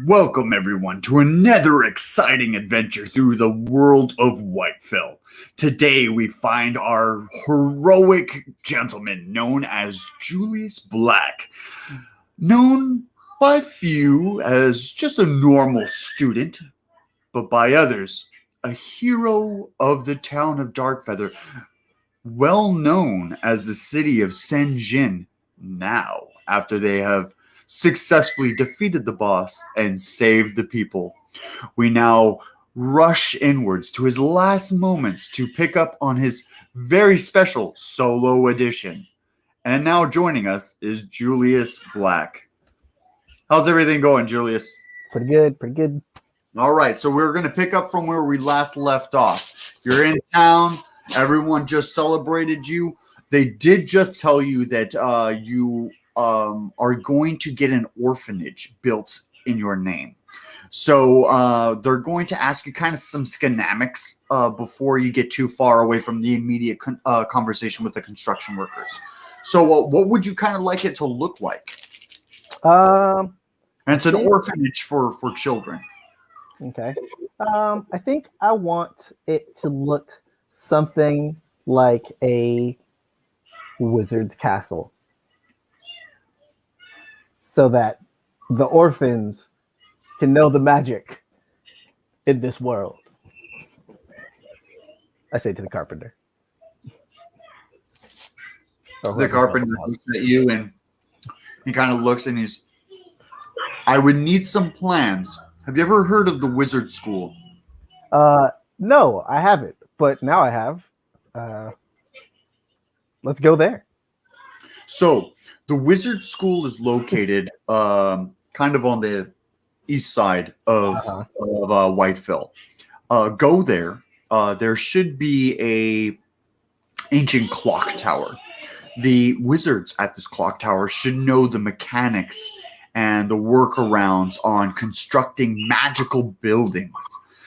Welcome everyone to another exciting adventure through the world of Whitefell. Today we find our heroic gentleman known as Julius Black, known by few as just a normal student, but by others, a hero of the town of Darkfeather, well known as the city of Senjin now, after they have successfully defeated the boss and saved the people. We now rush inwards to his last moments to pick up on his very special solo edition. And now joining us is Julius Black. How's everything going, Julius? Pretty good, pretty good. All right, so we're going to pick up from where we last left off. You're in town. Everyone just celebrated you. They did just tell you that you are going to get an orphanage built in your name. So they're going to ask you kind of some schematics before you get too far away from the immediate conversation with the construction workers. So what would you kind of like it to look like? And it's an orphanage for children. Okay. I think I want it to look something like a wizard's castle, so that the orphans can know the magic in this world. I say to the carpenter. The carpenter looks at you and he kind of looks and I would need some plans. Have you ever heard of the wizard school? No, I haven't, but now I have. Let's go there. So the wizard school is located kind of on the east side of Whitefell. Go there. There should be a ancient clock tower. The wizards at this clock tower should know the mechanics and the workarounds on constructing magical buildings.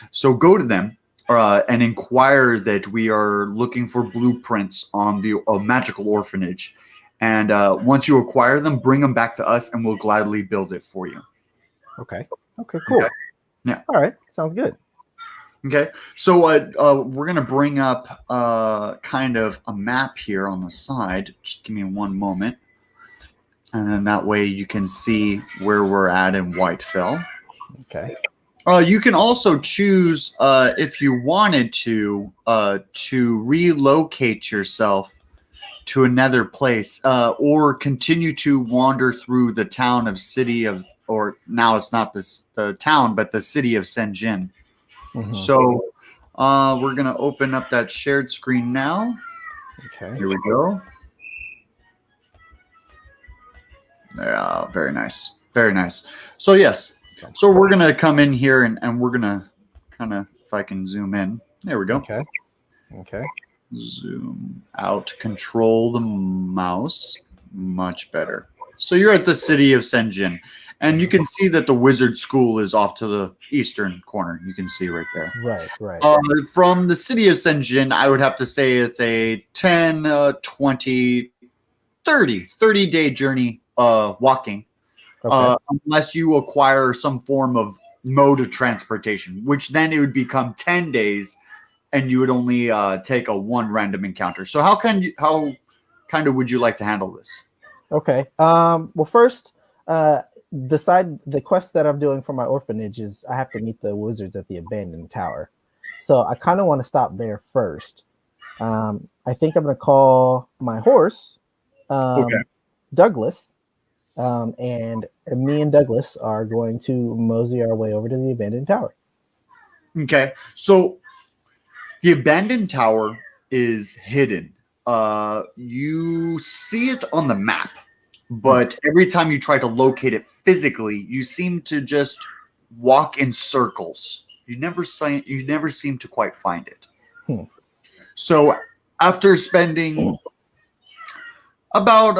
So go to them and inquire that we are looking for blueprints on the magical orphanage. And once you acquire them, bring them back to us and we'll gladly build it for you. Okay. Okay, cool. Okay. Yeah. All right. Sounds good. Okay. So we're going to bring up kind of a map here on the side. Just give me one moment. And then that way you can see where we're at in Whitefell. Okay. You can also choose, if you wanted to relocate yourself to another place, or continue to wander through the town of or now it's not the town, but the city of Senjin. Mm-hmm. So we're going to open up that shared screen now. Okay. Here we go. Yeah, very nice. Very nice. So yes. So we're going to come in here and we're going to kind of, if I can zoom in. There we go. Okay. Okay. Zoom out. Control the mouse. Much better. So you're at the city of Senjin. And you can see that the wizard school is off to the eastern corner. You can see right there. Right, right. From the city of Senjin, I would have to say it's a 10, 20, 30-day journey walking. Okay. Unless you acquire some form of mode of transportation, which then it would become 10 days and you would only take a one random encounter. So how kind of would you like to handle this? Okay. Well, first, the quest that I'm doing for my orphanage is I have to meet the wizards at the abandoned tower. So I kind of want to stop there first. I think I'm going to call my horse, Douglas. And me and Douglas are going to mosey our way over to the abandoned tower. Okay. So the abandoned tower is hidden. You see it on the map, but every time you try to locate it physically, you seem to just walk in circles. You never seem to quite find it. So after spending about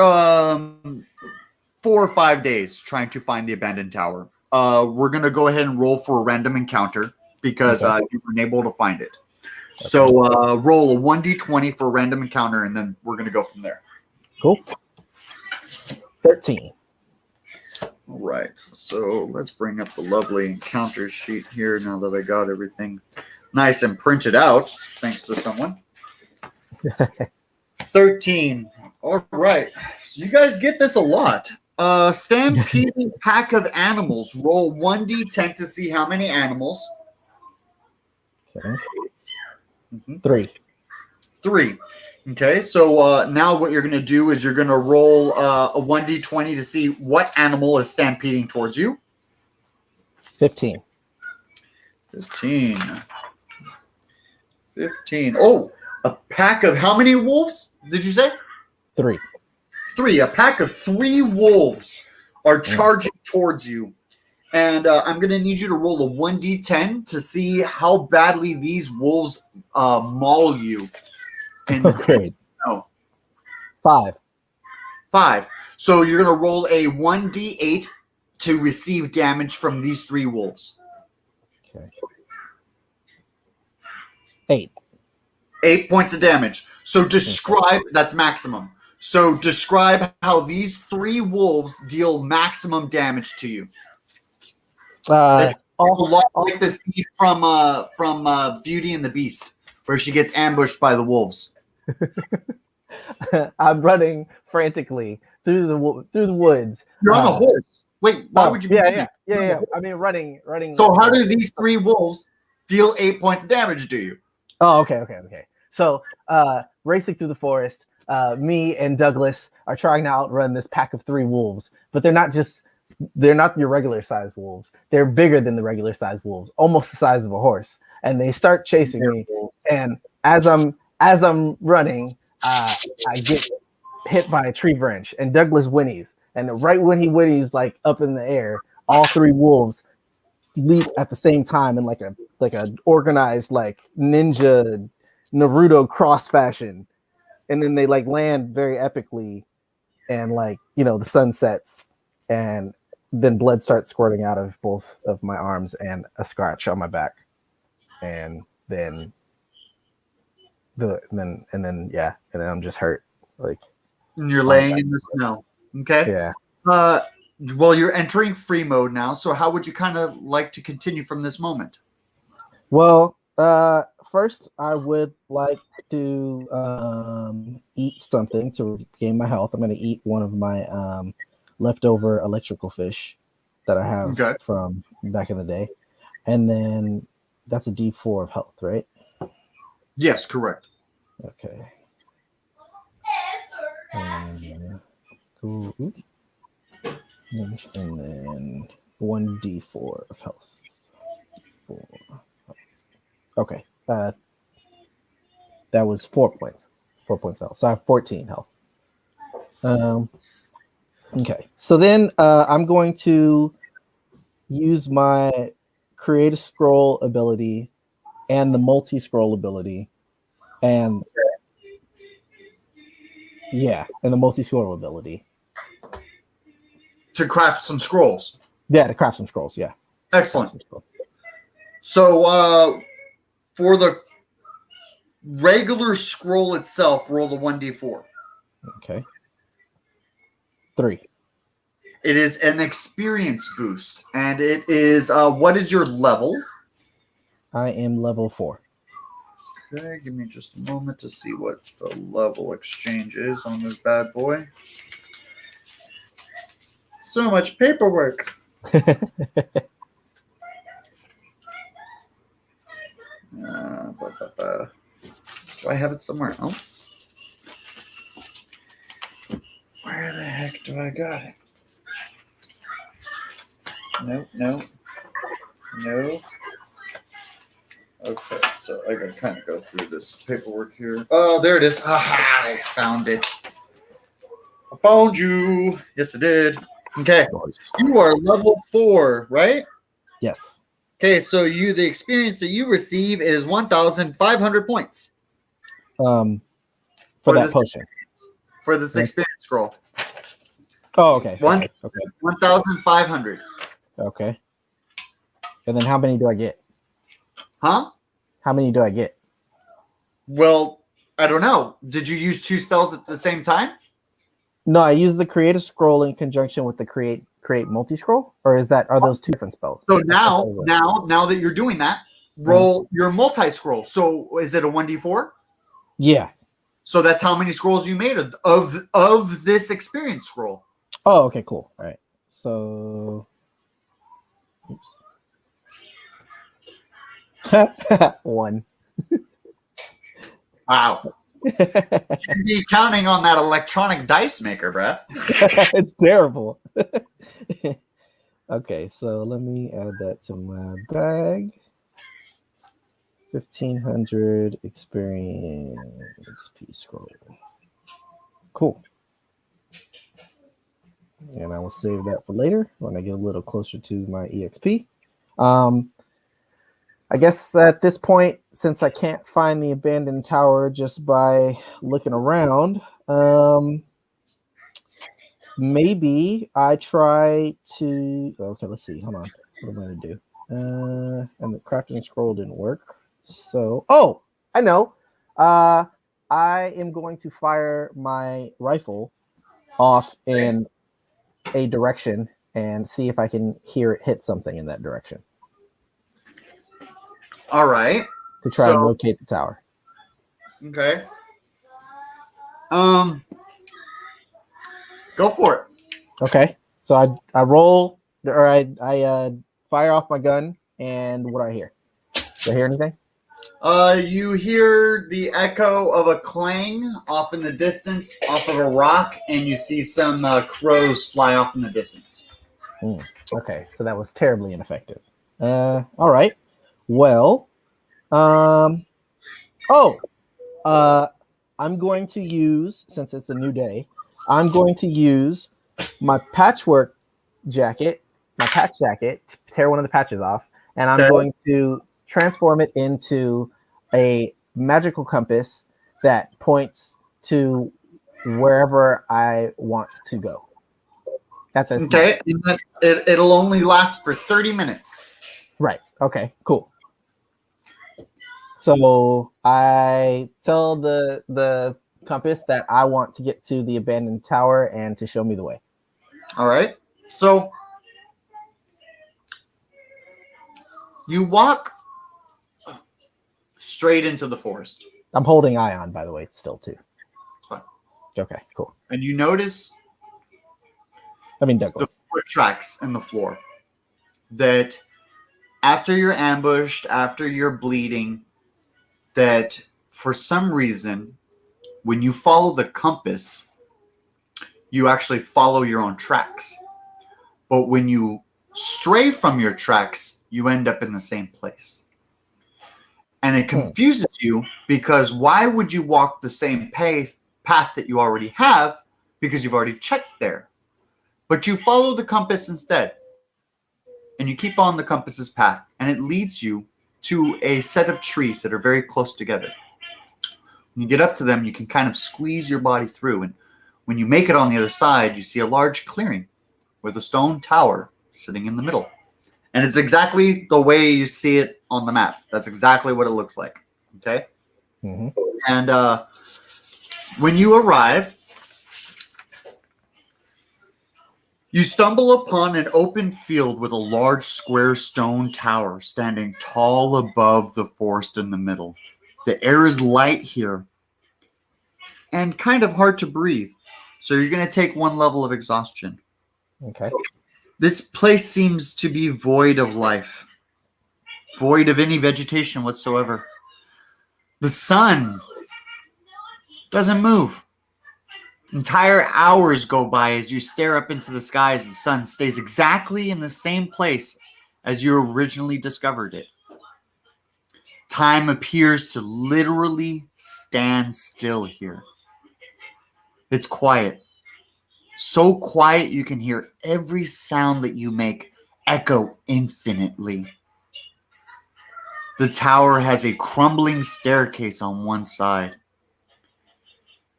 4 or 5 days trying to find the abandoned tower, we're going to go ahead and roll for a random encounter because you weren't able to find it. Okay. So roll a 1d20 for a random encounter, and then we're going to go from there. Cool. 13. All right, so let's bring up the lovely encounter sheet here now that I got everything nice and printed out, thanks to someone. 13. All right, so you guys get this a lot. Stampeding pack of animals. Roll 1d10 to see how many animals. Okay. 3. 3. Okay, so now what you're going to do is you're going to roll a 1d20 to see what animal is stampeding towards you. 15. 15. 15. Oh, a pack of how many wolves did you say? 3. 3. A pack of 3 wolves are charging towards you. And I'm going to need you to roll a 1d10 to see how badly these wolves maul you. And okay. No. 5. 5. So you're going to roll a 1d8 to receive damage from these 3 wolves. Okay. 8. 8 points of damage. So describe, that's maximum. So describe how these 3 wolves deal maximum damage to you. It's a lot like the scene from Beauty and the Beast, where she gets ambushed by the wolves. I'm running frantically through the woods. You're on a horse. Wait, why would you? Yeah. I mean, running. So how do these 3 wolves deal 8 points of damage to you? Oh, okay. So, racing through the forest, me and Douglas are trying to outrun this pack of 3 wolves, but they're not your regular sized wolves. They're bigger than the regular sized wolves, almost the size of a horse. And they start chasing me. And as I'm running, I get hit by a tree branch, and Douglas whinnies. And right when he whinnies, like up in the air, all 3 wolves leap at the same time in like a organized like ninja Naruto cross fashion, and then they like land very epically, and like the sun sets, and then blood starts squirting out of both of my arms and a scratch on my back, and then I'm just hurt, like. And you're laying in the snow. Okay. Yeah. Well, you're entering free mode now. So how would you kind of like to continue from this moment? Well, first I would like to eat something to regain my health. I'm going to eat one of my leftover electrical fish that I have from back in the day. And then that's a D4 of health, right? Yes, correct. Okay. Cool. And then 1d4 of health. 4. Okay. That was 4 points. 4 points of health. So I have 14 health. Okay. So then I'm going to use my create a scroll ability and the multi-scroll ability and the multi-scroll ability. To craft some scrolls. Yeah, to craft some scrolls, yeah. Excellent. So for the regular scroll itself, roll the 1d4. Okay. 3. It is an experience boost, and it is what is your level? I am level 4. Okay, give me just a moment to see what the level exchange is on this bad boy. So much paperwork. Do I have it somewhere else? Where the heck do I got it? No. Okay, so I gotta kind of go through this paperwork here. Oh, there it is. Aha, I found it. I found you. Yes, I did. Okay, you are level 4, right? Yes. Okay, so the experience that you receive is 1,500 points. For that potion. For this experience scroll. Oh, okay. 1,500. Okay. And then how many do I get? Huh? How many do I get? Well, I don't know. Did you use 2 spells at the same time? No, I used the create a scroll in conjunction with the create create multi-scroll, or are those two different spells? So now that you're doing that, roll your multi-scroll. So is it a 1d4? Yeah. So that's how many scrolls you made of this experience scroll. Oh, okay, cool. All right. So, one. Wow. You should be counting on that electronic dice maker, Brett. It's terrible. Okay, so let me add that to my bag. 1,500 experience XP scroll. Cool. And I will save that for later when I get a little closer to my EXP. I guess at this point, since I can't find the abandoned tower just by looking around, maybe I try to. Okay, let's see. Hold on. What am I going to do? And the crafting scroll didn't work. So, I know. I am going to fire my rifle off in a direction and see if I can hear it hit something in that direction. All right. To try and locate the tower. Okay. Go for it. Okay. So I roll, or I fire off my gun, and what do I hear? Do I hear anything? You hear the echo of a clang off in the distance, off of a rock, and you see some crows fly off in the distance. Okay, so that was terribly ineffective. All right. Well, I'm going to use, since it's a new day, I'm going to use my patch jacket, to tear one of the patches off, and I'm going to transform it into a magical compass that points to wherever I want to go. At this okay, it'll only last for 30 minutes. Right. Okay, cool. So I tell the compass that I want to get to the abandoned tower and to show me the way. All right. So you walk straight into the forest. I'm holding Ion, by the way, still too. Fine. Okay, cool. And you notice Douglas. the foot tracks in the floor. That after you're ambushed, after you're bleeding, that for some reason, when you follow the compass, you actually follow your own tracks. But when you stray from your tracks, you end up in the same place. And it confuses you because why would you walk the same path that you already have? Because you've already checked there. But you follow the compass instead. And you keep on the compass's path. And it leads you to a set of trees that are very close together. When you get up to them, you can kind of squeeze your body through. And when you make it on the other side, you see a large clearing with a stone tower sitting in the middle. And it's exactly the way you see it on the map. That's exactly what it looks like. Okay? Mm-hmm. And when you arrive, you stumble upon an open field with a large square stone tower standing tall above the forest in the middle. The air is light here and kind of hard to breathe. So you're going to take one level of exhaustion. Okay. This place seems to be void of life, void of any vegetation whatsoever. The sun doesn't move. Entire hours go by as you stare up into the skies. The sun stays exactly in the same place as you originally discovered it. Time appears to literally stand still here. It's quiet. So quiet you can hear every sound that you make echo infinitely. The tower has a crumbling staircase on one side.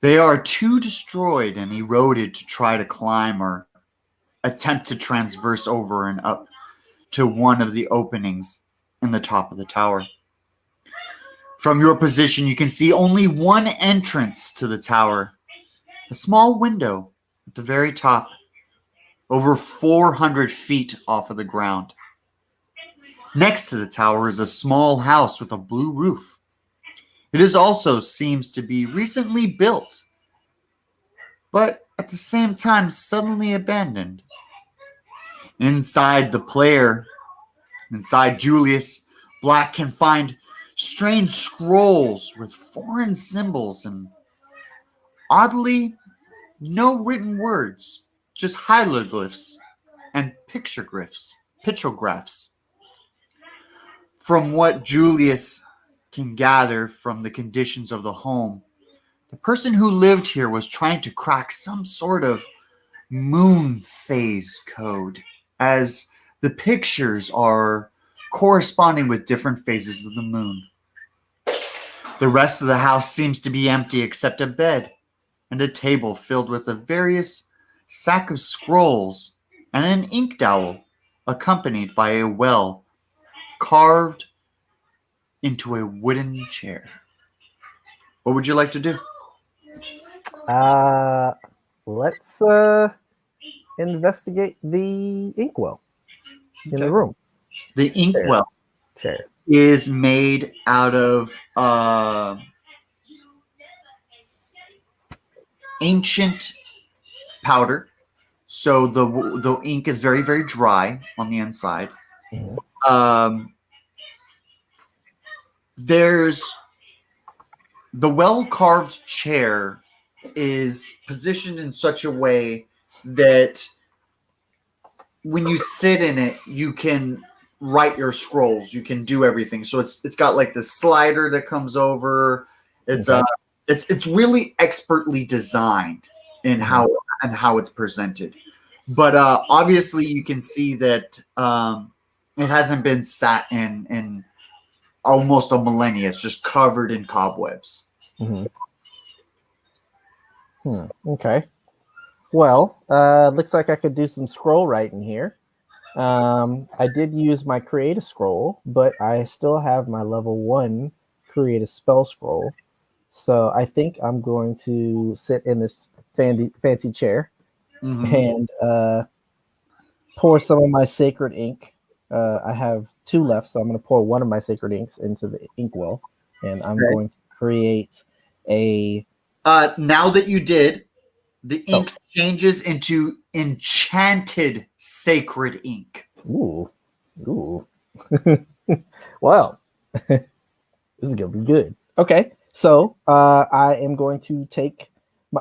They are too destroyed and eroded to try to climb or attempt to transverse over and up to one of the openings in the top of the tower. From your position, you can see only one entrance to the tower, a small window at the very top. over 400 feet off of the ground. Next to the tower is a small house with a blue roof. It is also seems to be recently built, but at the same time suddenly abandoned. Inside Julius, Black can find strange scrolls with foreign symbols and oddly no written words, just hieroglyphs and pictographs. From what Julius can gather from the conditions of the home, the person who lived here was trying to crack some sort of moon phase code, as the pictures are corresponding with different phases of the moon. The rest of the house seems to be empty except a bed and a table filled with a various sack of scrolls and an ink dowel, accompanied by a well carved into a wooden chair. What would you like to do? Let's investigate the inkwell in the room. The inkwell Chair. is made out of ancient powder, so the ink is very, very dry on the inside. Mhm. There's the well-carved chair is positioned in such a way that when you sit in it, you can write your scrolls, you can do everything. So it's got like the slider that comes over. It's Okay. it's really expertly designed in how it's presented. But obviously you can see that it hasn't been sat in almost a millennia. It's just covered in cobwebs. Okay. Well, looks like I could do some scroll writing here. I did use my create a scroll, but I still have my level 1 create a spell scroll. So I think I'm going to sit in this fancy chair and pour some of my sacred ink. I have 2 left, so I'm going to pour one of my sacred inks into the inkwell, and I'm going to create a. Now that you did, the ink changes into enchanted sacred ink. Ooh. Well, this is gonna be good. Okay, so I am going to take my.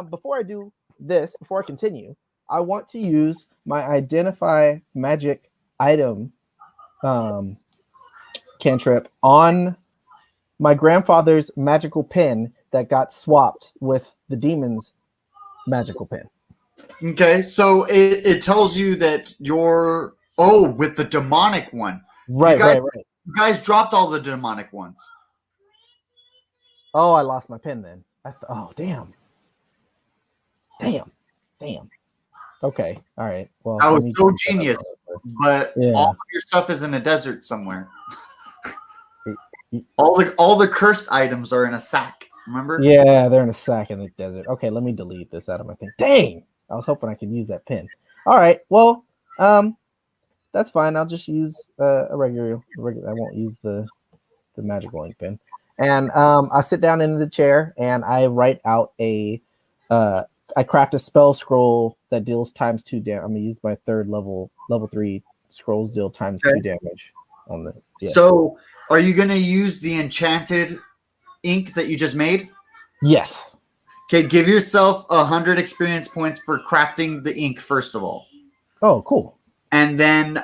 Before I do this, before I continue, I want to use my identify magic item cantrip on my grandfather's magical pen that got swapped with the demon's magical pen. Okay, so it tells you that you're with the demonic one. Right. You guys dropped all the demonic ones. Oh, I lost my pen then. Damn. Okay, all right. Well, I was so genius, but yeah. all of your stuff is in a desert somewhere. all the cursed items are in a sack. Remember? Yeah, they're in a sack in the desert. Okay, let me delete this out of my thing. Dang, I was hoping I could use that pen. All right, well, that's fine. I'll just use a regular. I won't use the magical ink pen. And I sit down in the chair and I write out I craft a spell scroll that deals times 2 damage. I'm gonna use my 3rd level 3 scrolls deal times 2 damage on the. Yeah. So, are you gonna use the enchanted ink that you just made? Yes. Okay, give yourself 100 experience points for crafting the ink first of all. Oh, cool. And then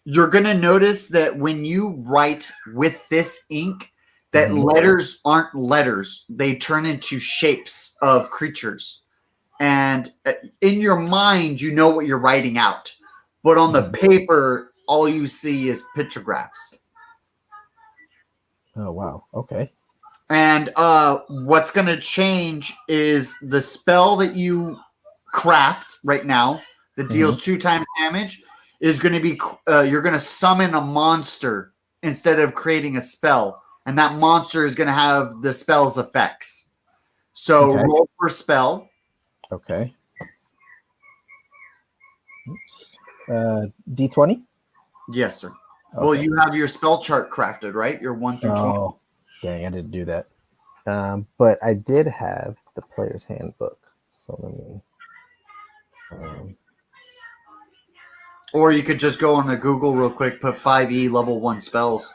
you're gonna notice that when you write with this ink, that letters aren't letters. They turn into shapes of creatures. And in your mind, you know what you're writing out. But on the paper, all you see is pictographs. Oh, wow. Okay. And what's going to change is the spell that you craft right now that deals 2 times damage is going to be, you're going to summon a monster instead of creating a spell. And that monster is going to have the spell's effects. So roll for spell. Okay. Oops. D20. Yes, sir. Okay. Well, you have your spell chart crafted, right? Your 1 through 20. Oh, dang! I didn't do that. But I did have the player's handbook. So let me. Or you could just go on the Google real quick, put 5e level 1 spells.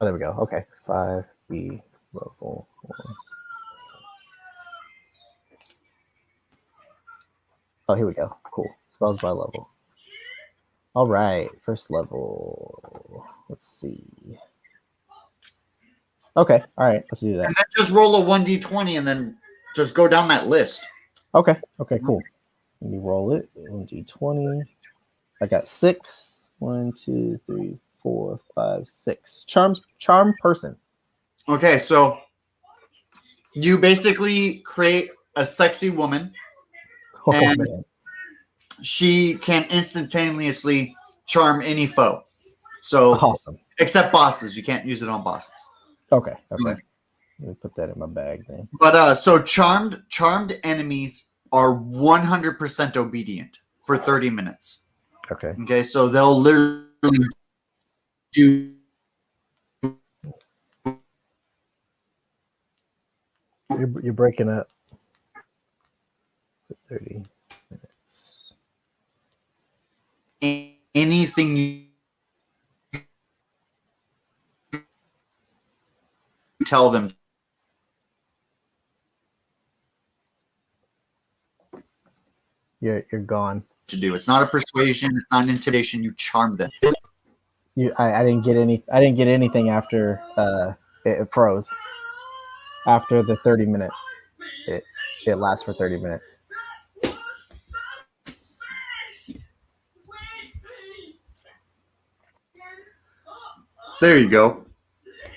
Oh, there we go. Okay, 5B level 1. Oh, here we go. Cool. Spells by level. All right, first level. Let's see. Okay, all right, let's do that. And then just roll a 1d20 and then just go down that list. Okay, cool. Let me roll it. 1d20. I got 6. 1, 2, 3, 4, 5, 6. Charm person. Okay, so you basically create a sexy woman, Oh, and man. she can instantaneously charm any foe. So, Awesome. except bosses, you can't use it on bosses. Okay. Let me put that in my bag then. But so charmed enemies are 100% obedient for 30 minutes. Okay. Okay, so they'll literally do. You're breaking up. 30 minutes. Anything you tell them You're gone. to do. It's not a persuasion. It's not an intimidation. You charm them. I didn't get anything after it froze. After the 30 minute, it lasts for 30 minutes. There you go.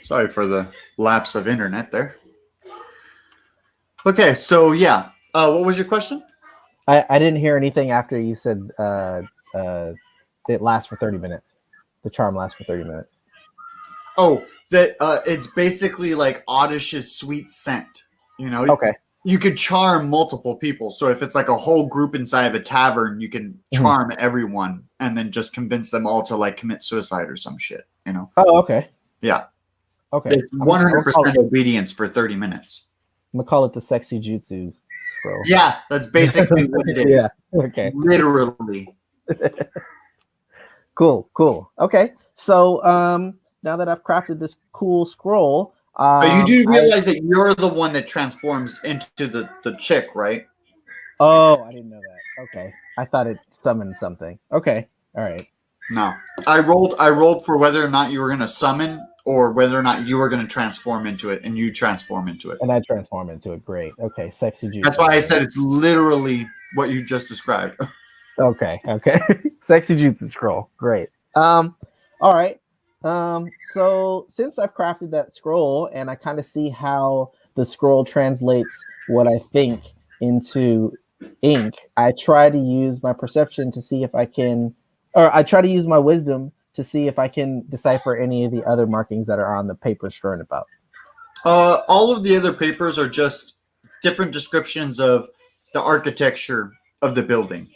Sorry for the lapse of internet there. Okay, so yeah. What was your question? I didn't hear anything after you said it lasts for 30 minutes. The charm lasts for 30 minutes. Oh, that it's basically like Oddish's sweet scent. You know, Okay. You could charm multiple people. So if it's like a whole group inside of a tavern, you can charm everyone and then just convince them all to like commit suicide or some shit. You know? Oh, okay. Yeah. Okay. It's 100% obedience for 30 minutes. I'm gonna call it the sexy jutsu scroll. Yeah, that's basically what it is. Yeah. Okay. Literally. Cool. Okay. So now that I've crafted this cool scroll, But you do realize that you're the one that transforms into the chick, right? Oh, I didn't know that. Okay. I thought it summoned something. Okay. All right. No. I rolled for whether or not you were going to summon or whether or not you were going to transform into it, and you transform into it. And I transform into it. Great. Okay. Sexy jutsu. That's why I said it's literally what you just described. Okay. Sexy jutsu scroll. Great. All right. So since I've crafted that scroll and I kind of see how the scroll translates what I think into ink, I try to use my perception to see if I can, or I try to use my wisdom to see if I can decipher any of the other markings that are on the paper strewn about. All of the other papers are just different descriptions of the architecture of the building.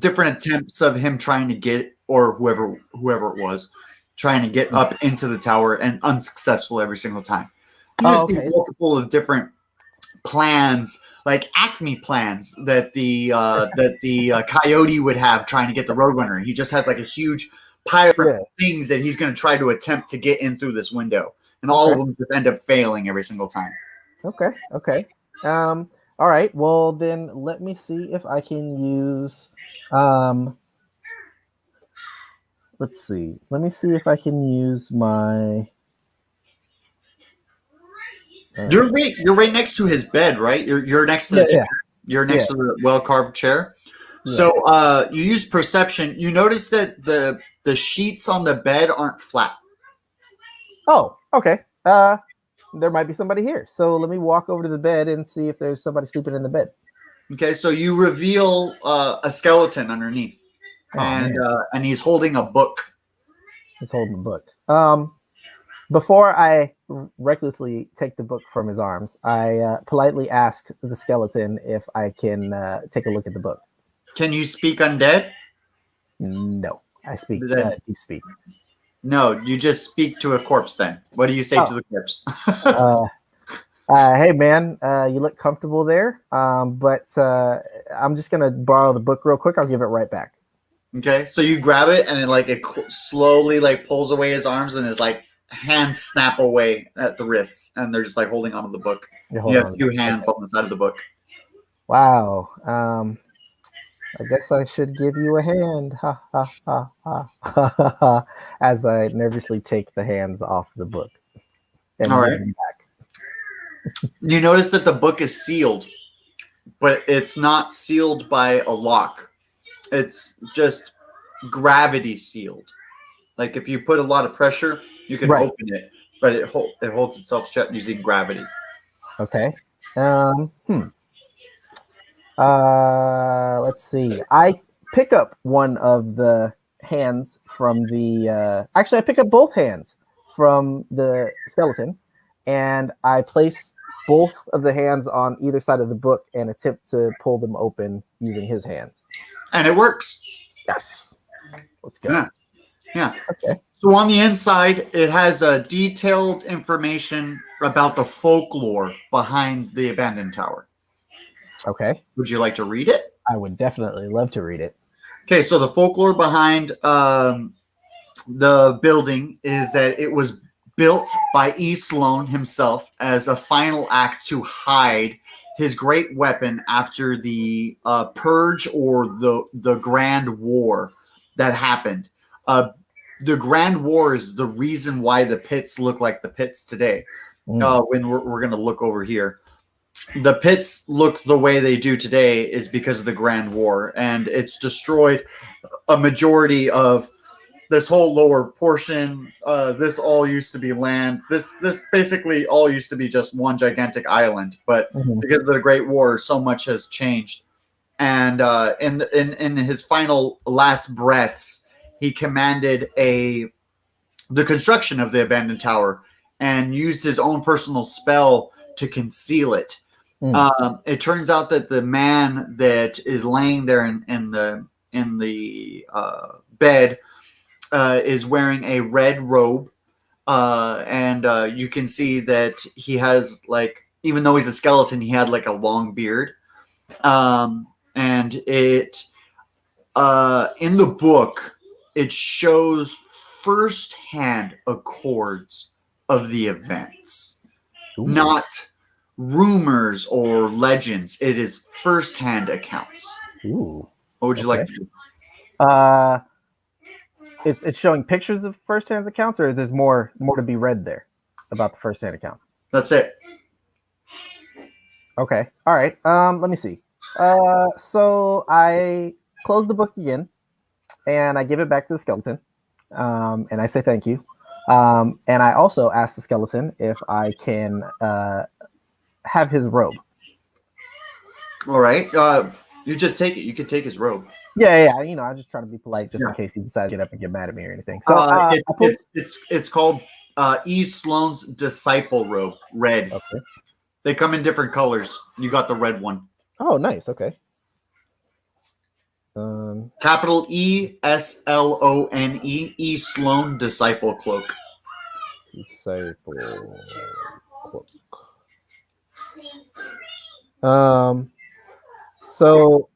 Different attempts of him trying to get, or whoever it was, trying to get up into the tower and unsuccessful every single time. You see multiple of different plans, like Acme plans that the coyote would have trying to get the Roadrunner. He just has like a huge pile of things that he's going to try to attempt to get in through this window, and all of them just end up failing every single time. Okay. All right. Well, then let me see if I can use. Let's see. Let me see if I can use my. You're right next to his bed, right? You're next to the chair. You're next to the well-carved chair. Yeah. So you use perception. You notice that the sheets on the bed aren't flat. Oh, okay. There might be somebody here. So let me walk over to the bed and see if there's somebody sleeping in the bed. Okay, so you reveal a skeleton underneath, and he's holding a book. He's holding a book. Before I recklessly take the book from his arms, I politely ask the skeleton if I can take a look at the book. Can you speak undead? No, I speak Then deep speak. no, you just speak to a corpse. Then what do you say to Oh, the corpse? hey man, you look comfortable there. But I'm just gonna borrow the book real quick. I'll give it right back. Okay, so you grab it and it slowly like pulls away his arms and his like hands snap away at the wrists and they're just like holding onto the book. You You hold have on. two hands on the side of the book. Wow. I guess I should give you a hand. Ha ha ha ha ha ha. As I nervously take the hands off the book and All give right. them back. You notice that the book is sealed, but it's not sealed by a lock. It's just gravity sealed. Like if you put a lot of pressure, you can Right. open it, but it holds itself shut using gravity. Okay. Um. Hmm. Let's see. I pick up one of the hands from the. Actually, I pick up both hands from the skeleton, and I place both of the hands on either side of the book and attempt to pull them open using his hands. And it works. Yes. Let's go. Yeah. Yeah. Okay. So on the inside, it has a detailed information about the folklore behind the abandoned tower. Okay. Would you like to read it? I would definitely love to read it. Okay, so the folklore behind the building is that it was built by E. Sloan himself as a final act to hide his great weapon after the purge or the Grand War that happened. The Grand War is the reason why the pits look like the pits today. When we're going to look over here, the pits look the way they do today is because of the Grand War, and it's destroyed a majority of this whole lower portion. This all used to be land. This basically all used to be just one gigantic island, but because of the Great War, so much has changed. And in his final last breaths, he commanded the construction of the abandoned tower and used his own personal spell to conceal it. It turns out that the man that is laying there in the bed is wearing a red robe, and you can see that he has like, even though he's a skeleton, he had like a long beard, and it in the book it shows firsthand accords of the events, not rumors or legends. It is firsthand accounts. Ooh. What would you like to do? It's showing pictures of firsthand accounts, or there's more to be read there about the firsthand accounts. That's it. Okay. All right. Let me see. So I close the book again, and I give it back to the skeleton, and I say thank you. And I also ask the skeleton if I can have his robe. All right. You just take it. You can take his robe. Yeah. I'm just trying to be polite, just in case he decides to get up and get mad at me or anything. So it's called E. Sloan's disciple robe, red. Okay. They come in different colors. You got the red one. Oh, nice. Okay. Capital ESLONE, E. Sloan disciple cloak. Disciple cloak. So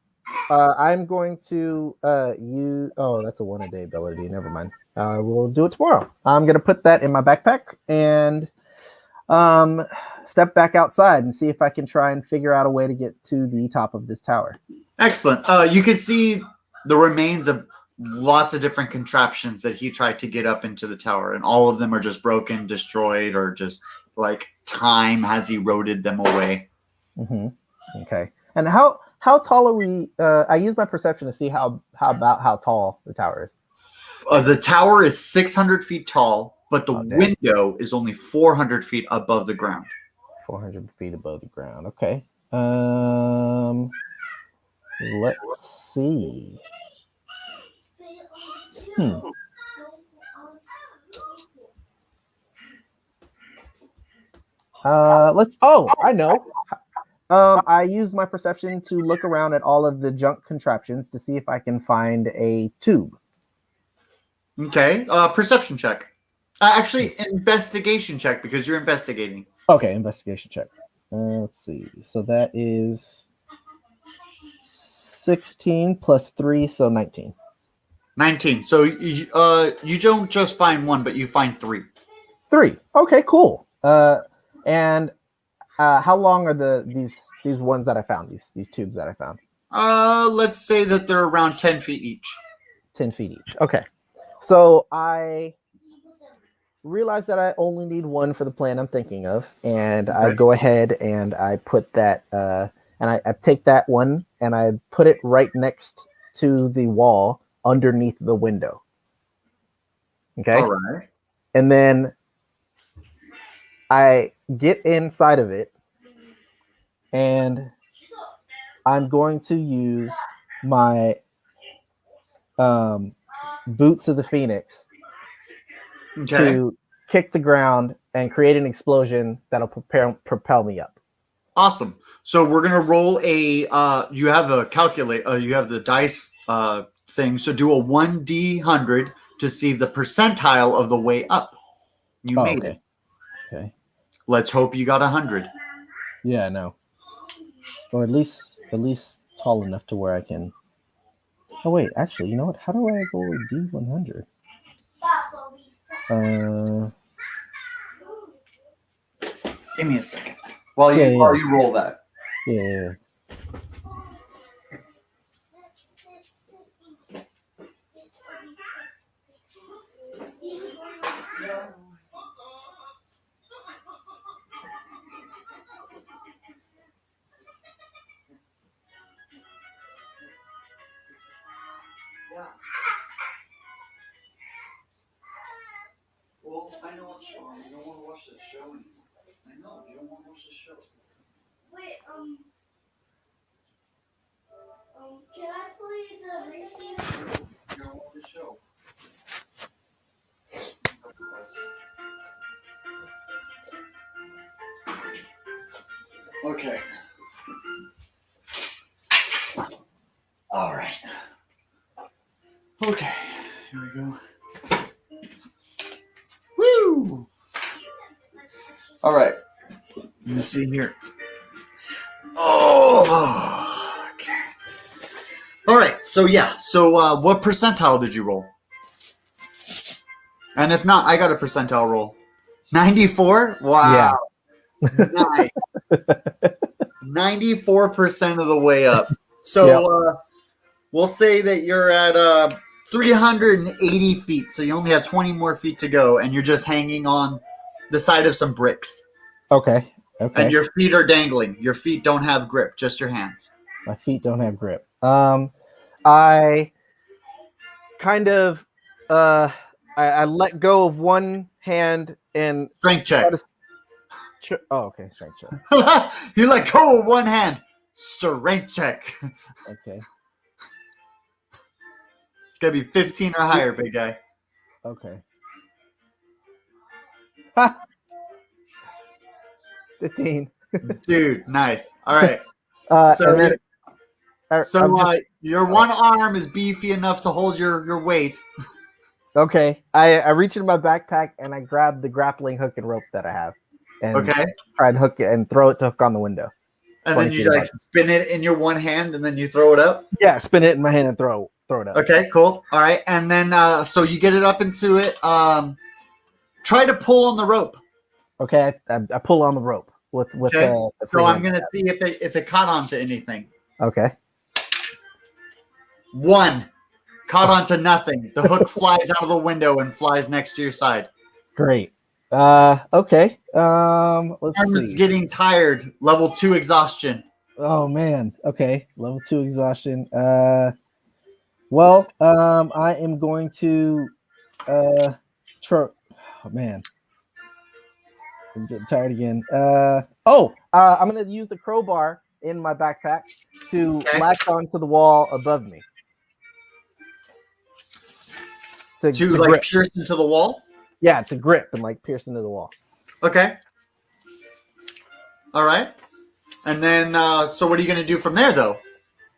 I'm going to use. Oh, that's a 1-a-day ability. Never mind. We'll do it tomorrow. I'm gonna put that in my backpack and step back outside and see if I can try and figure out a way to get to the top of this tower. Excellent. You can see the remains of lots of different contraptions that he tried to get up into the tower, and all of them are just broken, destroyed, or just like time has eroded them away. Okay. And how tall are we? I use my perception to see how tall the tower is. The tower is 600 feet tall, but the window is only 400 feet above the ground. 400 feet above the ground. Okay. Let's see. I know. I use my perception to look around at all of the junk contraptions to see if I can find a tube. Okay. Perception check. Actually, investigation check because you're investigating. Okay, investigation check. Let's see. So that is 16 plus 3, so 19. 19. So you don't just find one, but you find 3. 3. Okay, cool. And how long are these ones that I found? These tubes that I found? Let's say that they're around 10 feet each. 10 feet each. Okay. So I realize that I only need one for the plan I'm thinking of, and okay. I go ahead and I put that, and I take that one and I put it right next to the wall underneath the window. Okay. All right. And then I get inside of it, and I'm going to use my Boots of the Phoenix to kick the ground and create an explosion that'll propel me up. Awesome. So we're gonna roll a. You have a calculator. You have the dice thing. So do a 1d100 to see the percentile of the way up. You made it. Okay. Let's hope you got 100. Yeah, no. Or at least tall enough to where I can. Oh wait, actually, you know what? How do I go D100? Give me a second while you roll that. Yeah. Well, I know what's wrong. You don't want to watch the show anymore. I know you don't want to watch the show. Wait, can I play the racing? You don't want the show. Okay. All right. Okay. Here we go. Woo! All right. Let me see here. Oh, okay. All right. So yeah. So what percentile did you roll? And if not, I got a percentile roll. 94? Wow. Yeah. Nice. 94% of the way up. So we'll say that you're at 380 feet. So you only have 20 more feet to go, and you're just hanging on the side of some bricks. Okay. And your feet are dangling. Your feet don't have grip, just your hands. My feet don't have grip. I kind of I let go of one hand and strength check. Okay, strength check. You let go of one hand. Strength check. Okay. It's gonna be 15 or higher, big guy. Okay. 15. Dude, nice. All right. Your one arm is beefy enough to hold your weight. Okay. I reach in my backpack and I grab the grappling hook and rope that I have. And try and hook it and throw it to hook on the window. And then you spin it in your one hand and then you throw it up? Yeah, spin it in my hand and throw it up. Okay, cool. All right. And then so you get it up into it. Try to pull on the rope. Okay, I pull on the rope with the so I'm gonna see if it caught onto anything. Okay. 1 caught onto nothing. The hook flies out of the window and flies next to your side. Great. Okay. Let's Arm's see. Getting tired. Level 2 exhaustion. Oh man. Okay. Level 2 exhaustion. Well, I am going to oh man. I'm getting tired again. I'm gonna use the crowbar in my backpack to latch onto the wall above me. To like pierce into the wall? Yeah, to grip and like pierce into the wall. Okay. All right. And then, so what are you going to do from there, though?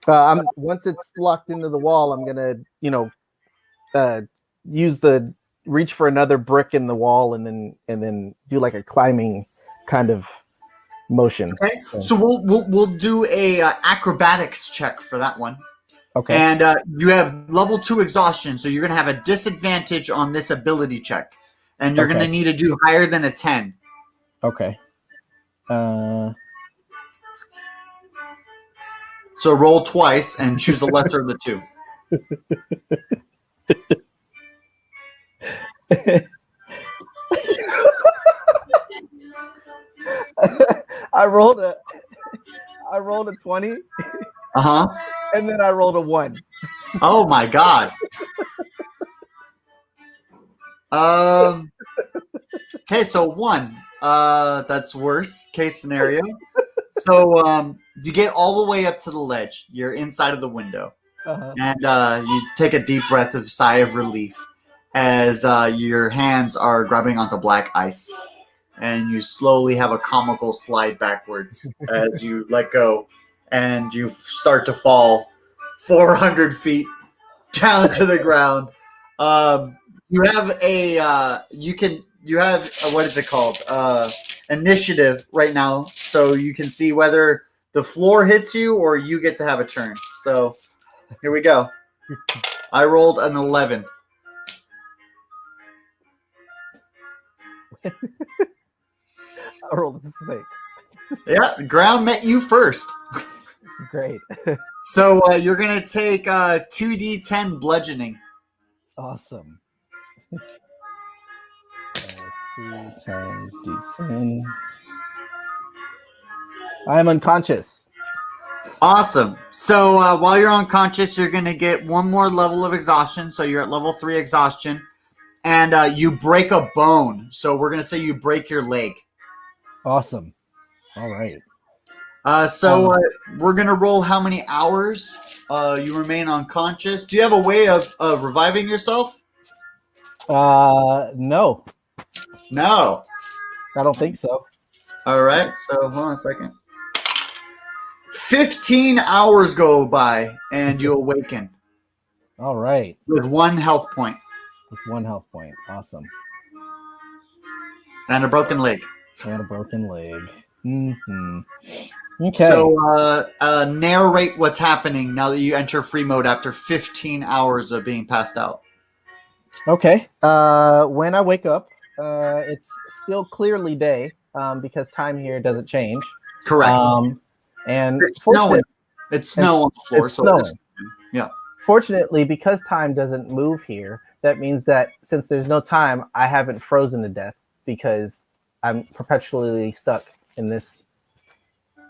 I'm once it's locked into the wall, I'm gonna, use the reach for another brick in the wall, and then do like a climbing kind of motion. Okay, so we'll do a acrobatics check for that one. Okay. And you have level 2 exhaustion, so you're going to have a disadvantage on this ability check, and you're going to need to do higher than a 10. Okay. So roll twice and choose the lesser of the two. I rolled a 20, and then I rolled a 1. Oh my god. Okay, so 1. That's worst case scenario. So you get all the way up to the ledge. You're inside of the window. And you take a deep breath of sigh of relief as your hands are grabbing onto black ice. And you slowly have a comical slide backwards as you let go. And you start to fall 400 feet down to the ground. You have what is it called? Initiative right now. So you can see whether the floor hits you or you get to have a turn. So here we go. I rolled an 11. I rolled a 6. Yeah, ground met you first. Great. So you're going to take 2d10 bludgeoning. Awesome. 2 times d10. I am unconscious. Awesome. So while you're unconscious, you're going to get one more level of exhaustion. So you're at level 3 exhaustion. And you break a bone. So we're going to say you break your leg. Awesome. All right. So we're going to roll how many hours you remain unconscious. Do you have a way of reviving yourself? No. No. I don't think so. All right. So hold on a second. 15 hours go by and you awaken. All right. With 1 health point. With 1 health point. Awesome. And a broken leg. And a broken leg. Mm-hmm. Okay. So narrate what's happening now that you enter free mode after 15 hours of being passed out. Okay. When I wake up, it's still clearly day because time here doesn't change. Correct. And it's snowing. It's snow on the floor. It's snowing. Yeah. Fortunately, because time doesn't move here, that means that since there's no time, I haven't frozen to death because I'm perpetually stuck in this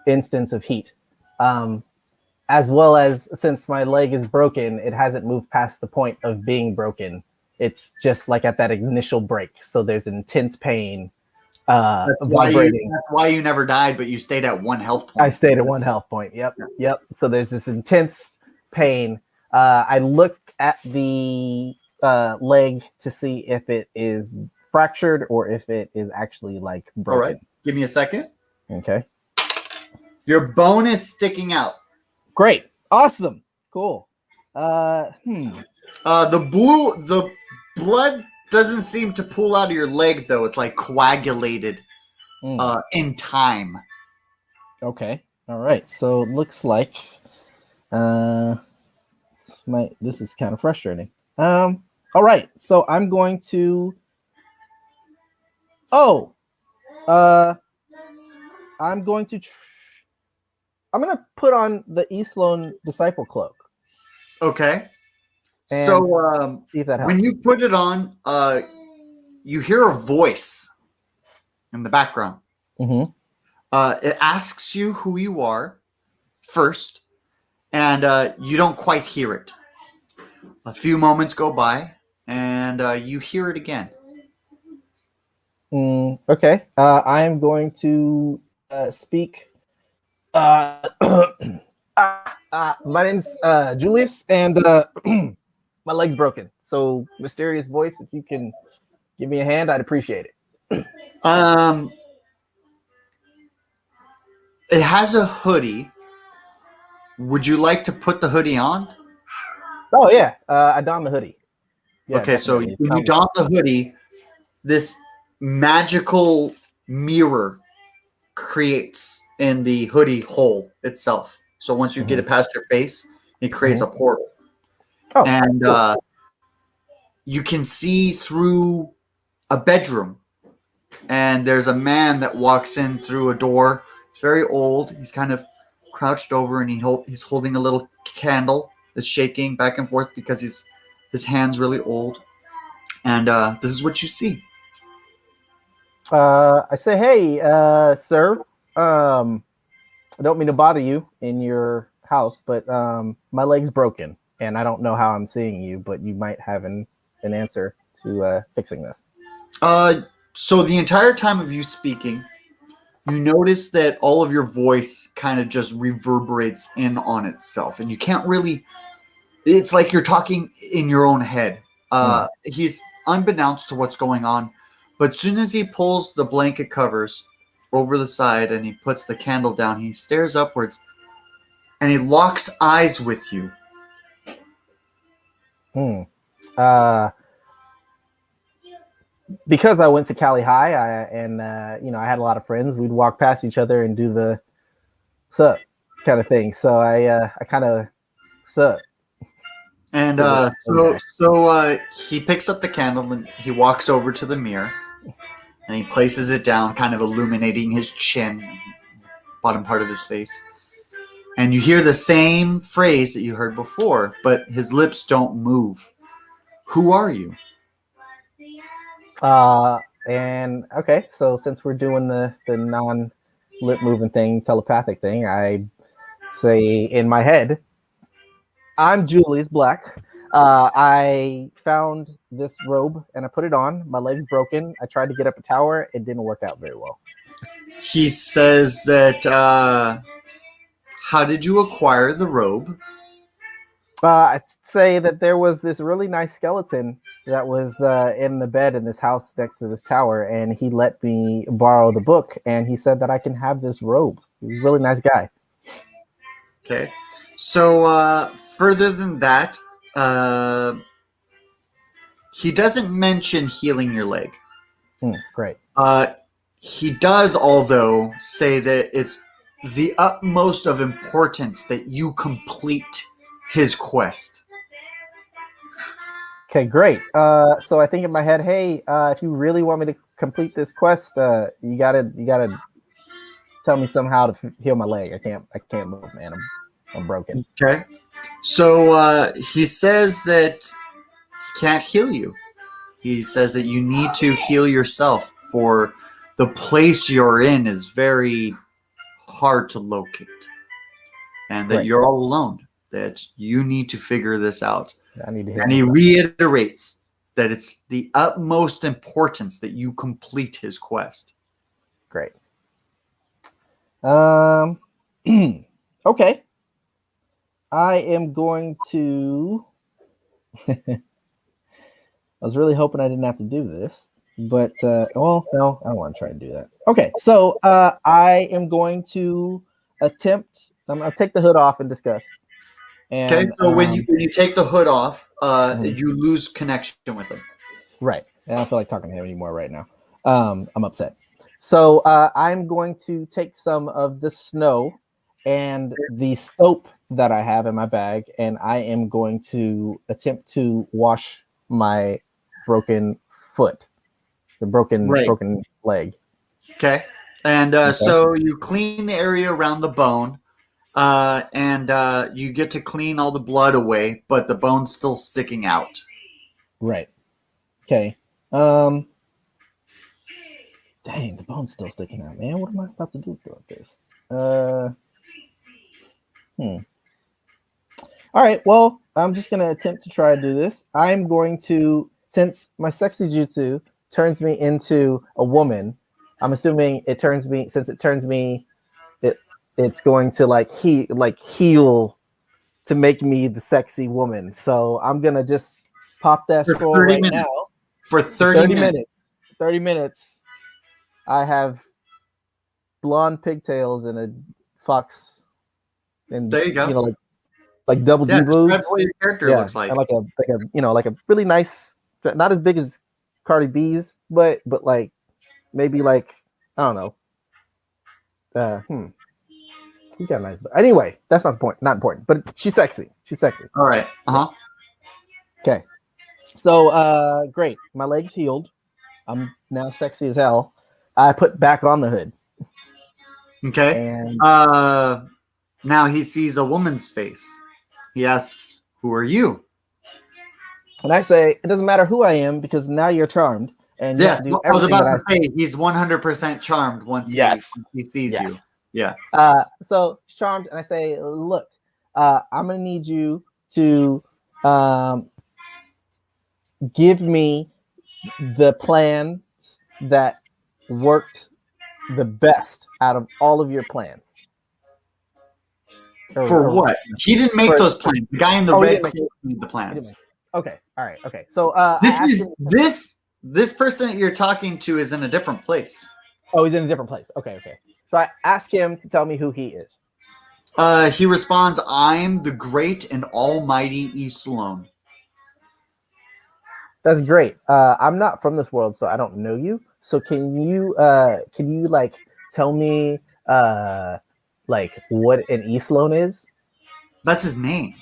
instance of heat. As well as since my leg is broken, it hasn't moved past the point of being broken. It's just like at that initial break. So there's intense pain. That's why you never died, but you stayed at 1 health point. I stayed at 1 health point. Yep. So there's this intense pain. I look at the leg to see if it is fractured or if it is actually like broken. All right. Give me a second. Okay. Your bone is sticking out. Great. Awesome. Cool. The blood doesn't seem to pool out of your leg, though. It's like coagulated in time. Okay. All right. So it looks like this is kind of frustrating. All right. So I'm going to. I'm going to. I'm going to put on the Eastloan Disciple Cloak. Okay. And so see if that helps. When you put it on, you hear a voice in the background. Mm-hmm. It asks you who you are first, and you don't quite hear it. A few moments go by, and you hear it again. Okay. I am going to speak. My name's Julius, and my leg's broken. So, mysterious voice, if you can give me a hand, I'd appreciate it. It has a hoodie. Would you like to put the hoodie on? Oh yeah, I don the hoodie. Yeah, Okay, so definitely. when you don the hoodie, this magical mirror creates in the hoodie hole itself. So once you get it past your face, it creates a portal. Oh, And cool. you can see through a bedroom. And there's a man that walks in through a door. It's very old. He's kind of crouched over and he's holding a little candle that's shaking back and forth because his hand's really old. And this is what you see. I say, hey, sir. I don't mean to bother you in your house, but my leg's broken, and I don't know how I'm seeing you, but you might have an answer to fixing this. So the entire time of you speaking, you notice that all of your voice kind of just reverberates in on itself, and you can't really. It's like you're talking in your own head. He's unbeknownst to what's going on, but as soon as he pulls the blanket covers over the side and he puts the candle down, he stares upwards and he locks eyes with you. Because I went to Cali High, and I had a lot of friends. We'd walk past each other and do the "sup" kind of thing. So I kind of sup. And he picks up the candle and he walks over to the mirror and he places it down, kind of illuminating his chin, bottom part of his face. And you hear the same phrase that you heard before, but his lips don't move. Who are you? And okay, so since we're doing the non lip moving thing, telepathic thing, I say in my head, I'm Julius Black. I found this robe and I put it on. My leg's broken. I tried to get up a tower. It didn't work out very well. He says that, how did you acquire the robe? I'd say that there was this really nice skeleton that was in the bed in this house next to this tower, and he let me borrow the book, and he said that I can have this robe. He's a really nice guy. Okay. So further than that, he doesn't mention healing your leg. Great. He does, although, say that it's the utmost of importance that you complete his quest. Okay, great. So I think in my head, hey, if you really want me to complete this quest, you gotta tell me somehow to heal my leg. I can't move, man. I'm broken. Okay. So he says that he can't heal you. He says that you need to heal yourself, for the place you're in is very hard to locate. And that you're all alone. That you need to figure this out. I need to heal And he myself. reiterates that it's the utmost importance that you complete his quest. Great. Okay. I am going to. I was really hoping I didn't have to do this, but well, no, I don't want to try to do that. Okay, so I am going to attempt. I'm gonna take the hood off and discuss. And, okay, so when you take the hood off, you lose connection with him. Right. I don't feel like talking to him anymore right now. I'm upset. So I'm going to take some of the snow and the soap that I have in my bag, and I am going to attempt to wash my broken foot, the broken leg. Okay. And so you clean the area around the bone, and you get to clean all the blood away, but the bone's still sticking out. Right. Okay. Dang, the bone's still sticking out, man. What am I about to do with this? All right. Well, I'm just going to attempt to try to do this. I'm going to, since my sexy jutsu turns me into a woman, I'm assuming it turns me, since it turns me, it's going to heal to make me the sexy woman. So I'm going to just pop that scroll right now. For 30 minutes. 30 minutes. I have blonde pigtails and a fox, and There you go. like double Yeah, D describe boobs. what your character Yeah, looks like. and like a really nice, not as big as Cardi B's, but like maybe like I don't know. He got nice. But anyway, that's not the point. Not important. But she's sexy. She's sexy. All right. Okay. So great. My leg's healed. I'm now sexy as hell. I put back on the hood. Okay. And Now he sees a woman's face. He asks, "Who are you?" I say, it doesn't matter who I am because now you're charmed. And you Yes, have to do I was everything about that to say he's 100% charmed once he sees you. Yeah. So charmed, and I say, look, I'm gonna need you to give me the plan that worked the best out of all of your plans. For what? He didn't make those plans. The guy in the red cloak made the plans. Okay. All right. Okay. So this person that you're talking to is in a different place. Oh, he's in a different place. Okay. So I ask him to tell me who he is. He responds, "I'm the great and almighty Eastloan." That's great. I'm not from this world, so I don't know you. So can you like tell me like what an Eastloan is? That's his name.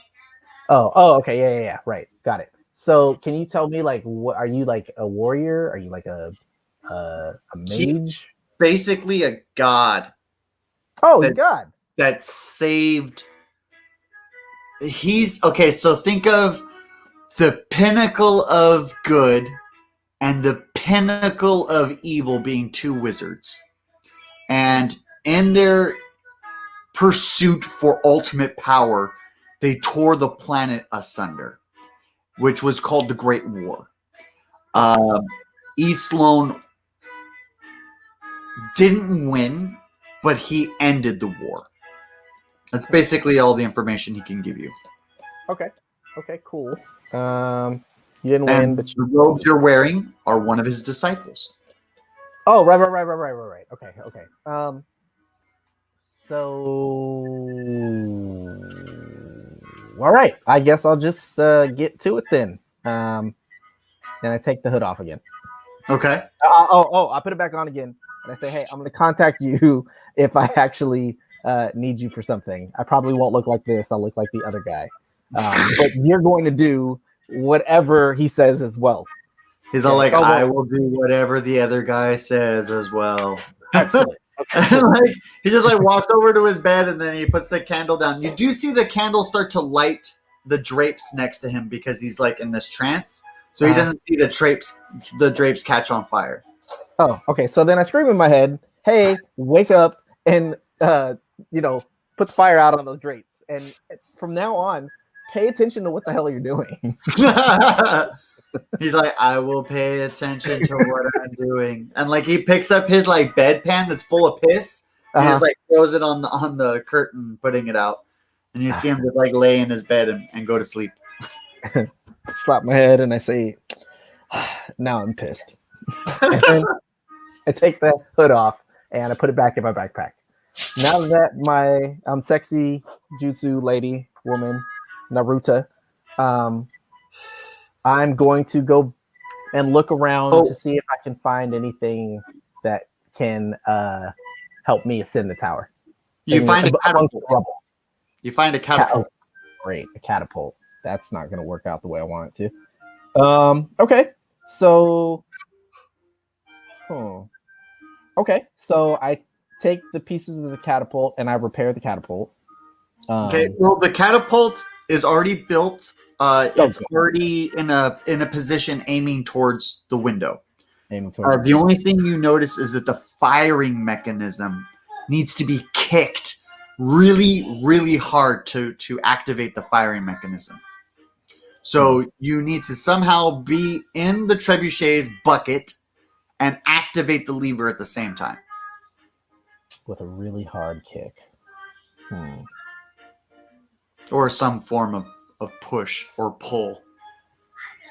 Oh, okay, yeah, right, got it. So can you tell me like what are you, like a warrior? Are you like a mage? He's basically a god. Oh, he's God. That saved. He's okay. So think of the pinnacle of good and the pinnacle of evil being two wizards, and in their pursuit for ultimate power, they tore the planet asunder, which was called the Great War. Eastloan didn't win, but he ended the war. That's basically all the information he can give you. Okay, cool. You didn't win, but the robes you're wearing are one of his disciples. Oh, right. Okay. So, all right. I guess I'll just get to it then. And I take the hood off again. Okay. I put it back on again, and I say, "Hey, I'm going to contact you if I actually need you for something. I probably won't look like this. I'll look like the other guy, but you're going to do whatever he says as well." He's all like, "I will do whatever the other guy says as well." Excellent. Like he just like walks over to his bed and then he puts the candle down. You do see the candle start to light the drapes next to him because he's like in this trance, so he doesn't see the drapes catch on fire. Oh, okay. So then I scream in my head, "Hey, wake up and put the fire out on those drapes." And from now on, pay attention to what the hell you're doing. He's like, "I will pay attention to what I'm doing," and like he picks up his like bedpan that's full of piss. He just like throws it on the curtain, putting it out, and you see him just like lay in his bed and go to sleep. Slap my head and I say, "Now I'm pissed." And I take the hood off and I put it back in my backpack. Now that I'm sexy jutsu lady woman Naruto, I'm going to go and look around to see if I can find anything that can help me ascend the tower. You find a catapult. You find a catapult. Great, a catapult. That's not going to work out the way I want it to. Okay, so, okay, so I take the pieces of the catapult and I repair the catapult. Okay, well, the catapult is already built. It's already in a position aiming towards the window. The only thing you notice is that the firing mechanism needs to be kicked really, really hard to activate the firing mechanism. So you need to somehow be in the trebuchet's bucket and activate the lever at the same time. With a really hard kick. Or some form of push or pull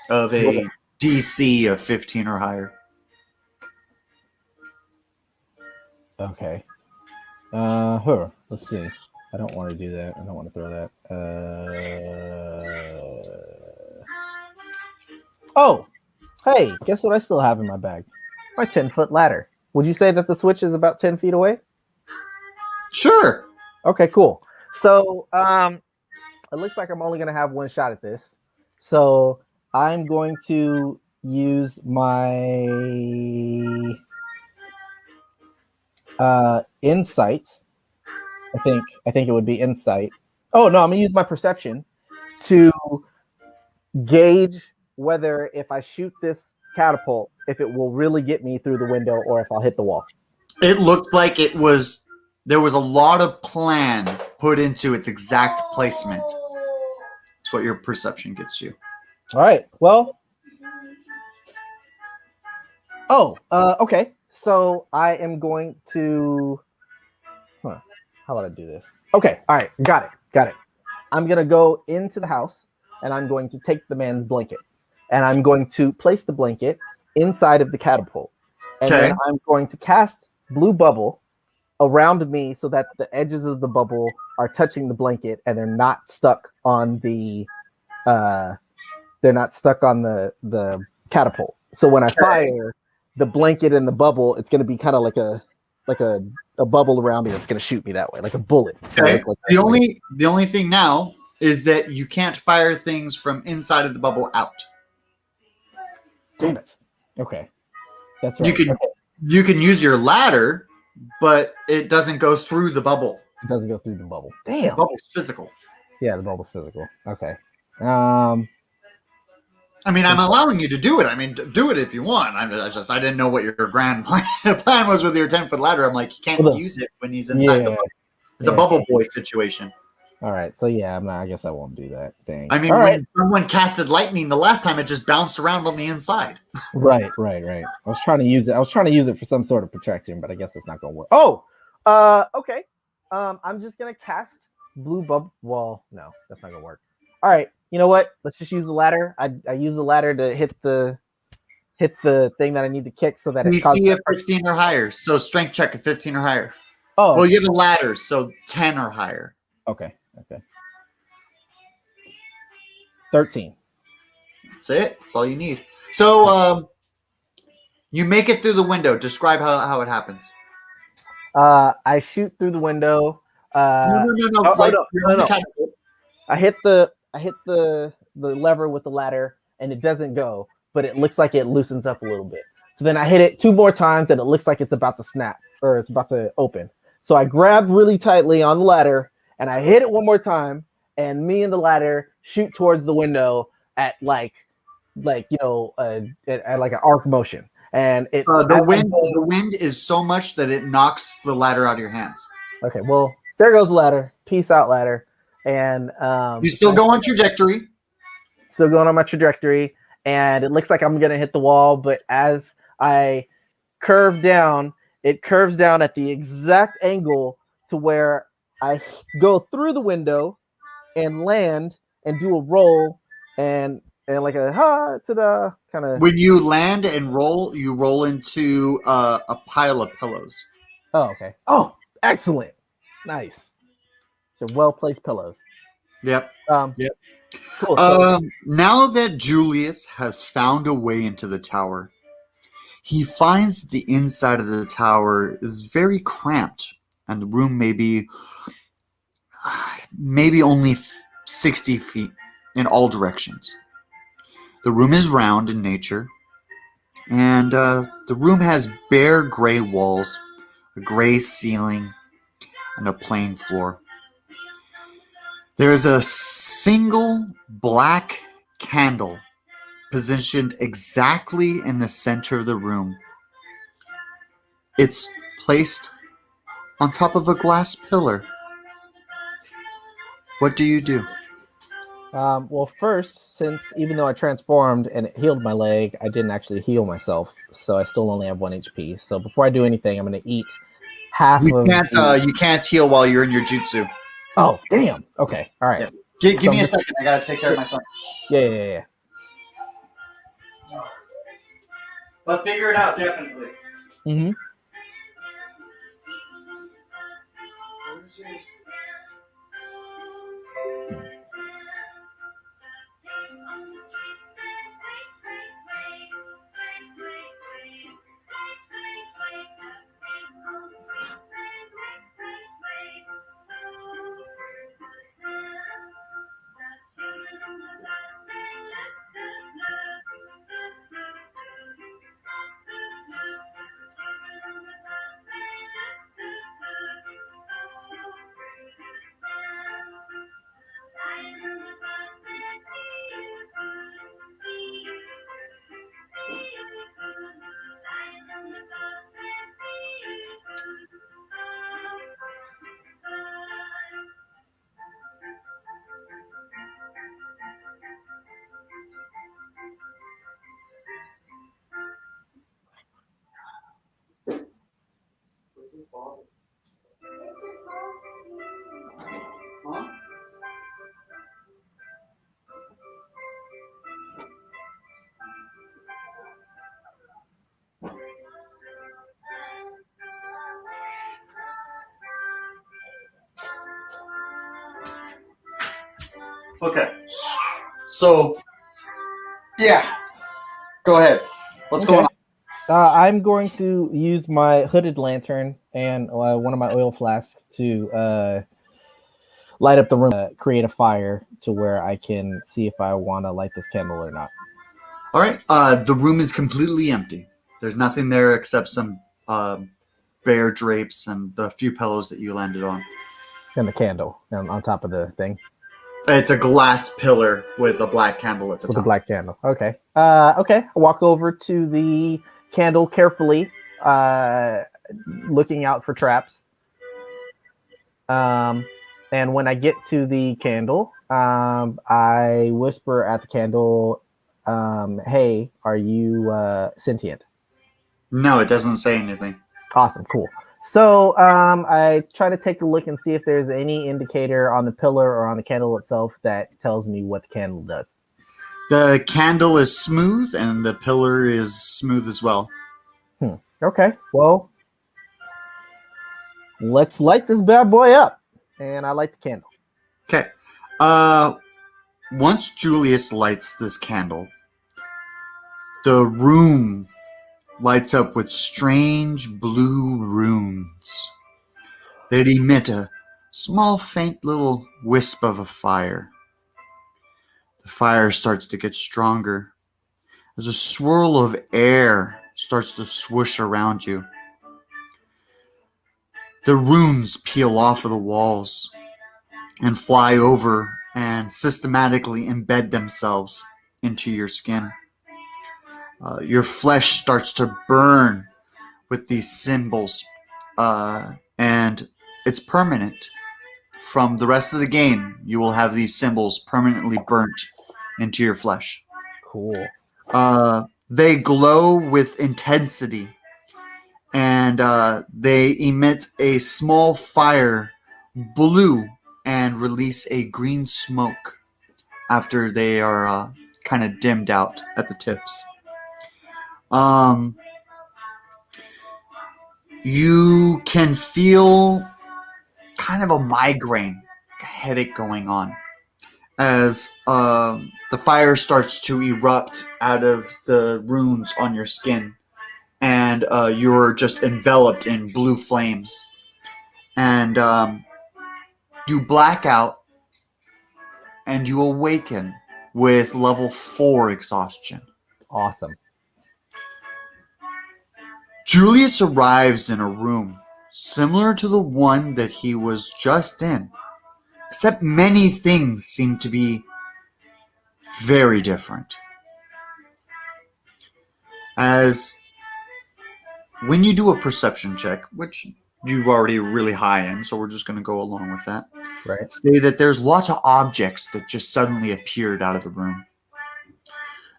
of a DC of 15 or higher. Okay. Let's see. I don't want to do that. I don't want to throw that. Oh, hey, guess what I still have in my bag? My 10-foot ladder. Would you say that the switch is about 10 feet away? Sure. Okay, cool. So, it looks like I'm only going to have one shot at this. So, I'm going to use my insight. I think it would be insight. Oh no, I'm gonna use my perception to gauge whether if I shoot this catapult, if it will really get me through the window or if I'll hit the wall. It looked like there was a lot of plan put into its exact placement. That's what your perception gets you. All right. Well. Okay. So I am going to. How about I do this? Okay. All right. Got it. I'm gonna go into the house and I'm going to take the man's blanket and I'm going to place the blanket inside of the catapult. And then I'm going to cast blue bubble around me so that the edges of the bubble are touching the blanket and they're not stuck on the catapult. So when I fire the blanket and the bubble, it's going to be kind of like a bubble around me that's going to shoot me that way, like a bullet. Okay. The only thing now is that you can't fire things from inside of the bubble out. Damn it. Okay. That's right. You can use your ladder, but it doesn't go through the bubble. It doesn't go through the bubble. Damn. The bubble's physical. Yeah, the bubble's physical. Okay. I mean, I'm allowing you to do it. I mean, do it if you want. I didn't know what your grand plan was with your 10-foot ladder. I'm like, you can't use it when he's inside the bubble. It's a bubble boy situation. All right. So yeah, I guess I won't do that. Dang. I mean, when someone casted lightning the last time, it just bounced around on the inside. Right. I was trying to use it for some sort of protection, but I guess it's not gonna work. Oh, okay. I'm just gonna cast blue bubble. Well, no, that's not gonna work. All right. You know what? Let's just use the ladder. I use the ladder to hit the thing that I need to kick so that it's DC of 15 or higher. So strength check of 15 or higher. Oh, well, you have a ladder, so 10 or higher. Okay. 13. That's it. That's all you need. So you make it through the window. Describe how it happens. I shoot through the window. No. I hit the lever with the ladder and it doesn't go, but it looks like it loosens up a little bit. So then I hit it 2 more times and it looks like it's about to snap or it's about to open. So I grab really tightly on the ladder and I hit it 1 more time and me and the ladder shoot towards the window at like an arc motion. And the wind is so much that it knocks the ladder out of your hands. Okay, well, there goes the ladder. Peace out, ladder. And you still go on trajectory. Still going on my trajectory, and it looks like I'm gonna hit the wall. But as I curve down, it curves down at the exact angle to where I go through the window and land and do a roll and like a ta-da kind of. When you land and roll, you roll into a pile of pillows. Oh, okay. Oh, excellent. Nice. So well-placed pillows. Yep. Yep. Cool. Now that Julius has found a way into the tower, he finds that the inside of the tower is very cramped, and the room may be only 60 feet in all directions. The room is round in nature, and the room has bare gray walls, a gray ceiling, and a plain floor. There is a single black candle positioned exactly in the center of the room. It's placed on top of a glass pillar. What do you do? Well, first, since even though I transformed and it healed my leg, I didn't actually heal myself, so I still only have 1 HP. So before I do anything, I'm going to eat half you can't heal while you're in your jutsu. Oh, damn. Okay. All right. Yeah. Give me a second. I gotta take care of my son. Yeah. But figure it out, definitely. Mm-hmm. Huh? Okay. So, yeah. Go ahead. What's going on? I'm going to use my hooded lantern and one of my oil flasks to light up the room, create a fire to where I can see if I want to light this candle or not. All right. The room is completely empty. There's nothing there except some bare drapes and the few pillows that you landed on. And the candle on top of the thing. It's a glass pillar with a black candle at the With top. a black candle. Okay. Okay. I walk over to the candle carefully, looking out for traps. And when I get to the candle, I whisper at the candle, "Hey, are you sentient?" No, it doesn't say anything. Awesome, cool. So I try to take a look and see if there's any indicator on the pillar or on the candle itself that tells me what the candle does. The candle is smooth and the pillar is smooth as well. Okay, well, let's light this bad boy up. And I light the candle. Okay. Once Julius lights this candle, the room lights up with strange blue runes that emit a small, faint little wisp of a fire. The fire starts to get stronger as a swirl of air starts to swoosh around you. The runes peel off of the walls and fly over and systematically embed themselves into your skin. Your flesh starts to burn with these symbols, and it's permanent. From the rest of the game, you will have these symbols permanently burnt into your flesh. Cool. They glow with intensity, and they emit a small fire, blue, and release a green smoke after they are kind of dimmed out at the tips. You can feel kind of a migraine, a headache going on as the fire starts to erupt out of the runes on your skin, and you're just enveloped in blue flames. And you black out, and you awaken with level 4 exhaustion. Awesome. Julius arrives in a room similar to the one that he was just in, except many things seem to be very different. As when you do a perception check, which you're already really high in, so we're just going to go along with that, Right. say that there's lots of objects that just suddenly appeared out of the room.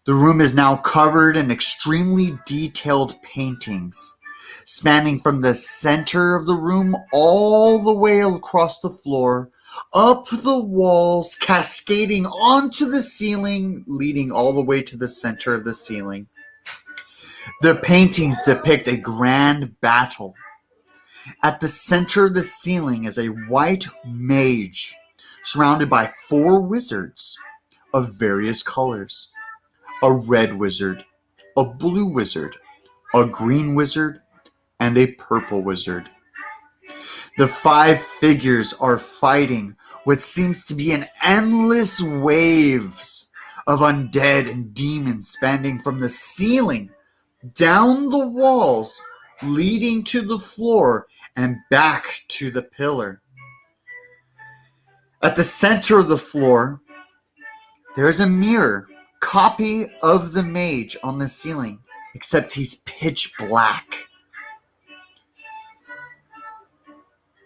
The room is now covered in extremely detailed paintings, spanning from the center of the room all the way across the floor, up the walls, cascading onto the ceiling, leading all the way to the center of the ceiling. The paintings depict a grand battle At the center of the ceiling is a white mage surrounded by 4 wizards of various colors. A red wizard, a blue wizard, a green wizard, and a purple wizard. The 5 figures are fighting what seems to be an endless waves of undead and demons spanning from the ceiling down the walls, leading to the floor and back to the pillar. At the center of the floor, there is a mirror copy of the mage on the ceiling, except he's pitch black.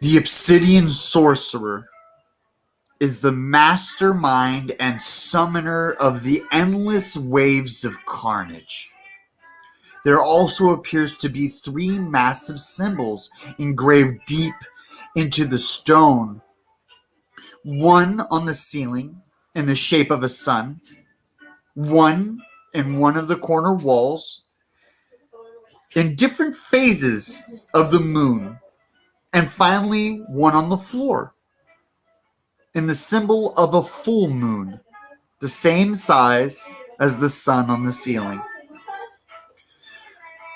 The obsidian sorcerer is the mastermind and summoner of the endless waves of carnage. There also appears to be 3 massive symbols engraved deep into the stone. One on the ceiling in the shape of a sun, one in one of the corner walls, in different phases of the moon, and finally one on the floor in the symbol of a full moon, the same size as the sun on the ceiling.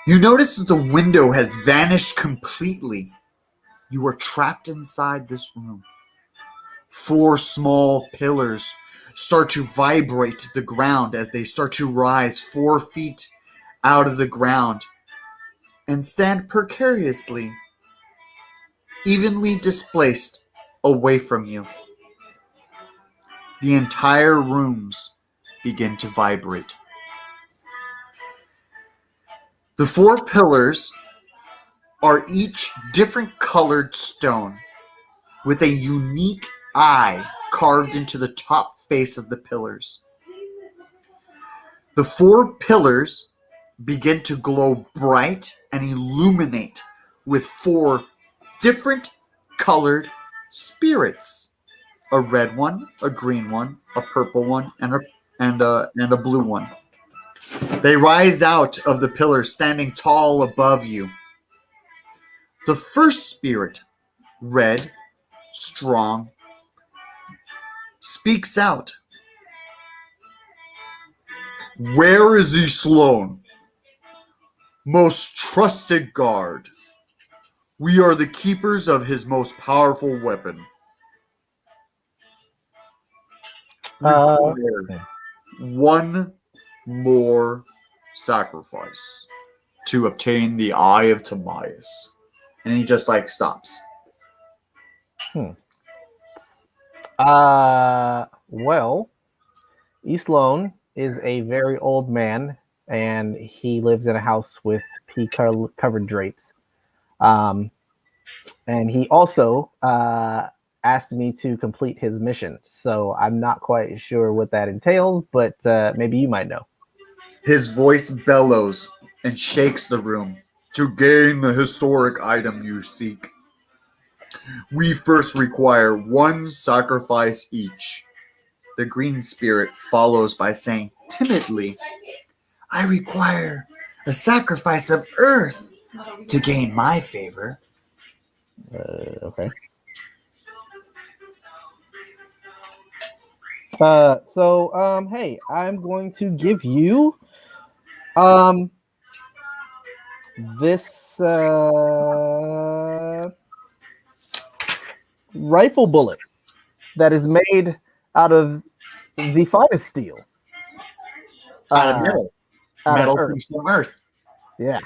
You notice that the window has vanished completely. You are trapped inside this room. 4 small pillars start to vibrate to the ground as they start to rise 4 feet out of the ground and stand precariously, evenly displaced away from you. The entire rooms begin to vibrate. The 4 pillars are each different colored stone with a unique eye carved into the top face of the pillars. The 4 pillars begin to glow bright and illuminate with 4 different colored spirits: a red one, a green one, a purple one, and a blue one. They rise out of the pillars, standing tall above you. The first spirit, red, strong, speaks out. Where is he, Sloan? Most trusted guard. We are the keepers of his most powerful weapon. Require one more sacrifice to obtain the Eye of Timaeus. And he just like stops. Well, Eastloan is a very old man, and he lives in a house with pea-covered drapes. And he also asked me to complete his mission. So I'm not quite sure what that entails, but maybe you might know. His voice bellows and shakes the room. To gain the historic item you seek, we first require 1 sacrifice each. The green spirit follows by saying timidly, I require a sacrifice of earth to gain my favor. Okay. Hey, I'm going to give you this rifle bullet that is made out of the finest steel. Out of metal. Metal earth. from earth. Yeah.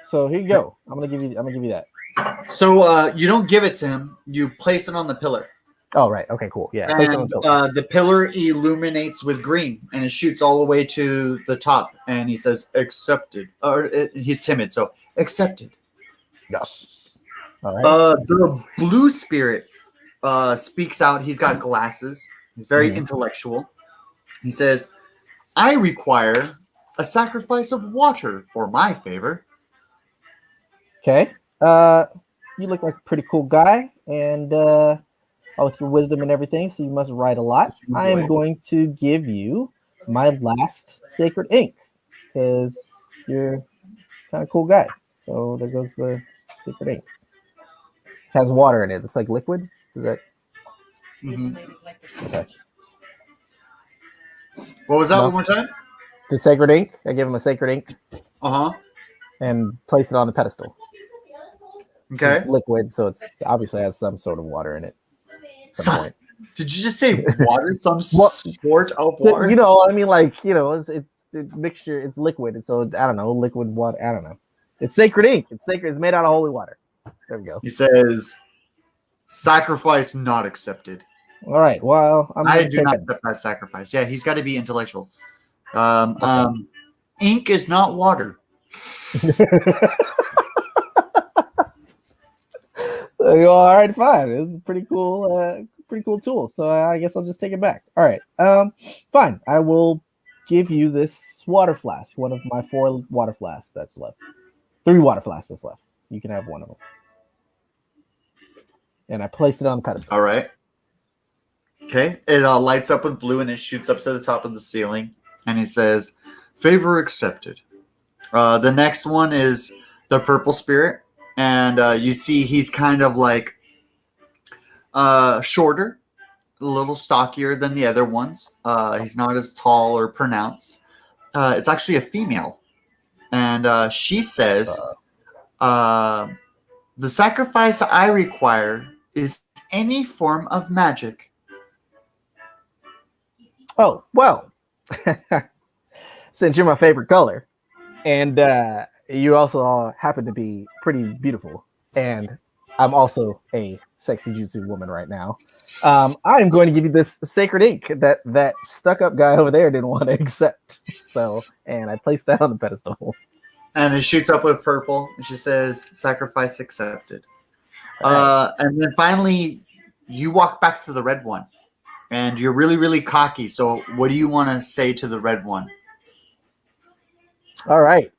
So here you go. I'm gonna give you that. So you don't give it to him. You place it on the pillar. Oh, right. Okay, cool. Yeah. And the pillar illuminates with green, and it shoots all the way to the top. And he says, accepted. He's timid, so accepted. Yes. All right. The blue spirit speaks out. He's got glasses. He's very intellectual. He says, I require a sacrifice of water for my favor. Okay. You look like a pretty cool guy, and with your wisdom and everything, so you must write a lot. I am going to give you my last sacred ink, because you're kind of cool guy. So there goes the sacred ink. Has water in it. It's like liquid. Is that Mhm. okay? What was that? No, One more time. the sacred ink. I give him a sacred ink Uh huh. and place it on the pedestal because Okay. it's liquid, so it's obviously has some sort of water in it. At some So, point. did you just say water? Some Well, sort of so, water? you know, I mean, like, you know, it's a mixture. It's liquid, and so I don't know, liquid water. I don't know. It's sacred ink. It's sacred. It's made out of holy water. There we go. He says, "Sacrifice not accepted." All right. Well, I'm I gonna do take not it. accept that sacrifice. Yeah, he's got to be intellectual. Ink is not water. All right, fine. This is a pretty cool tool. So I guess I'll just take it back. All right. Fine. I will give you this water flask, one of my 4 water flasks that's left. 3 water flasks that's left. You can have one of them. And I placed it on the pedestal. All right. Okay. It lights up with blue and it shoots up to the top of the ceiling. And he says, "Favor accepted." The next one is the purple spirit. And you see he's kind of like shorter, a little stockier than the other ones. He's not as tall or pronounced. It's actually a female. And she says, "The sacrifice I require is any form of magic." Oh, well, since you're my favorite color, and you also all happen to be pretty beautiful, and I'm also a sexy jutsu woman right now, I'm going to give you this sacred ink that stuck-up guy over there didn't want to accept. So, and I placed that on the pedestal. And it shoots up with purple. And she says, "Sacrifice accepted." All right. And then finally, you walk back to the red one. And you're really, really cocky. So what do you want to say to the red one? All right.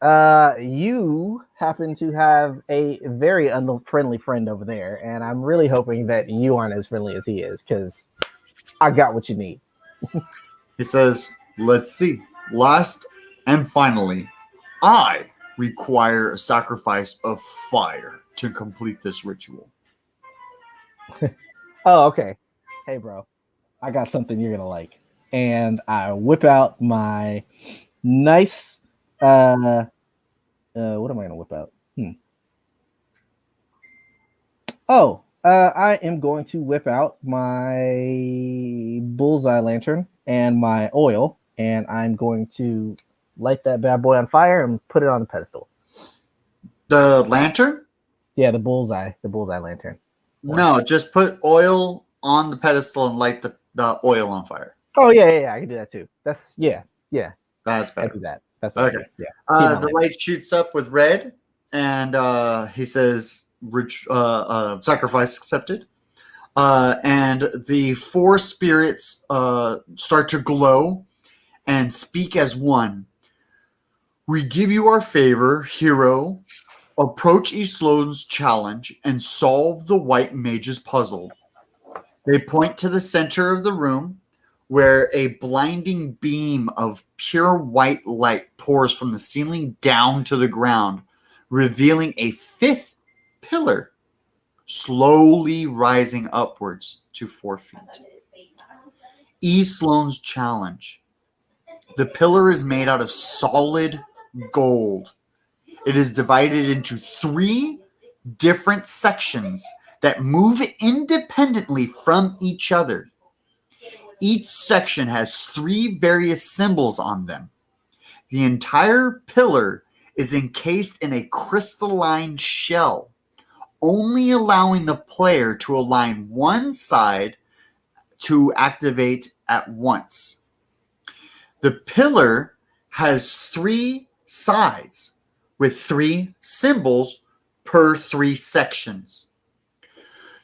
You happen to have a very unfriendly friend over there, and I'm really hoping that you aren't as friendly as he is, because I got what you need. He says, "Let's see. Last and finally, I require a sacrifice of fire to complete this ritual." Oh, okay. Hey, bro, I got something you're gonna like, and I whip out my nice. What am I gonna whip out? Oh, I am going to whip out my bullseye lantern and my oil, and I'm going to light that bad boy on fire and put it on the pedestal. The lantern? Yeah, the bullseye lantern. No, just put oil on the pedestal and light the oil on fire. Oh yeah, I can do that too. That's yeah. That's I better. do that. That's Okay. okay. Yeah. The light shoots up with red, and he says, "Sacrifice accepted." And the 4 spirits start to glow and speak as one. "We give you our favor, hero. Approach Islone's challenge and solve the white mage's puzzle." They point to the center of the room, where a blinding beam of pure white light pours from the ceiling down to the ground, revealing a 5th pillar slowly rising upwards to 4 feet. E. Sloane's challenge. The pillar is made out of solid gold. It is divided into 3 different sections that move independently from each other. Each section has 3 various symbols on them. The entire pillar is encased in a crystalline shell, only allowing the player to align one side to activate at once. The pillar has 3 sides with 3 symbols per 3 sections.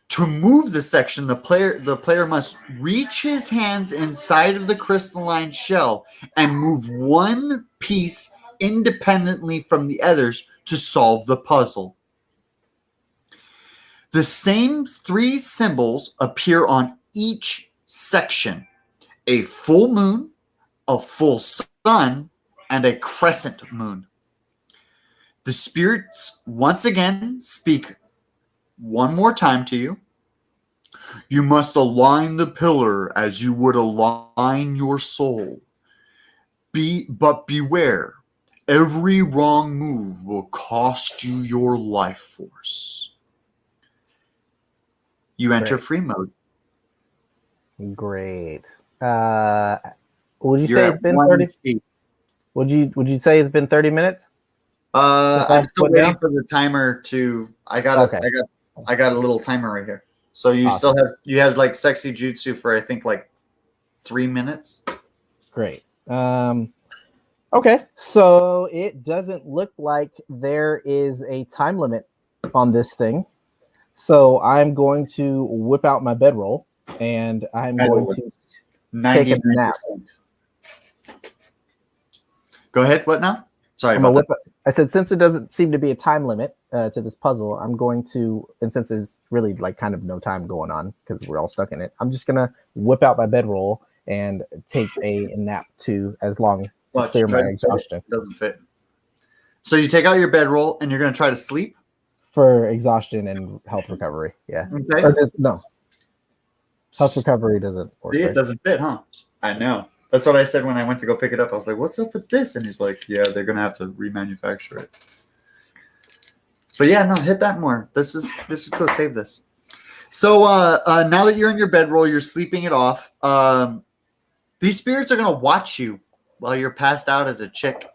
To move the section, the player must reach his hands inside of the crystalline shell and move one piece independently from the others to solve the puzzle. The same 3 symbols appear on each section: a full moon, a full sun, and a crescent moon. The spirits once again speak one more time to you. You must align the pillar as you would align your soul. But beware, every wrong move will cost you your life force. You enter Great. free mode. Great. Would you You're say at it's been 1 30? HP. Would you say it's been 30 minutes? I'm still Put waiting down? for the timer to. I got Okay. I got a little timer right here. So you Awesome. you have like sexy jutsu for I think like 3 minutes. Great. Okay, so it doesn't look like there is a time limit on this thing. So I'm going to whip out my bedroll and I'm going to take a nap. 99%. Go ahead. What now? Sorry I'm gonna about whip. I said since it doesn't seem to be a time limit to this puzzle, I'm going to, and since there's really like kind of no time going on because we're all stuck in it, I'm just gonna whip out my bedroll and take a nap to as long to Watch, clear my try to fit it. exhaustion. It doesn't fit. So you take out your bedroll and you're going to try to sleep. For exhaustion and health recovery. Yeah. Okay. Or no. Health recovery doesn't work. See, it right? doesn't fit, huh? I know. That's what I said when I went to go pick it up. I was like, "What's up with this?" And he's like, "Yeah, they're going to have to remanufacture it." But yeah, no, hit that more. This is cool. Save this. So now that you're in your bedroll, you're sleeping it off. These spirits are going to watch you while you're passed out as a chick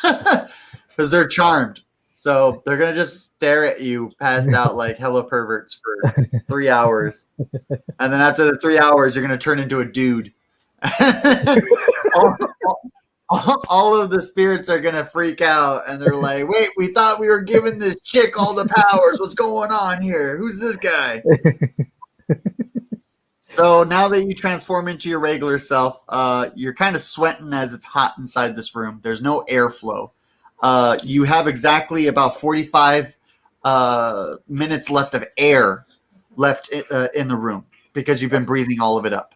because they're charmed. So they're going to just stare at you passed out like hella perverts for 3 hours. And then after the 3 hours, you're going to turn into a dude. all of the spirits are going to freak out. And they're like, wait, we thought we were giving this chick all the powers. What's going on here? Who's this guy? So now that you transform into your regular self, you're kind of sweating as it's hot inside this room. There's no airflow. You have exactly about 45 minutes left of air left in the room because you've been breathing all of it up.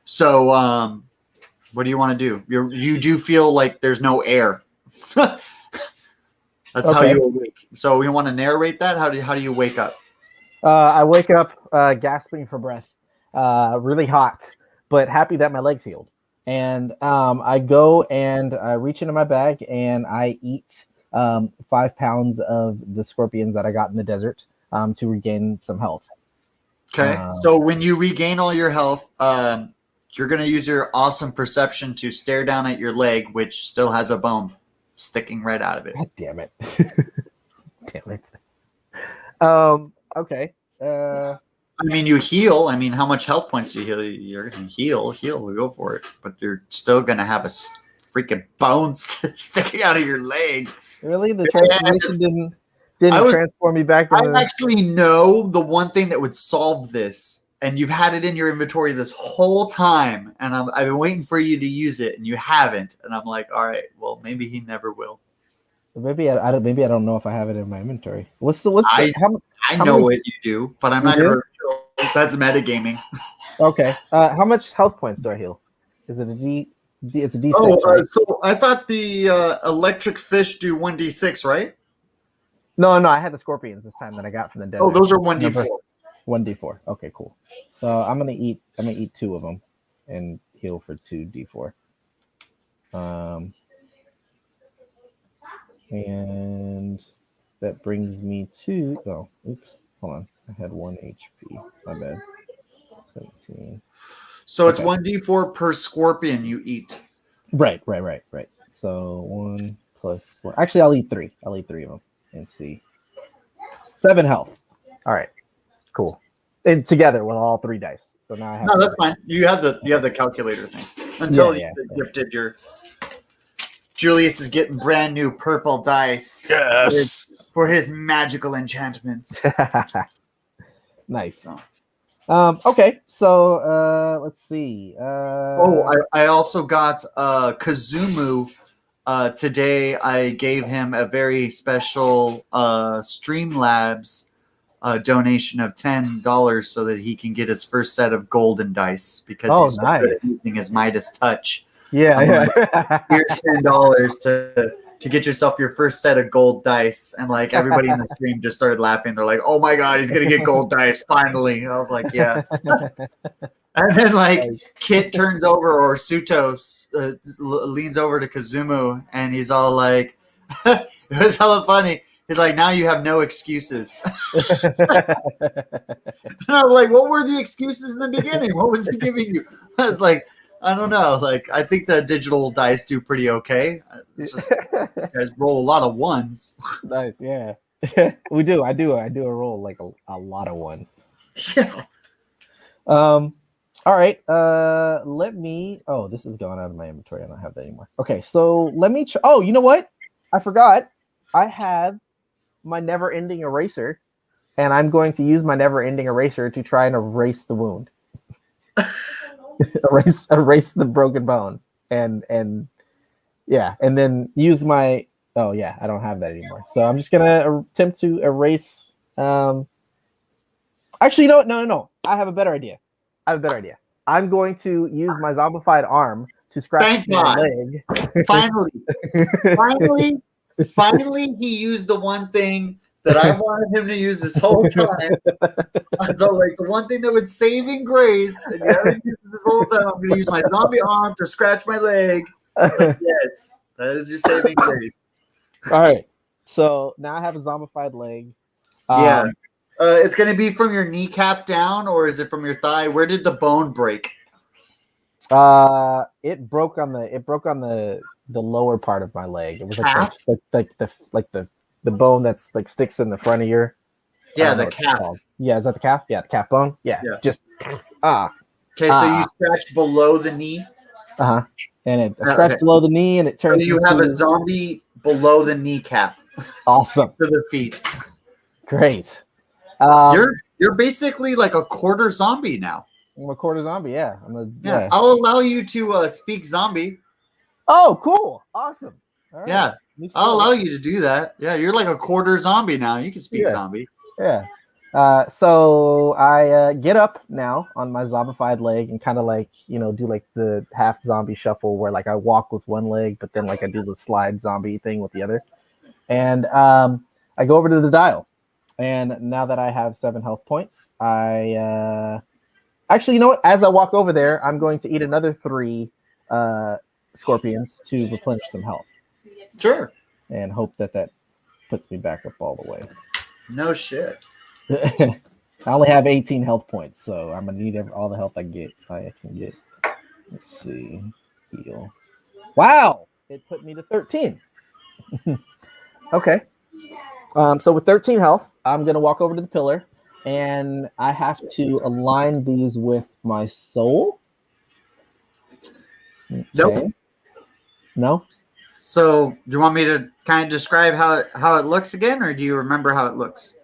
So what do you want to do? You do feel like there's no air. That's how you awake. So we want to narrate that. How do you wake up? I wake up gasping for breath, really hot, but happy that my legs healed. And I go and I reach into my bag and I eat 5 pounds of the scorpions that I got in the desert to regain some health. Okay. So when you regain all your health, you're going to use your awesome perception to stare down at your leg, which still has a bone sticking right out of it. God damn it. Damn it. Okay. I mean, you heal. I mean, how much health points do you heal? You're going to heal. We go for it. But you're still going to have a freaking bone sticking out of your leg. Really? The transformation didn't transform me back to I actually know the one thing that would solve this. And you've had it in your inventory this whole time. And I've been waiting for you to use it. And you haven't. And I'm like, all right, well, maybe he never will. Maybe I don't know if I have it in my inventory. I know what you do, but I'm not going to. That's metagaming. Okay. How much health points do I heal? Is it a D? It's a D6. Oh, right? So I thought the electric fish do 1d6, right? No. I had the scorpions this time that I got from the desert. Oh, those are 1d4. 1d4. Okay, cool. So I'm gonna eat 2 of them and heal for 2d4. And that brings me to hold on. I had 1 HP. My bad. 17. So it's 1d4 per scorpion you eat. Right. So 1 plus 1. Actually, I'll eat 3. I'll eat 3 of them and see. 7 health. All right. Cool. And together with all 3 dice. So now I have. No, that's fine. You have the calculator thing until you gifted your. Julius is getting brand new purple dice. Yes. For his magical enchantments. Nice. Okay, so let's see. I also got Kazumu. Today I gave him a very special Streamlabs donation of $10 so that he can get his first set of golden dice because he's so good at using his Midas touch. Yeah. Here's $10 to get yourself your first set of gold dice. And like everybody in the stream just started laughing. They're like, "Oh my god, he's gonna get gold dice finally!" I was like, "Yeah." And then like Kit turns over, or Sutos leans over to Kazumu, and he's all like, "It was hella funny." He's like, "Now you have no excuses." And I'm like, "What were the excuses in the beginning? What was he giving you?" I was like, "I don't know. Like, I think the digital dice do pretty okay. It's just you guys roll a lot of ones." Nice, yeah. We do. I do a roll like a lot of ones. Yeah. All right. Let me. Oh, this is going out of my inventory. I don't have that anymore. Okay, so let me. Oh, you know what? I forgot. I have my never-ending eraser, and I'm going to use my never-ending eraser to try and erase the wound, erase the broken bone, and yeah, and then use my. Oh yeah, I don't have that anymore. So I'm just gonna attempt to erase. Actually, you know what? No. I have a better idea. I'm going to use my zombified arm to scratch Thank my God. leg. Finally, he used the one thing that I wanted him to use this whole time. So, like, the one thing that would saving grace, and you haven't used it this whole time, I'm going to use my zombie arm to scratch my leg. Like, yes, that is your saving grace. All right. So now I have a zombified leg. Yeah. It's going to be from your kneecap down, or is it from your thigh? Where did the bone break? It broke on the lower part of my leg. It was like the bone that's like sticks in the front of your. Yeah, the calf. Yeah, is that the calf? Yeah, the calf bone. Yeah. Just Okay, so you scratched below the knee. And it scratched below the knee, and it turns. So you have a zombie below the kneecap. Awesome. To the feet. Great. You're basically like a quarter zombie now. I'm a quarter zombie. Yeah. Yeah. I'll allow you to speak zombie. Oh, cool! Awesome. All right. Yeah, I'll allow you to do that. Yeah, you're like a quarter zombie now. You can speak zombie. Yeah. So I get up now on my zombified leg and kind of like, do like the half zombie shuffle where like I walk with one leg, but then like I do the slide zombie thing with the other. And I go over to the dial. And now that I have 7 health points, I actually, you know what? As I walk over there, I'm going to eat another 3 scorpions to replenish some health. Sure. And hope that puts me back up all the way. No shit. I only have 18 health points, so I'm gonna need all the health I can get. Let's see. Heal. Wow! It put me to 13. Okay. So with 13 health, I'm gonna walk over to the pillar, and I have to align these with my soul. Okay. Nope. No. So, do you want me to kind of describe how it looks again, or do you remember how it looks?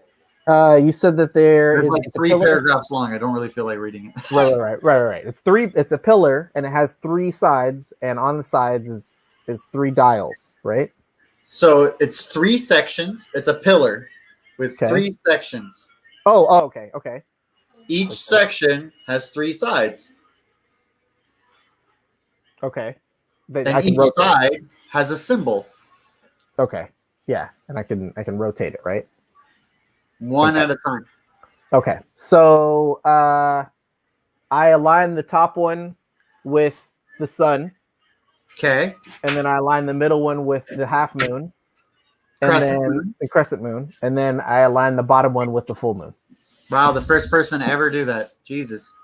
You said that there's like 3 paragraphs long. I don't really feel like reading it. Right. It's a pillar, and it has 3 sides, and on the sides is 3 dials, right? So it's 3 sections. It's a pillar with 3 sections. Oh, okay. Each section has 3 sides. Okay. And each side has a symbol. Okay. Yeah, and I can rotate it, right? One at a time. Okay. So I align the top one with the sun. Okay. And then I align the middle one with the half moon. The crescent moon. And then I align the bottom one with the full moon. Wow, the first person to ever do that. Jesus.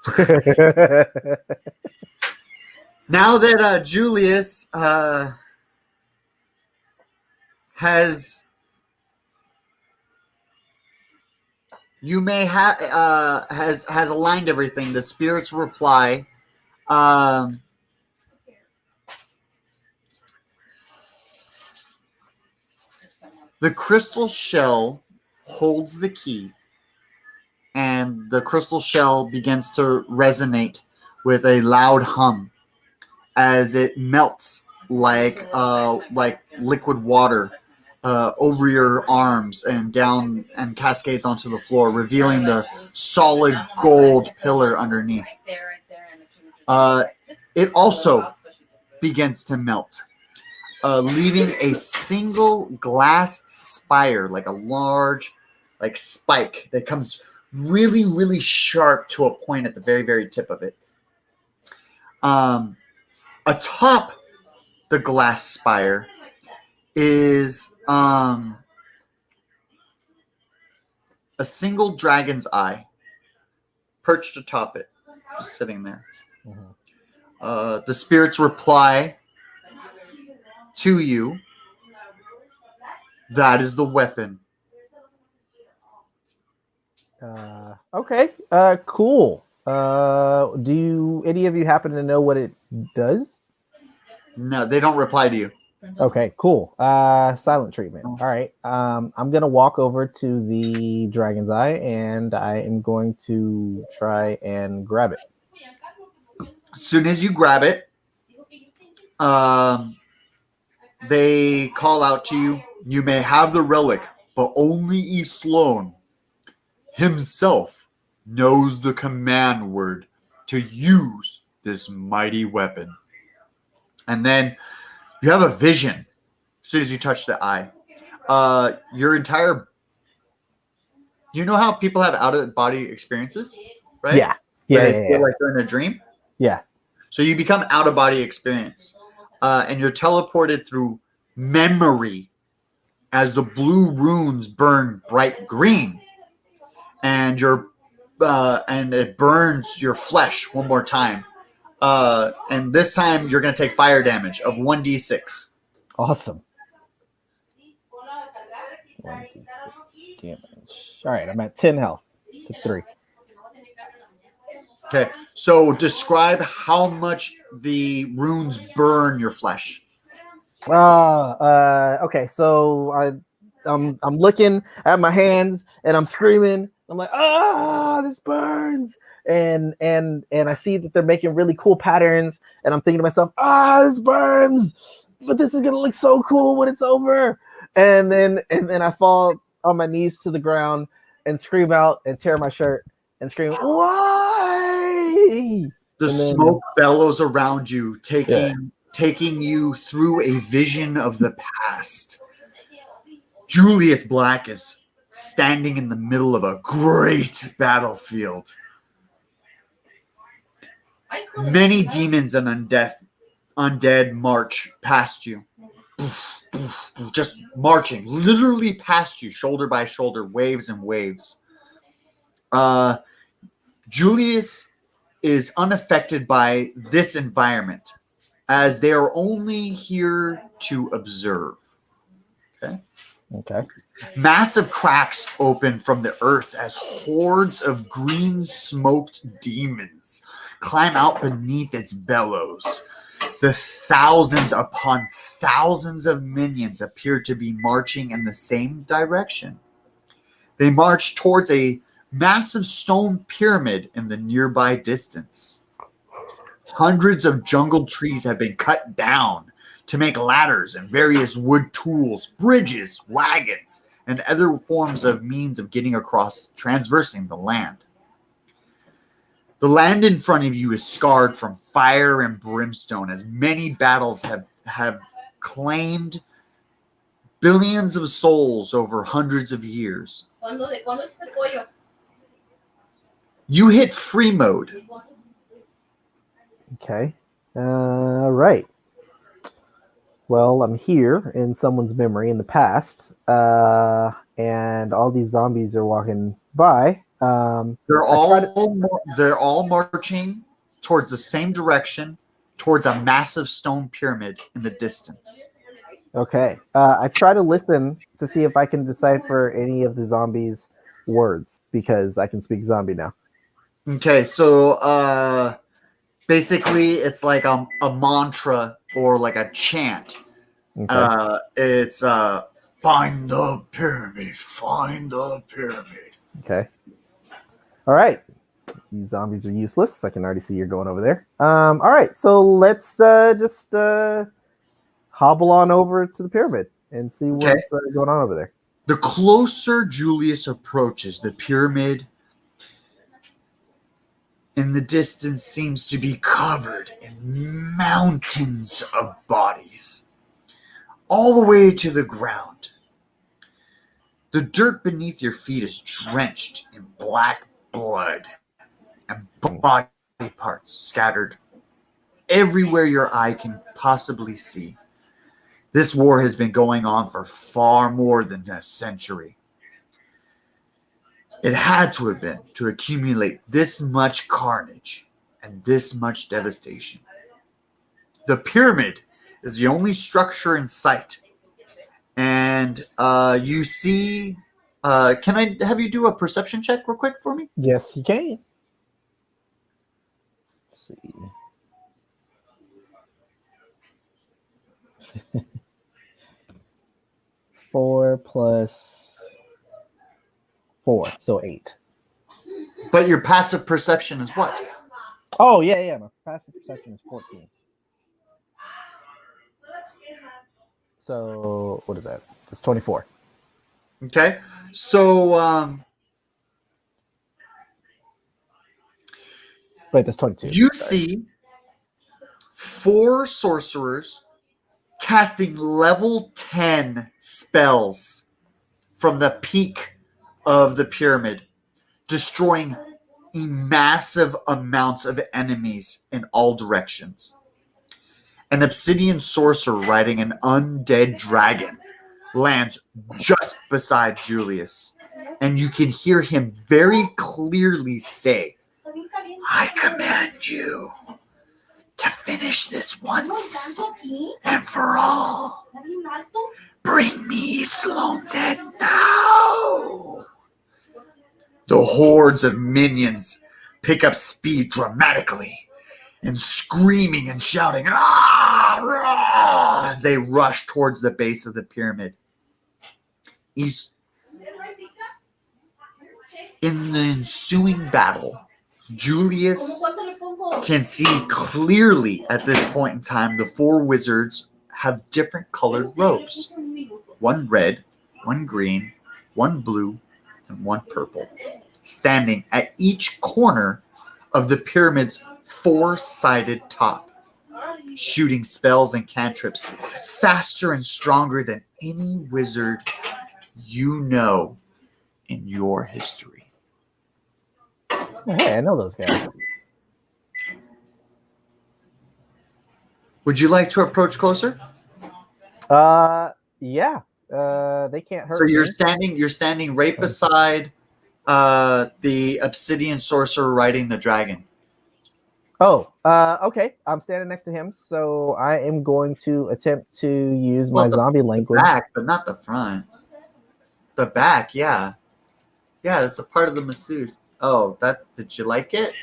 Now that Julius has aligned everything, the spirits reply. The crystal shell holds the key, and the crystal shell begins to resonate with a loud hum as it melts like liquid water over your arms and down and cascades onto the floor, revealing the solid gold pillar underneath. It also begins to melt. leaving a single glass spire, like a large, like spike that comes really, really sharp to a point at the very, very tip of it. Atop the glass spire is a single dragon's eye perched atop it, just sitting there. The spirits reply to you. That is the weapon. Okay. Cool. Do any of you happen to know what it does? No, they don't reply to you. Okay, cool. Silent treatment. All right. I'm gonna walk over to the dragon's eye and I am going to try and grab it. As soon as you grab it, they call out to you. You may have the relic, but only E. Sloan himself knows the command word to use this mighty weapon. And then you have a vision as soon as you touch the eye. Your entire... You know how people have out-of-body experiences, right? Yeah. Where they feel like they're in a dream? Yeah. So you become out-of-body experience. And you're teleported through memory as the blue runes burn bright green. And and it burns your flesh one more time. And this time you're going to take fire damage of 1d6. Awesome. 1d6 damage. All right, I'm at 10 health to 3. Okay, so describe how much the runes burn your flesh. Okay, so I'm looking at my hands and I'm screaming. I'm like, this burns. And I see that they're making really cool patterns, and I'm thinking to myself, this burns, but this is gonna look so cool when it's over. And then I fall on my knees to the ground and scream out and tear my shirt and scream, why? The smoke bellows around you, taking you through a vision of the past. Julius Black is standing in the middle of a great battlefield. Many demons and undead march past you. Just marching, literally past you, shoulder by shoulder, waves and waves. Julius is unaffected by this environment, as they are only here to observe. Okay. Massive cracks open from the earth as hordes of green smoked demons climb out beneath its bellows. The thousands upon thousands of minions appear to be marching in the same direction. They march towards a massive stone pyramid in the nearby distance. Hundreds of jungle trees have been cut down to make ladders and various wood tools, bridges, wagons, and other forms of means of getting across, transversing the land. The land in front of you is scarred from fire and brimstone, as many battles have claimed billions of souls over hundreds of years. You hit free mode. Okay. Right. Well, I'm here in someone's memory in the past, and all these zombies are walking by. They're all marching towards the same direction, towards a massive stone pyramid in the distance. Okay. I try to listen to see if I can decipher any of the zombies' words, because I can speak zombie now. Okay, so basically it's like a mantra or like a chant. Okay. It's find the pyramid, find the pyramid. Okay. All right. These zombies are useless. I can already see you're going over there. All right. So let's just hobble on over to the pyramid and see what's going on over there. The closer Julius approaches, the pyramid in the distance seems to be covered in mountains of bodies. all the way to the ground. The dirt beneath your feet is drenched in black blood and body parts scattered everywhere your eye can possibly see. This war has been going on for far more than a century. It had to have been to accumulate this much carnage and this much devastation. The pyramid is the only structure in sight. And you see, can I have you do a perception check real quick for me? Yes, you can. Let's see. Four plus 4, so 8. But your passive perception is what? Oh, yeah. My passive perception is 14. So, what is that? It's 24. Okay. So Wait, that's 22. you Sorry. see 4 sorcerers casting level 10 spells from the peak of the pyramid, destroying massive amounts of enemies in all directions. An obsidian sorcerer riding an undead dragon lands just beside Julius, and you can hear him very clearly say, "I command you to finish this once and for all. Bring me Sloane's head now." The hordes of minions pick up speed dramatically, and screaming and shouting "Ah, rah," as they rush towards the base of the pyramid. In the ensuing battle, Julius can see clearly at this point in time the 4 wizards have different colored robes. One red, one green, one blue, and one purple, standing at each corner of the pyramid's 4-sided top, shooting spells and cantrips faster and stronger than any wizard you know in your history. Oh, hey, I know those guys. Would you like to approach closer? Yeah. They can't hurt So you're me. standing right beside the obsidian sorcerer riding the dragon. Oh, okay. I'm standing next to him, so I am going to attempt to use my zombie language. The back, but not the front. The back, yeah. Yeah, that's a part of the Masood. Oh, did you like it?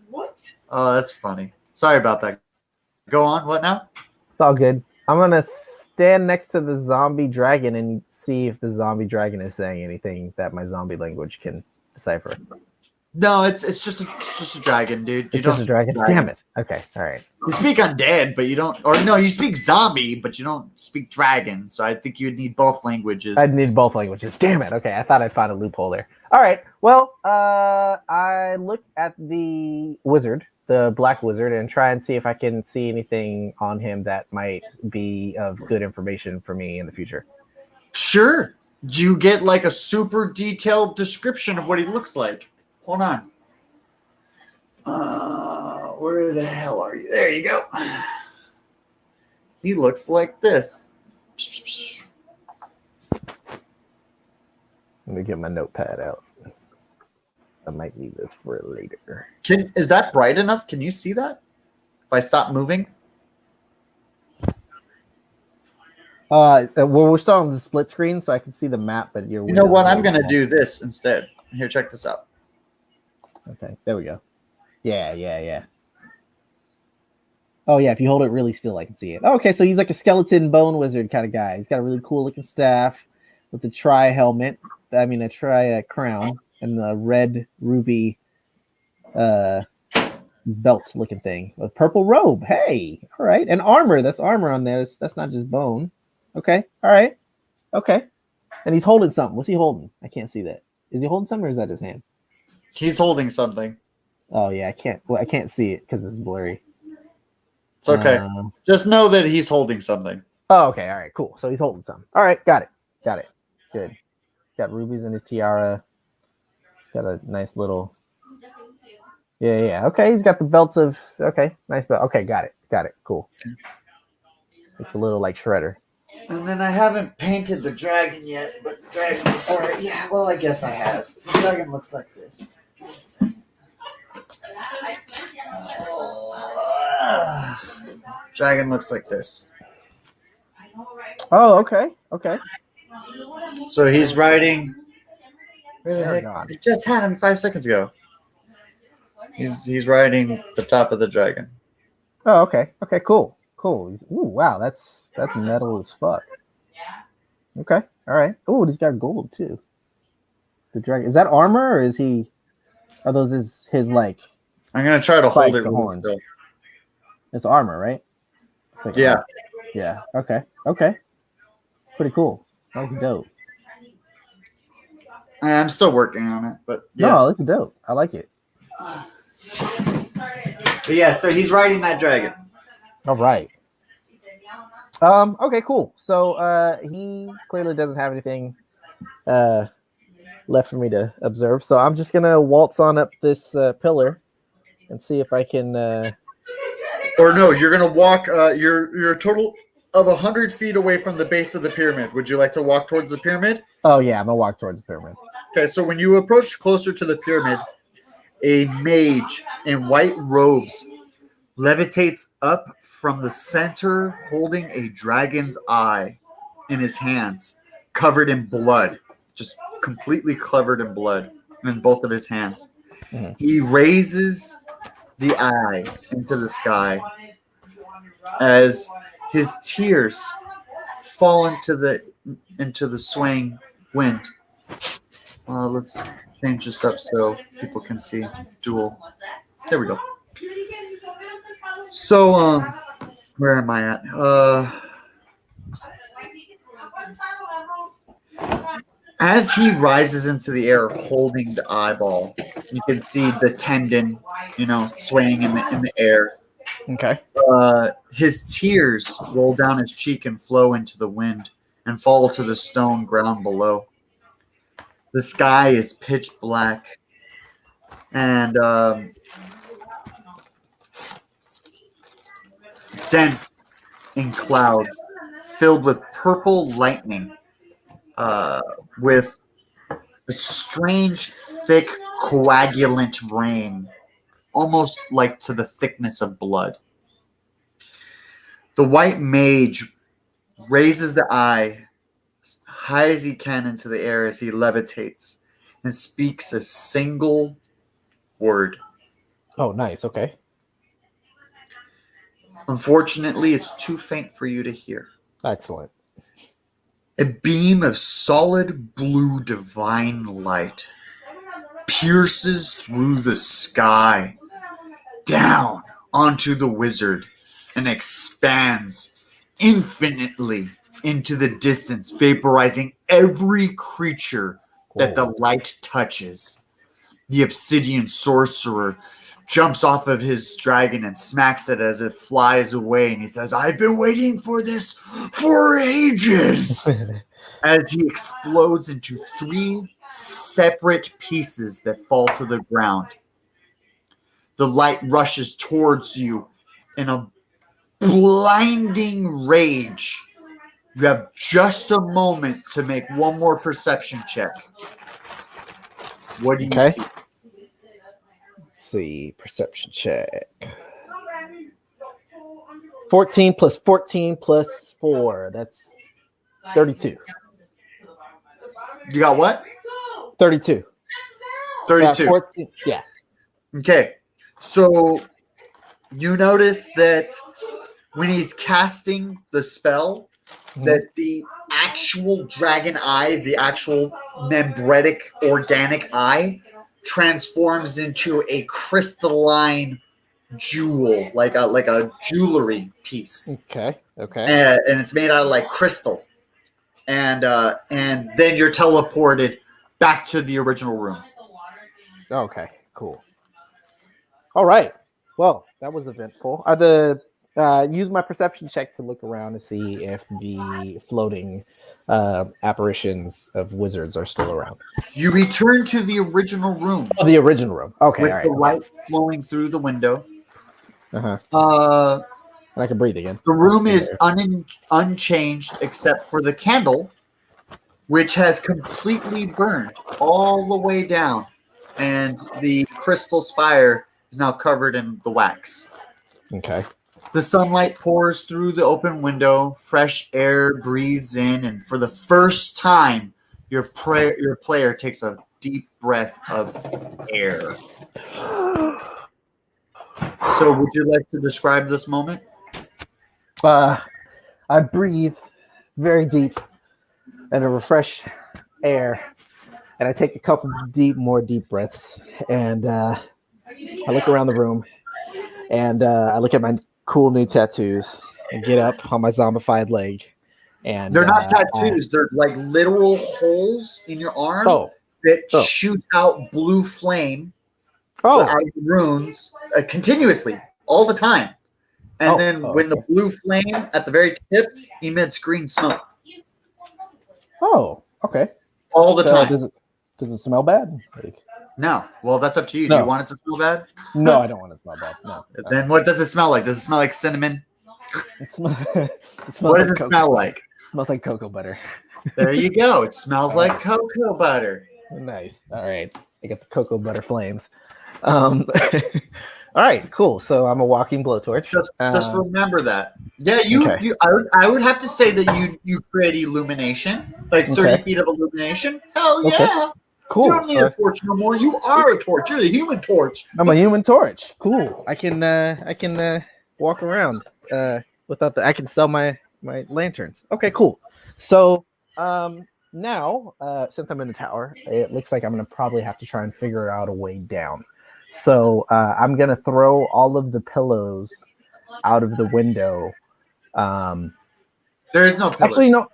What? Oh, that's funny. Sorry about that. Go on. What now? It's all good. I'm gonna stand next to the zombie dragon and see if the zombie dragon is saying anything that my zombie language can decipher. No, it's just a dragon, dude. It's just a dragon. Damn it. Okay. All right. You speak undead, but you don't. Or no, you speak zombie, but you don't speak dragon. So I think you'd need both languages. I'd need both languages. Damn it. Okay. I thought I'd find a loophole there. All right. Well, I look at the wizard, the black wizard, and try and see if I can see anything on him that might be of good information for me in the future. Sure. You get like a super detailed description of what he looks like. Hold on. Where the hell are you? There you go. He looks like this. Let me get my notepad out. I might need this for later. Is that bright enough? Can you see that? If I stop moving? Well, we're still on the split screen, so I can see the map, but You know what? I'm going to do this instead. Here, check this out. Okay, there we go. Yeah. Oh, yeah, if you hold it really still, I can see it. Okay, so he's like a skeleton bone wizard kind of guy. He's got a really cool looking staff with the tri crown and the red ruby belt looking thing. A purple robe. Hey, all right. And armor. That's armor on there. That's not just bone. Okay, all right. Okay. And he's holding something. What's he holding? I can't see that. Is he holding something or is that his hand? He's holding something. Oh yeah, I can't see it because it's blurry. It's okay. Just know that he's holding something. Oh, okay. All right. Cool. So he's holding some. All right. Got it. Good. He's got rubies in his tiara. He's got a nice little. Yeah. Okay. He's got the belts of. Okay. Nice belt. Okay. Got it. Cool. It's a little like Shredder. And then I haven't painted the dragon yet, but the dragon. I guess I have. The dragon looks like this. Dragon looks like this. Oh, okay. So he's riding. Where the heck? Paragon. I just had him 5 seconds ago. He's riding the top of the dragon. Oh, okay. Okay, cool. Ooh, wow, that's metal as fuck. Okay, all right. Oh, he's got gold too. The dragon, is that armor, or is he? Are those his like? I'm gonna try to hold it spikes or really horns? still. It's armor, right? It's like Yeah. armor. Yeah. Okay. Pretty cool. That looks dope. I'm still working on it, but yeah. No, it looks dope. I like it. But yeah, so he's riding that dragon. All right. Okay, cool. So he clearly doesn't have anything left for me to observe. So I'm just gonna waltz on up this pillar and see if I can. Or no, you're gonna walk. You're a total of 100 feet away from the base of the pyramid. Would you like to walk towards the pyramid? Oh yeah, I'm gonna walk towards the pyramid. Okay, so when you approach closer to the pyramid, a mage in white robes levitates up from the center, holding a dragon's eye in his hands, covered in blood, just completely covered in blood in both of his hands. Mhm. He raises the eye into the sky as his tears fall into the swaying wind. Let's change this up so people can see dual. There we go. So, where am I at? As he rises into the air holding the eyeball, you can see the tendon, swaying in the air. Okay. His tears roll down his cheek and flow into the wind and fall to the stone ground below. The sky is pitch black, and dense in clouds, filled with purple lightning, with a strange, thick, coagulant rain, almost like to the thickness of blood. The white mage raises the eye as high as he can into the air as he levitates and speaks a single word. Oh, nice. Okay. Unfortunately, it's too faint for you to hear. Excellent. A beam of solid blue divine light pierces through the sky down onto the wizard and expands infinitely into the distance, vaporizing every creature that the light touches. The obsidian sorcerer jumps off of his dragon and smacks it as it flies away, and he says, "I've been waiting for this for ages." As he explodes into 3 separate pieces that fall to the ground. The light rushes towards you in a blinding rage. You have just a moment to make one more perception check. What do you see? Let's see. Perception check. 14 plus 14 plus 4. That's 32. You got what? 32. 32. 14. Yeah. Okay. So you notice that when he's casting the spell, that the actual dragon eye, the actual membretic organic eye, transforms into a crystalline jewel, like a jewelry piece. Okay. And it's made out of like crystal. And then you're teleported back to the original room. Okay. Cool. All right. Well, that was eventful. Are the use my perception check to look around and see if the floating apparitions of wizards are still around. You return to the original room Oh, the original room. Okay, with all right. the light flowing through the window. Uh-huh. And I can breathe again. the room is unchanged except for the candle, which has completely burned all the way down, and the crystal spire is now covered in the wax. Okay. The sunlight pours through the open window, fresh air breathes in, and for the first time, your player takes a deep breath of air. So, would you like to describe this moment? I breathe very deep and a refresh air, and I take a couple more deep breaths, and I look around the room, and I look at my cool new tattoos, and get up on my zombified leg, and They're not tattoos; they're like literal holes in your arm that Oh. shoot out blue flame Oh, out of the runes continuously, all the time. And then when the blue flame at the very tip emits green smoke. Oh, okay. All the time. Does it smell bad? No. Well, that's up to you. No. Do you want it to smell bad? No, I don't want it to smell bad. No. Then what does it smell like? Does it smell like cinnamon? It smells What like does it smell like? It smells like cocoa butter. There you go. It smells like cocoa butter. Nice. All right. I got the cocoa butter flames. All right, cool. So I'm a walking blowtorch. Just remember that. Yeah, Okay. I would have to say that you create illumination, like 30 feet of illumination. Hell yeah. Okay. Cool. You don't need a torch no more. You are a torch. You're the human torch. I'm a human torch. Cool. I can walk around without I can sell my lanterns. Okay, cool. So now since I'm in the tower, it looks like I'm gonna probably have to try and figure out a way down. So I'm gonna throw all of the pillows out of the window. There is no pillows. Actually, no.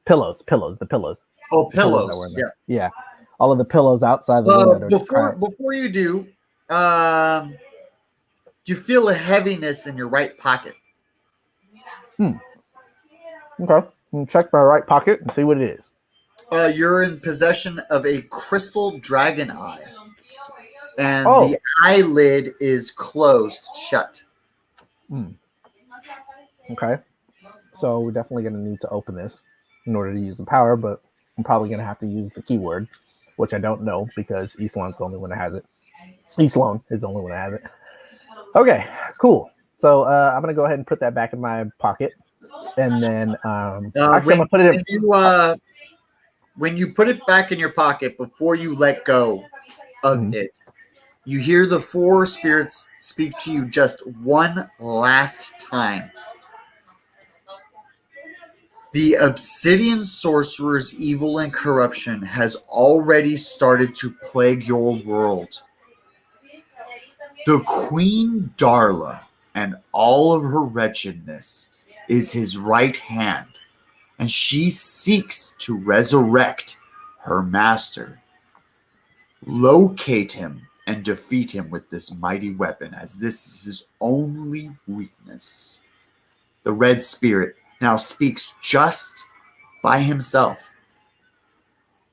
Pillows. The pillows. Oh, pillows. Yeah. All of the pillows outside the window. Before you do, you feel a heaviness in your right pocket. Okay. Check my right pocket and see what it is. You're in possession of a crystal dragon eye. And the eyelid is closed shut. Okay. So we're definitely going to need to open this in order to use the power, but I'm probably going to have to use the keyword, which I don't know because Eastlon's the only one that has it. Eastlon is the only one that has it. Okay, cool. So I'm going to go ahead and put that back in my pocket. And then actually, I'm going to put it in. When you put it back in your pocket, before you let go of it, you hear the four spirits speak to you just one last time. The obsidian sorcerer's evil and corruption has already started to plague your world. The Queen Darla and all of her wretchedness is his right hand, and she seeks to resurrect her master. Locate him and defeat him with this mighty weapon, as this is his only weakness. The red spirit now speaks just by himself.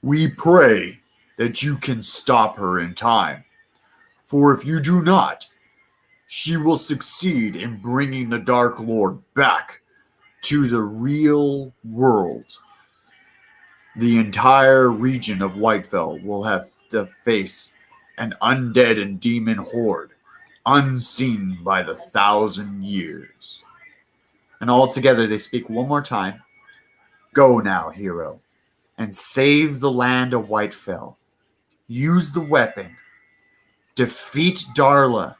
We pray that you can stop her in time, for if you do not, she will succeed in bringing the Dark Lord back to the real world. The entire region of Whitefell will have to face an undead and demon horde, unseen by the 1,000 years. And all together they speak one more time. Go now, hero, and save the land of Whitefell. Use the weapon. Defeat Darla.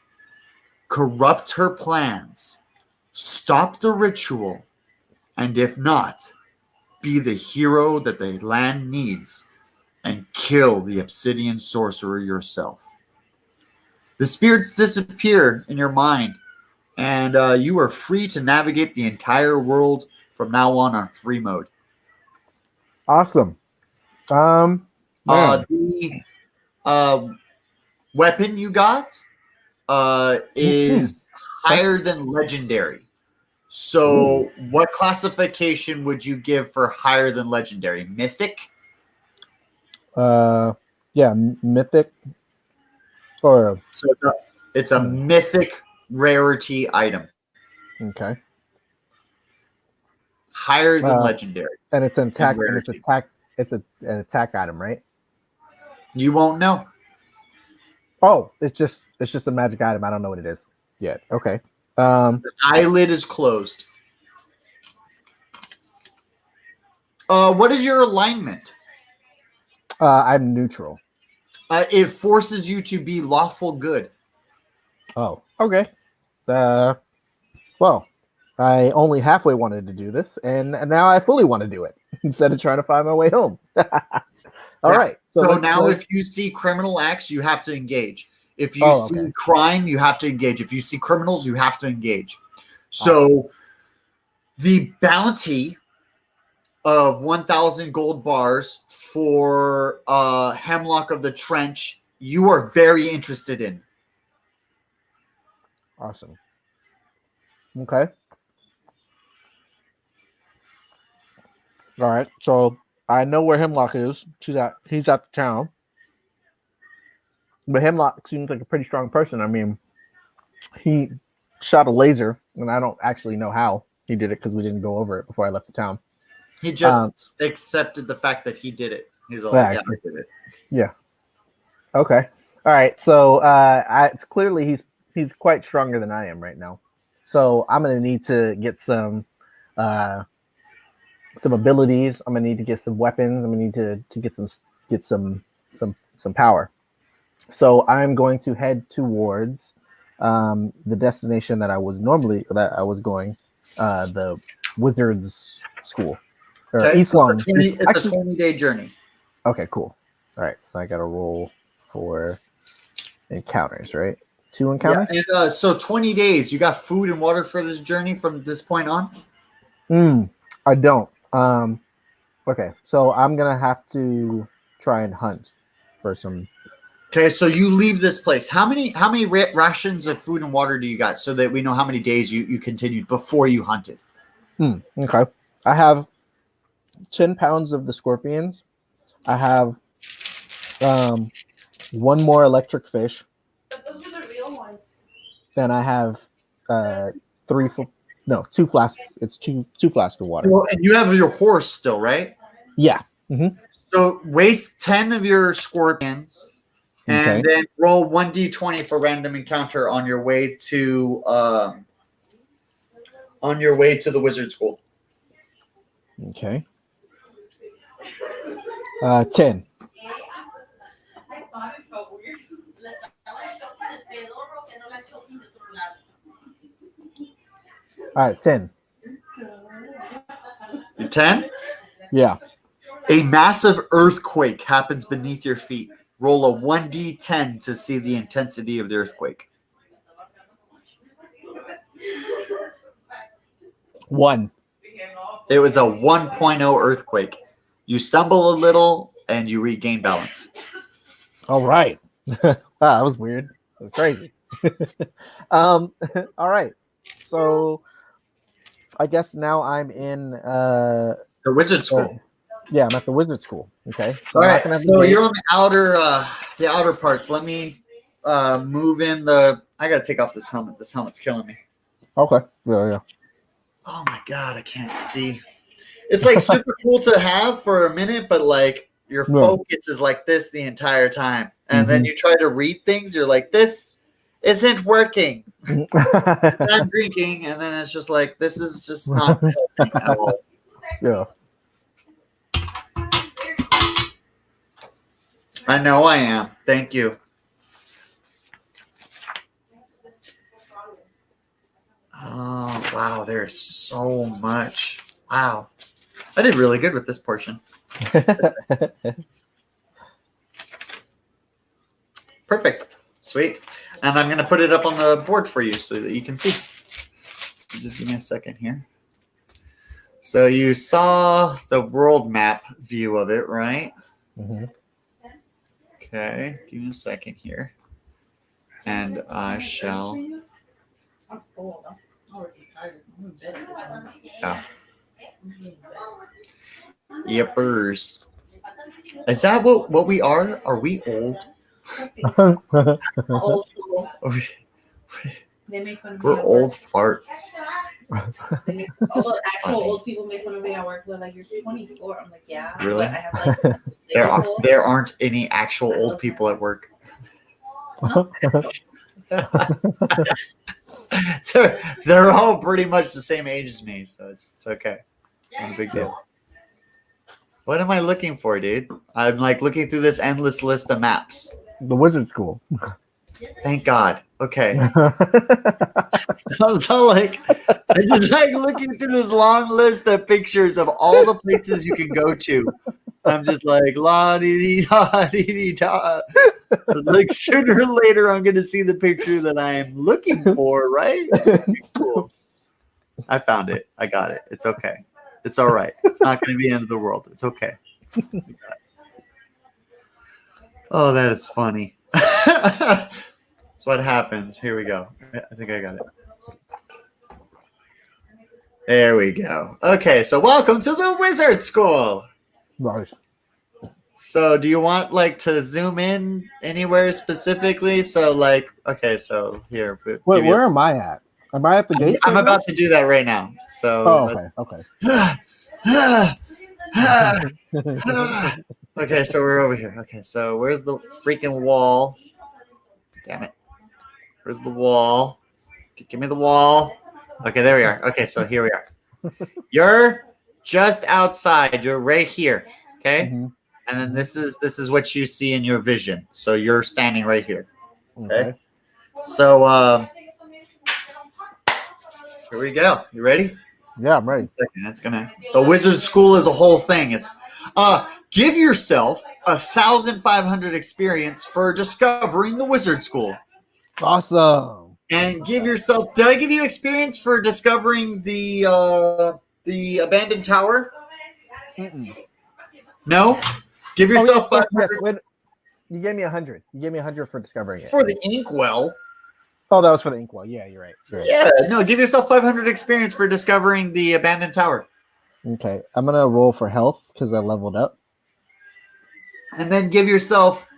Corrupt her plans. Stop the ritual. And if not, be the hero that the land needs and kill the obsidian sorcerer yourself. The spirits disappear in your mind, and you are free to navigate the entire world from now on free mode. Awesome. The weapon you got is higher than legendary. So, what classification would you give for higher than legendary? Mythic? Yeah, mythic or So it's a mythic rarity item. okay. Higher than legendary. And it's an attack, and and it's attack. It's an attack item, right? You won't know. Oh, it's just a magic item. I don't know what it is yet. Okay. The eyelid is closed. What is your alignment? I'm neutral. It forces you to be lawful good. Oh, okay. Well, I only halfway wanted to do this, and now I fully want to do it instead of trying to find my way home. All right. So now, if you see criminal acts, you have to engage. If you see crime, you have to engage. If you see criminals, you have to engage. So the bounty of 1,000 gold bars for Hemlock of the Trench, you are very interested in. Awesome. Okay. All right. So I know where Hemlock is. He's at the town. But Hemlock seems like a pretty strong person. I mean, he shot a laser, and I don't actually know how he did it because we didn't go over it before I left the town. He just accepted the fact that he did it. He's all like, yeah, I did it. Yeah. Okay. All right. So it's clearly he's quite stronger than I am right now. So I'm gonna need to get some abilities. I'm gonna need to get some weapons. I'm gonna need to get some power. So I'm going to head towards the destination that I was going, the Wizards School. East Long. It's a 20-day journey. Okay, cool. All right, so I got to roll for encounters, right? 2 encounters? Yeah, and so 20 days. You got food and water for this journey from this point on? I don't. Okay, so I'm going to have to try and hunt for some. Okay, so you leave this place. How many rations of food and water do you got so that we know how many days you continued before you hunted? Okay. I have 10 pounds of the scorpions. I have 1 more electric fish. Those are the real ones. Then I have 2 flasks. It's two flasks of water. Well, and you have your horse still, right? Yeah. Mm-hmm. So waste 10 of your scorpions and then roll 1d20 for random encounter on your way to the wizard school. Okay. 10. All right, 10. 10? Yeah. A massive earthquake happens beneath your feet. Roll a 1d10 to see the intensity of the earthquake. 1. It was a 1.0 earthquake. You stumble a little and you regain balance. All right. Wow, that was weird. That was crazy. All right. So I guess now I'm in The wizard school. Yeah, I'm at the wizard school. Okay. So all right. So you're on the outer parts. Let me move in the. I gotta take off this helmet. This helmet's killing me. Okay. Yeah. Oh my god, I can't see. It's like super cool to have for a minute, but like your focus is like this the entire time, and then you try to read things. You're like, this isn't working. I'm drinking, and then it's just like this is just not helping at all. Yeah. I know I am. Thank you. Oh, wow. There's so much. Wow. I did really good with this portion. Perfect. Sweet. And I'm going to put it up on the board for you so that you can see. So just give me a second here. So you saw the world map view of it, right? Mm-hmm. Okay. Give me a second here. And I shall... Yeah. Yippers. Is that what we are? Are we old? Old school. They make fun of me We're at old work. farts. They make, although actual old people make fun of me at work. They're like, "You're 24." I'm like, "Yeah." Really? But I have like There aren't any actual old people at work. they're all pretty much the same age as me, so it's okay. Not a big deal. What am I looking for, dude? I'm like looking through this endless list of maps. The wizard school. Thank God. Okay. So like I just like looking through this long list of pictures of all the places you can go to. I'm just like la dee da dee dee da. Like sooner or later I'm gonna see the picture that I am looking for, right? Cool. I found it. I got it. It's okay. It's all right. It's not gonna be the end of the world. It's okay. Oh, that is funny. That's what happens. Here we go. I think I got it. There we go. Okay, so welcome to the Wizard School. Nice. So do you want like to zoom in anywhere specifically? So like, okay, so here. Wait, where am I at? Am I at the gate? I'm about to do that right now. So okay. Okay, so we're over here. Okay, so where's the freaking wall? Damn it. Where's the wall? Give me the wall. Okay, there we are. Okay, so here we are. You're just outside. You're right here. Okay? Mm-hmm. And then this is what you see in your vision. So you're standing right here. Okay? So here we go. You ready? Yeah, I'm ready. That's the Wizard School is a whole thing. It's give yourself 1,500 experience for discovering the Wizard School. Awesome. And give yourself. Did I give you experience for discovering the abandoned tower? Mm-mm. No. Give yourself 500. Wait, you gave me 100. You gave me 100 for discovering it. For the inkwell. Oh, that was for the inkwell. Yeah, you're right. Yeah. No. Give yourself 500 experience for discovering the abandoned tower. Okay, I'm gonna roll for health because I leveled up. And then give yourself.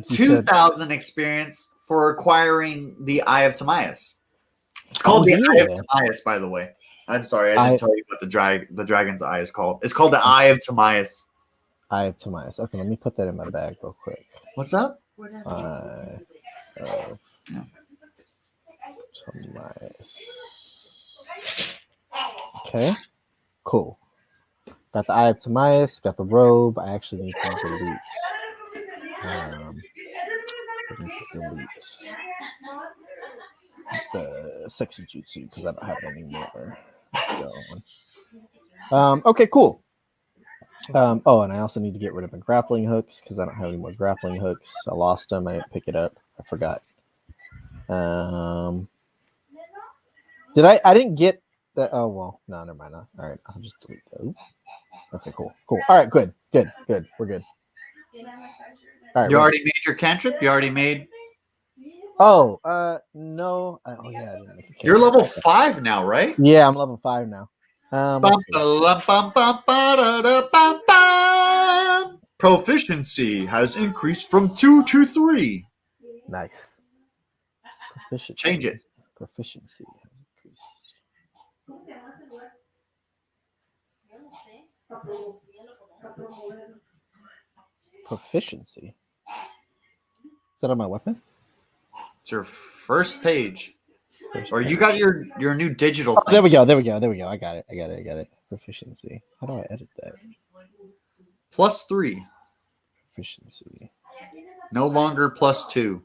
2,000 experience for acquiring the Eye of Timaeus. It's called the Eye of Timaeus, by the way. I'm sorry, I didn't tell you what the dragon's eye is called. It's called the Eye of Timaeus. Eye of Timaeus. Okay, let me put that in my bag real quick. What's up? Eye of Timaeus. Okay, cool. Got the Eye of Timaeus. Got the robe. I actually need some delete. The sexy jutsu because I don't have any more. Okay, cool. Oh, and I also need to get rid of my grappling hooks because I don't have any more grappling hooks. I lost them. I didn't pick it up. I forgot. Did I? I didn't get that. Oh well, no, never mind. All right, I'll just delete those. Okay, cool. All right, good. We're good. All right, you already made your cantrip. You already made. Oh, no. Oh yeah, I didn't make a cantrip. You're level 5 now, right? Yeah, I'm level 5 now. Proficiency has increased from 2 to 3. Nice. Proficiency. Change it. Proficiency has increased. Proficiency. Is that on my weapon? It's your first page. Or you got your new digital thing. There we go. I got it. Proficiency. How do I edit that? +3. Proficiency. No longer +2.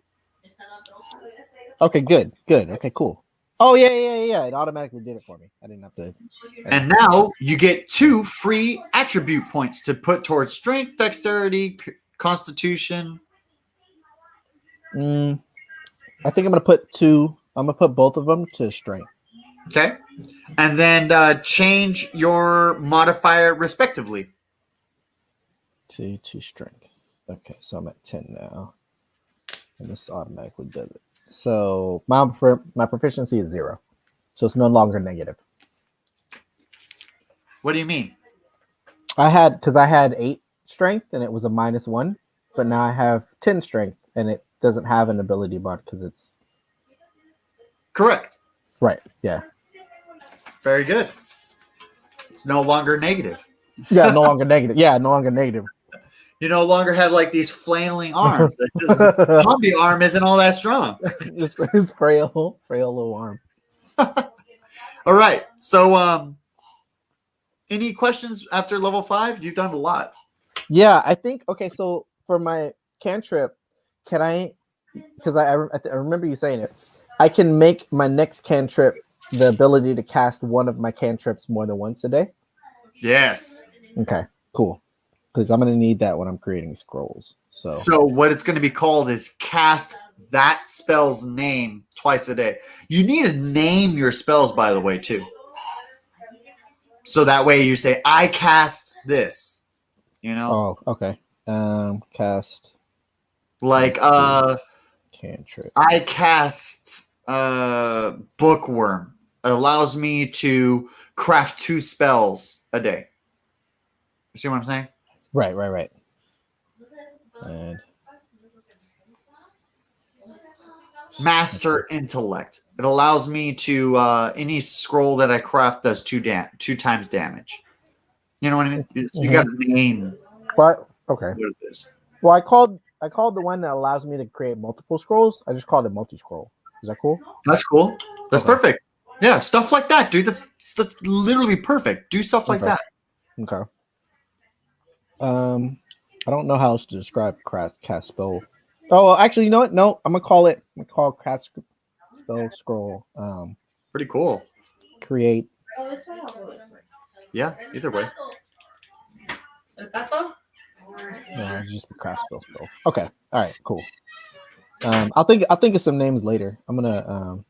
Okay, good. Okay, cool. Oh yeah. It automatically did it for me. I didn't have to. And now you get 2 free attribute points to put towards strength, dexterity, constitution. I think I'm gonna put 2. I'm gonna put both of them to strength. Okay, and then change your modifier respectively. To strength. Okay, so I'm at 10 now, and this automatically does it. So my proficiency is 0, so it's no longer negative. What do you mean? I had 8 strength and it was a -1, but now I have 10 strength and it doesn't have an ability bar because it's Correct. right. Yeah. Very good. It's no longer negative. Yeah, no longer negative. Yeah, no longer negative. You no longer have like these flailing arms. The zombie arm isn't all that strong. It's frail little arm. All right. So, any questions after level 5? You've done a lot. Yeah, I think okay. So for my cantrip, can I? Because I remember you saying it. I can make my next cantrip the ability to cast one of my cantrips more than once a day. Yes. Okay, cool. Because I'm gonna need that when I'm creating scrolls. So what it's going to be called is cast that spell's name twice a day. You need to name your spells, by the way, too. So that way you say, I cast this. You know? Oh, okay. Cast Like, cantrip. I cast Bookworm. It allows me to craft 2 spells a day. You see what I'm saying? Right. And Master Intellect. It allows me to any scroll that I craft does 2 times damage. You know what I mean? You got to name what? Okay. what it is. Well, I called the one that allows me to create multiple scrolls. I just called it multi-scroll. Is that cool? That's cool. That's Okay. perfect. Yeah, stuff like that, dude. That's literally perfect. Do stuff like that. Okay. I don't know how else to describe cast spell. Oh, well, actually, you know what? No, I'm gonna call cast spell scroll. Pretty cool. Create. Oh, this way. I'll go this way. Yeah, either way. El pato? No, it's just the cast spell scroll. Okay. All right. Cool. I'll think of some names later. I'm gonna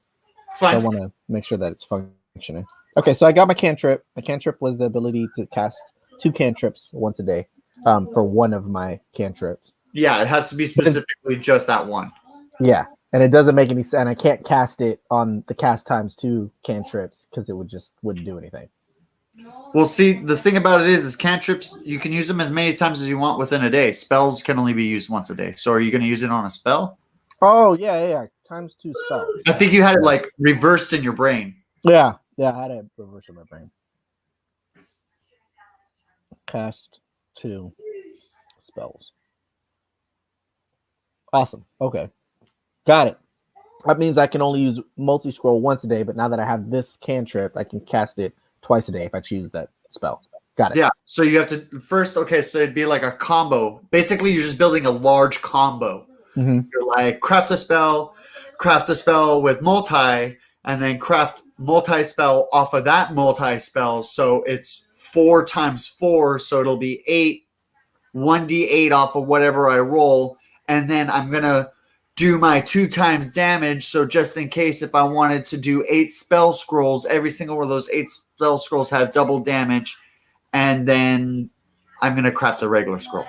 It's fine. I want to make sure that it's functioning. Okay, so I got my cantrip. My cantrip was the ability to cast 2 cantrips once a day. For one of my cantrips. Yeah, it has to be specifically just that one. Yeah, and it doesn't make any sense. And I can't cast it on the cast times 2 cantrips because it wouldn't do anything. Well, see, the thing about it is cantrips, you can use them as many times as you want within a day. Spells can only be used once a day. So are you going to use it on a spell? Oh, yeah. Times 2 spells. I think you had it like reversed in your brain. Yeah, I had it reversed in my brain. Cast 2 spells. Awesome. Okay. Got it. That means I can only use multi-scroll once a day, but now that I have this cantrip, I can cast it twice a day if I choose that spell. Got it. Yeah. So you have to first, okay, so it'd be like a combo. Basically, you're just building a large combo. Mm-hmm. You're like craft a spell with multi, and then craft multi-spell off of that multi-spell. So it's 4 times 4, so it'll be 8, 1d8 off of whatever I roll, and then I'm going to do my 2 times damage, so just in case if I wanted to do 8 spell scrolls, every single one of those 8 spell scrolls have double damage, and then I'm going to craft a regular scroll.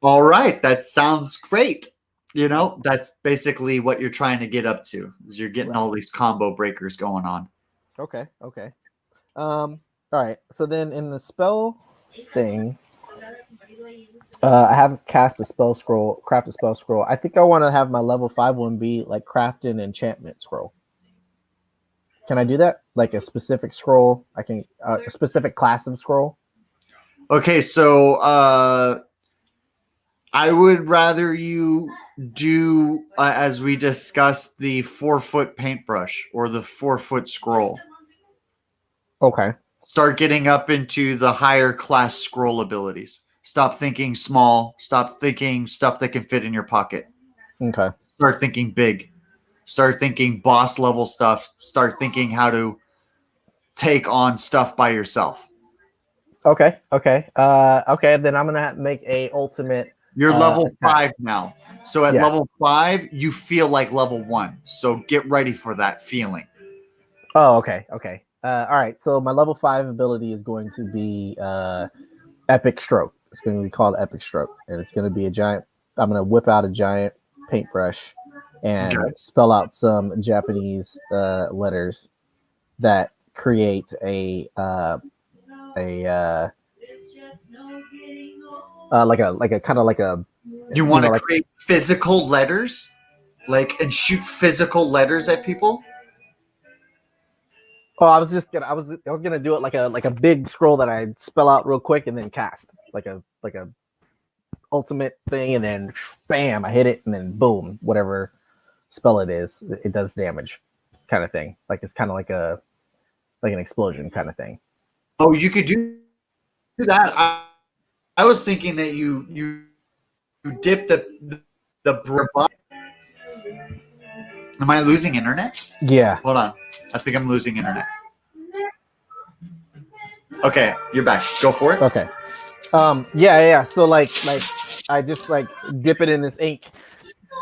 All right, that sounds great. You know, that's basically what you're trying to get up to, is you're getting all these combo breakers going on. Okay. All right. So then in the spell thing, I have craft a spell scroll. I think I want to have my level 5 one be like craft an enchantment scroll. Can I do that? Like a specific scroll? I can a specific class of scroll. Okay, so I would rather you do as we discussed, the 4-foot paintbrush or the 4-foot scroll. Okay. Start getting up into the higher class scroll abilities. Stop thinking small. Stop thinking stuff that can fit in your pocket. Okay. Start thinking big. Start thinking boss level stuff. Start thinking how to take on stuff by yourself. Okay. Then I'm gonna make a ultimate. You're level attack. 5 now. So at level 5, you feel like level 1. So get ready for that feeling. Oh, okay. All right. So my level 5 ability is going to be Epic Stroke. It's going to be called Epic Stroke, and it's going to be a giant. I'm going to whip out a giant paintbrush and Okay. spell out some Japanese letters that create a like a kind of like a You want to like create physical letters, like, and shoot physical letters at people? oh I was gonna do it like a big scroll that I'd spell out real quick and then cast like a ultimate thing and then bam I hit it and then boom whatever spell it is it does damage kind of thing like it's kind of like an explosion kind of thing. Oh, you could do that. I was thinking that you dip the Am I losing internet? Yeah. Hold on. I think I'm losing internet. Okay, you're back. Go for it. Okay. Yeah. So like I just like dip it in this ink,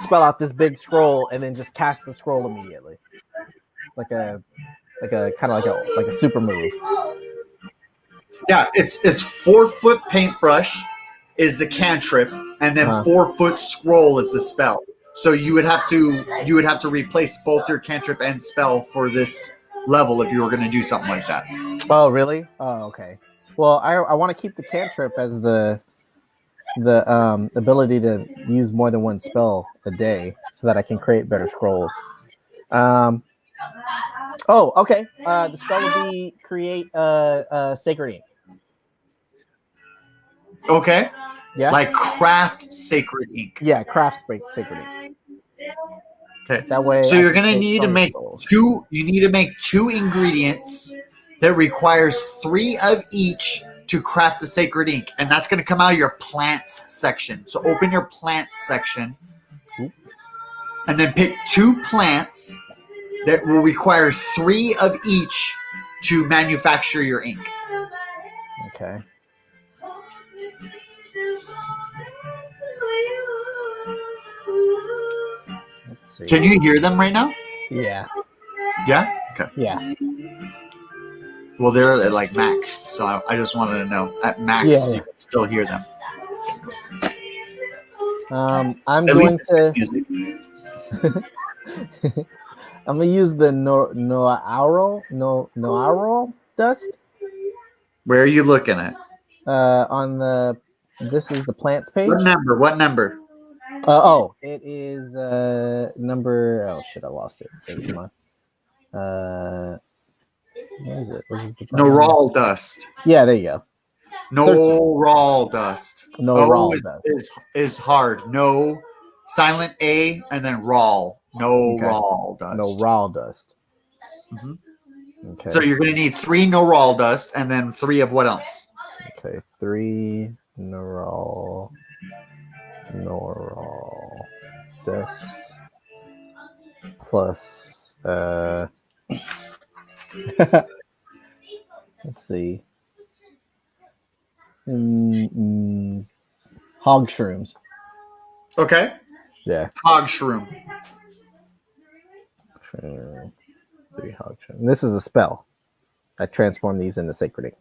spell out this big scroll, and then just cast the scroll immediately. Like a kind of like a super move. Yeah, it's 4-foot paintbrush is the cantrip, and then 4-foot scroll is the spell. So you would have to replace both your cantrip and spell for this level if you were going to do something like that. Oh, really? Oh, okay. Well, I want to keep the cantrip as the ability to use more than one spell a day, so that I can create better scrolls. Oh, okay. The spell would be create sacred ink. Okay. Yeah. Like craft sacred ink. Yeah, craft sacred ink. Okay. That way. So you're gonna need to make two. You need to make 2 ingredients that requires 3 of each to craft the sacred ink, and that's gonna come out of your plants section. So open your plants section, and then pick 2 plants that will require 3 of each to manufacture your ink. Okay. Let's see. Can you hear them right now? Yeah. Yeah? Okay. Yeah. Well, they're at like max, so I just wanted to know. At max, Yeah. you can still hear them. I'm At going to. music. I'm gonna use the Noaro dust. Where are you looking at? On the. This is the plants page. What number? What number? It is number. Oh shit! I lost it. Wait, come on. What is it? No raw dust. Yeah, there you go. No raw dust. No raw dust is hard. No silent A and then raw. No Okay. raw dust. No raw dust. Mhm. Okay. So you're going to need 3 no raw dust and then 3 of what else? Okay, 3 no raw dusts plus let's see. Hog shrooms. Okay. Yeah. Hog shroom. 3 hog shroom. This is a spell. I transform these into sacred ink.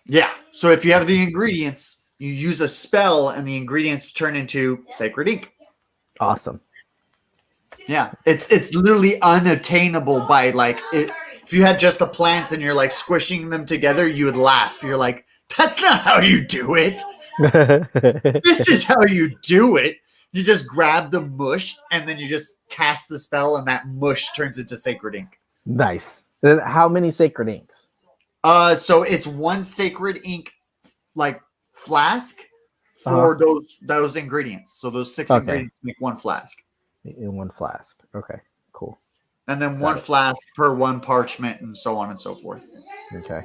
Yeah. So if you have the ingredients, you use a spell and the ingredients turn into sacred ink. Awesome. Yeah. It's literally unattainable by like if you had just the plants and you're like squishing them together, you would laugh. You're like, that's not how you do it. This is how you do it. You just grab the mush and then you just cast the spell and that mush turns into sacred ink. Nice. How many sacred inks? So it's 1 sacred ink like flask for those ingredients. So those 6 ingredients make 1 flask. In 1 flask. Okay, cool. And then 1 flask per 1 parchment and so on and so forth. Okay.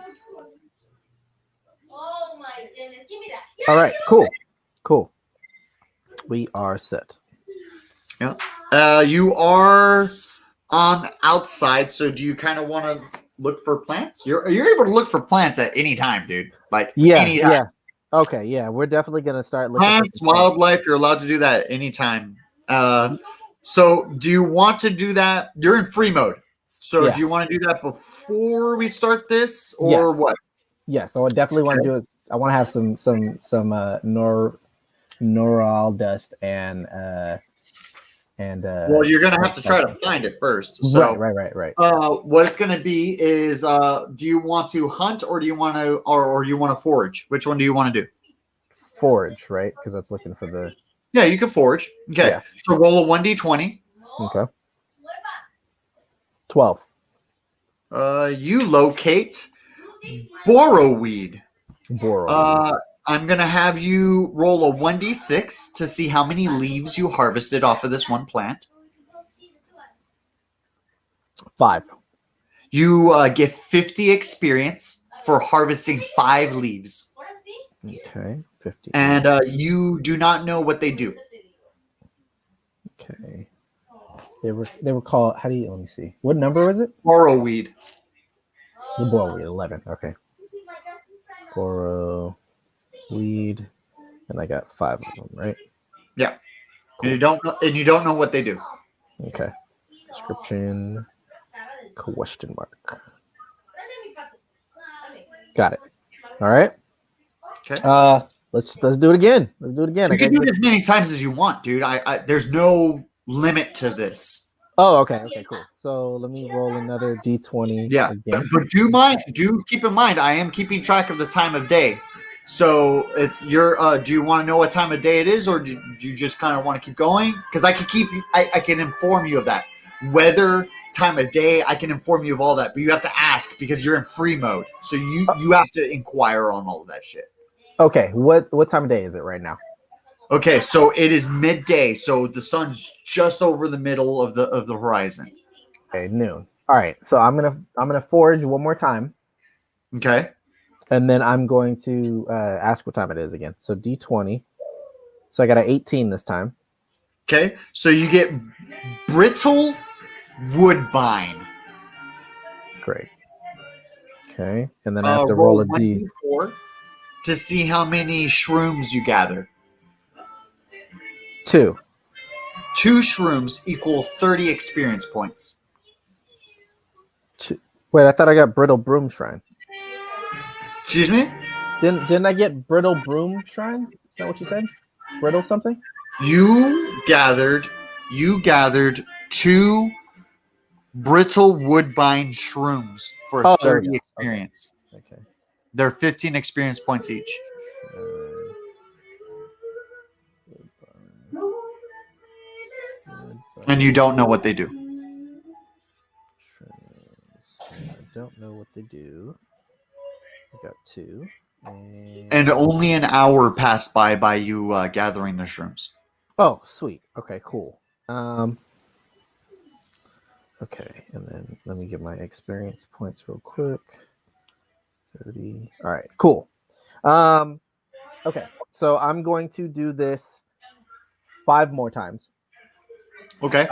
Oh my goodness. Give me that. All right, cool. We are set. Yeah. You are on outside, so do you kind of want to look for plants? You're able to look for plants at any time, dude. Like anytime. Yeah. Okay, yeah, we're definitely gonna start looking Plants, wildlife, you're allowed to do that anytime. So do you want to do that? You're in free mode. So do you want to do that before we start this or what? Yes, I would definitely want to do it. I want to have some neural dust and And well, you're gonna have to try to find it first. So right. what it's gonna be is do you want to hunt or do you want to or you want to forage? Which one do you want to do? Forage, right? Because that's looking for the. Yeah, you can forage. Okay. Yeah. So roll a 1d20. Okay. 12. You locate borrowweed. Borrow. I'm gonna have you roll a 1d6 to see how many leaves you harvested off of this one plant. 5. You get 50 experience for harvesting 5 leaves. Okay. 50. And you do not know what they do. Okay. They were called. How do you? Let me see. What number was it? Borrowweed. The borrowweed. 11. Okay. Borrow weed, and I got 5 of them, right? Yeah. Cool. And you don't know what they do. Okay. Description. Question mark. Got it. All right. Okay. Let's do it again. Let's do it again. You can do it as many times as you want, dude. There's no limit to this. Oh, okay, cool. So let me roll another d20. Yeah, again. but do keep in mind, I am keeping track of the time of day. So it's your. Do you want to know what time of day it is, or do you just kind of want to keep going? Because I can inform you of that weather, time of day. I can inform you of all that, but you have to ask because you're in free mode. So you have to inquire on all of that shit. Okay, what time of day is it right now? Okay, so it is midday, so the sun's just over the middle of the horizon. Okay, noon. All right, so I'm gonna forage one more time. Okay. And then I'm going to ask what time it is again. So d20. So I got an 18 this time. Okay, so you get brittle woodbine. Great. Okay, and then I have to roll a d4 to see how many shrooms you gather. 2. 2 shrooms equal 30 experience points. 2. Wait, I thought I got brittle broom shrine. Excuse me? Didn't I get brittle broom shrine? Is that what you said? Brittle something? You gathered 2 brittle woodbine shrooms for 30 experience. Okay. They're 15 experience points each. And you don't know what they do. I don't know what they do. I got 2. And only an hour passed by you gathering the shrooms. Oh, sweet. Okay, cool. Okay, and then let me get my experience points real quick. 30. All right, cool. Okay, so I'm going to do this 5 more times. Okay.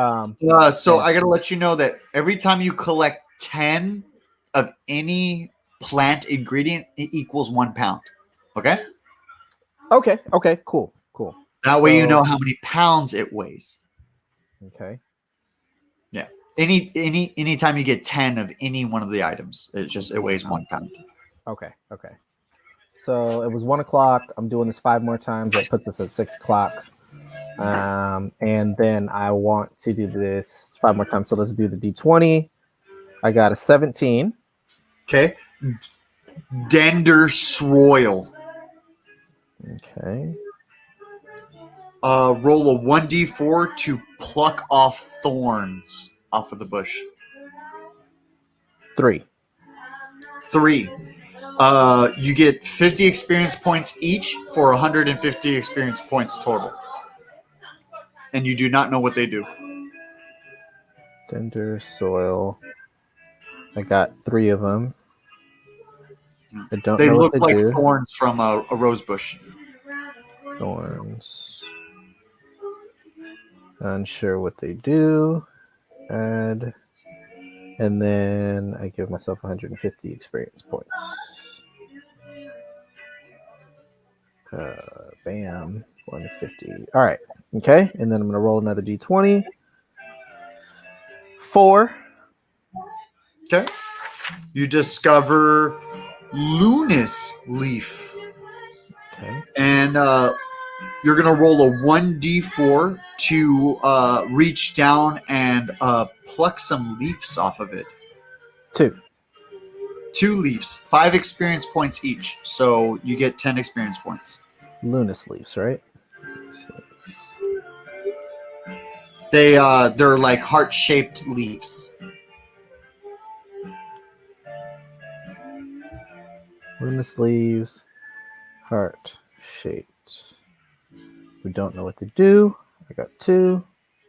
So I got to let you know that every time you collect 10 of any plant ingredient, it equals 1 pound. Okay? Okay, cool. That way you know how many pounds it weighs. Okay. Yeah. Anytime you get 10 of any one of the items, it weighs 1 pound. Okay. So it was 1 o'clock. I'm doing this 5 more times. That puts us at 6 o'clock. And then I want to do this 5 more times. So let's do the D20. I got a 17. Okay. Dender Sroil. Okay. Roll a 1d4 to pluck off thorns off of the bush. 3. You get 50 experience points each for 150 experience points total. And you do not know what they do. Dender soil. I got 3 of them. I don't They know look what they like do. thorns from a rose bush. Thorns. Unsure what they do. Add. And then I give myself 150 experience points. Bam. 150. All right. Okay. And then I'm going to roll another d20. 4. Okay. You discover Lunis leaf. Okay. And You're going to roll a 1d4 to reach down and pluck some leaves off of it. 2. 2 leaves, 5 experience points each. So you get 10 experience points. Lunas leaves, right? They're like heart-shaped leaves. Lunas leaves, heart shaped. We don't know what to do. I got 2.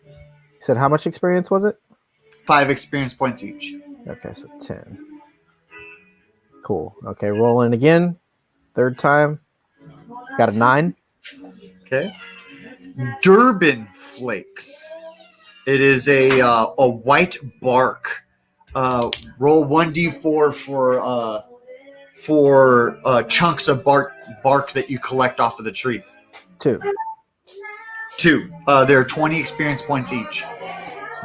You said how much experience was it? 5 experience points each. Okay, so 10. Cool. Okay, rolling again. 3rd time. Got a 9. Okay. Durban flakes. It is a white bark. Roll 1d4 for chunks of bark that you collect off of the tree. 2. 2. There are 20 experience points each.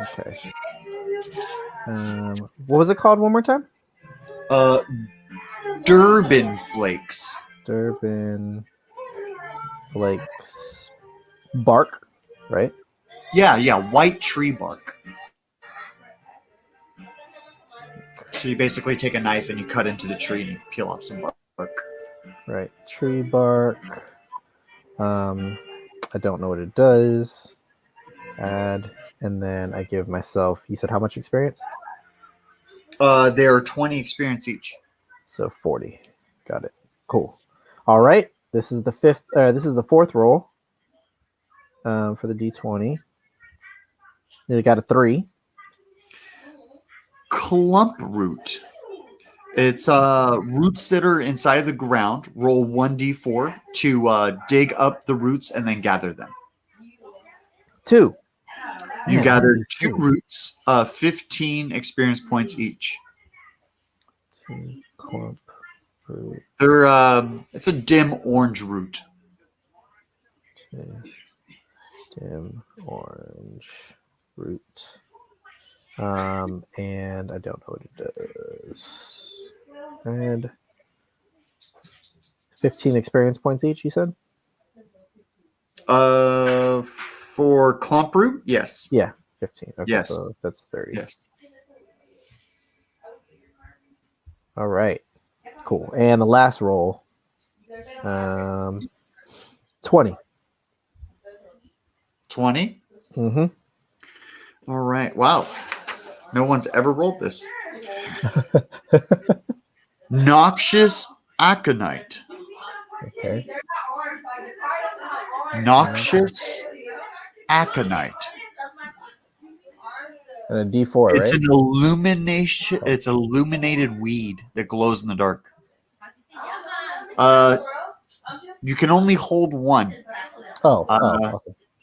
Okay. What was it called one more time? Durban flakes. Durban flakes. Bark, right? Yeah, white tree bark. So you basically take a knife and you cut into the tree and you peel off some bark. Right. Tree bark. I don't know what it does. Add, and then I give myself, you said how much experience? There are 20 experience each. So 40. Got it. Cool. All right. This is the 4th roll for the D20. You got a 3. Clump root. It's roots that are inside of the ground. Roll 1d4 to dig up the roots and then gather them. 2. You Man, gathered these 2 things. roots, 15 experience points each. 2 clump root. They're it's a dim orange root. Dim orange root. And I don't know what it does. And 15 experience points each, you said? For clump root, yes. Yeah, 15. Okay, Yes. so that's 30. Yes. All right. Cool. And the last roll. 20. 20? Mm-hmm. All right. Wow. No one's ever rolled this. Noxious aconite. Okay. Noxious aconite. And a D4, right? It's an illumination. It's illuminated weed that glows in the dark. You can only hold one. Okay.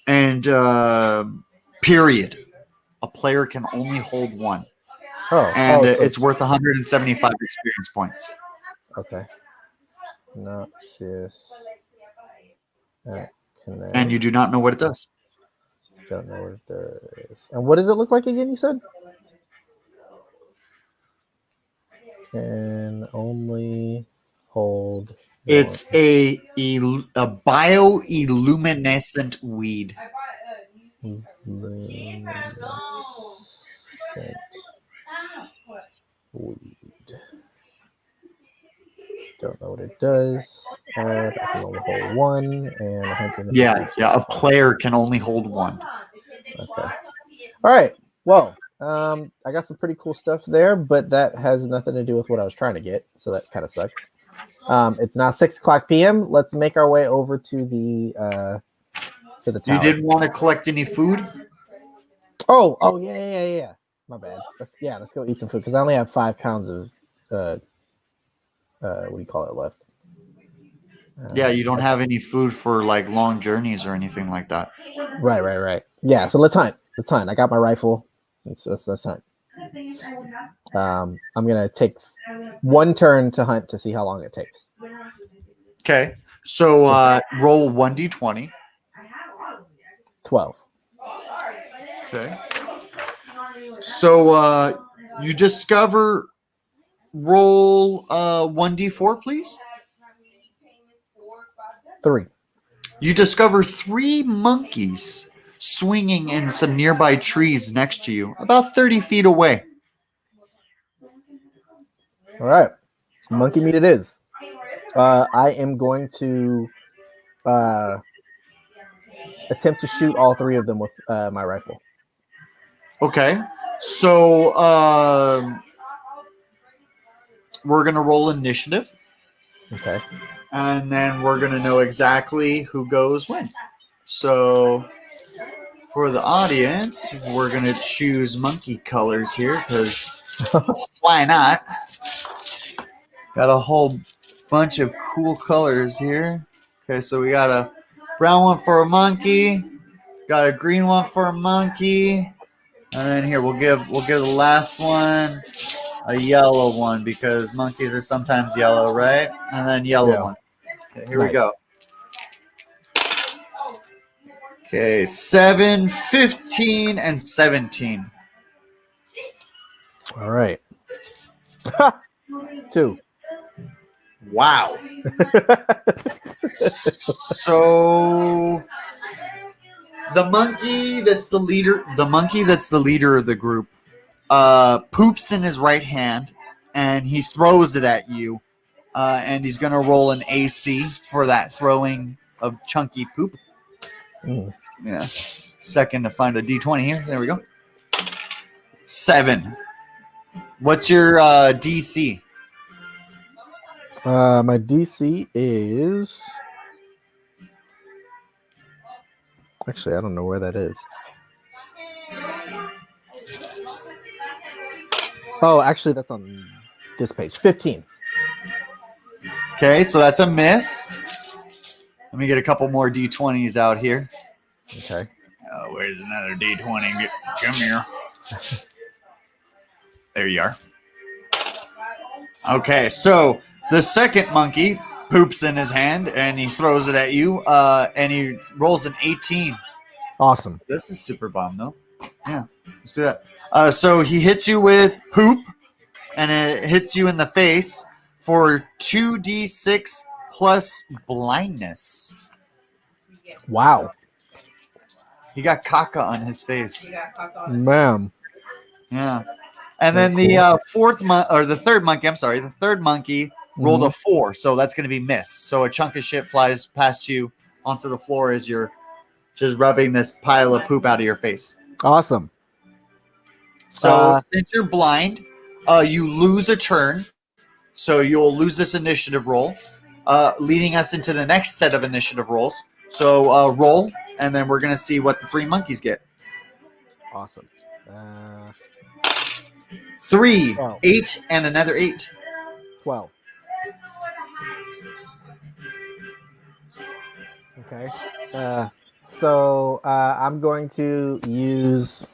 And period. A player can only hold one. And so it's worth 175 experience points. Okay. Noxious. And you do not know what it does. Don't know what it does. And what does it look like again, you said? Can only hold. It's a bioluminescent weed. Luminescent weed. Don't know what it does. I can only hold one, and 100. Yeah. A player can only hold one. Okay. All right. Well, I got some pretty cool stuff there, but that has nothing to do with what I was trying to get, so that kind of sucks. It's now 6:00 p.m. Let's make our way over to the tower. You didn't want to collect any food? Oh, yeah. My bad. Let's go eat some food because I only have 5 pounds of what do you call it left? Yeah, you don't have any food for like long journeys or anything like that. Right. Yeah, so let's hunt. I got my rifle. Let's hunt. I'm gonna take one turn to hunt to see how long it takes. Okay. So roll 1d20. 12. Okay. So you discover. Roll 1d4, please. 3. You discover 3 monkeys swinging in some nearby trees next to you, about 30 feet away. All right, monkey meat it is. I am going to attempt to shoot all 3 of them with my rifle. Okay. So we're going to roll initiative, Okay. and then we're going to know exactly who goes when. So for the audience, we're going to choose monkey colors here because why not? Got a whole bunch of cool colors here. Okay, so we got a brown one for a monkey, got a green one for a monkey, and then here we'll give the last one a yellow one because monkeys are sometimes yellow, right? And then yellow one. Okay, here we go. Okay, 7, 15, and 17. All right. 2. Wow. So the monkey that's the leader of the group poops in his right hand and he throws it at you, and he's gonna roll an AC for that throwing of chunky poop. Yeah, second to find a D20 here. There we go. 7. What's your DC? My DC is actually I don't know where that is. Oh, actually that's on this page. 15. Okay, so that's a miss. Let me get a couple more D20s out here. Okay. Where's another D20? Come here. There you are. Okay, so the second monkey poops in his hand and he throws it at you, and he rolls an 18. Awesome. This is super bomb, though. Yeah, let's do that. So he hits you with poop, and it hits you in the face for 2d6 plus blindness. Wow. He got caca on his face. Ma'am. Yeah. And then the third monkey rolled a 4, so that's going to be missed. So a chunk of shit flies past you onto the floor as you're just rubbing this pile of poop out of your face. Awesome. So since you're blind, you lose a turn. So you'll lose this initiative roll, leading us into the next set of initiative rolls. So roll, and then we're going to see what the 3 monkeys get. Awesome. 3, 12. 8, and another 8. 12. Okay. So I'm going to use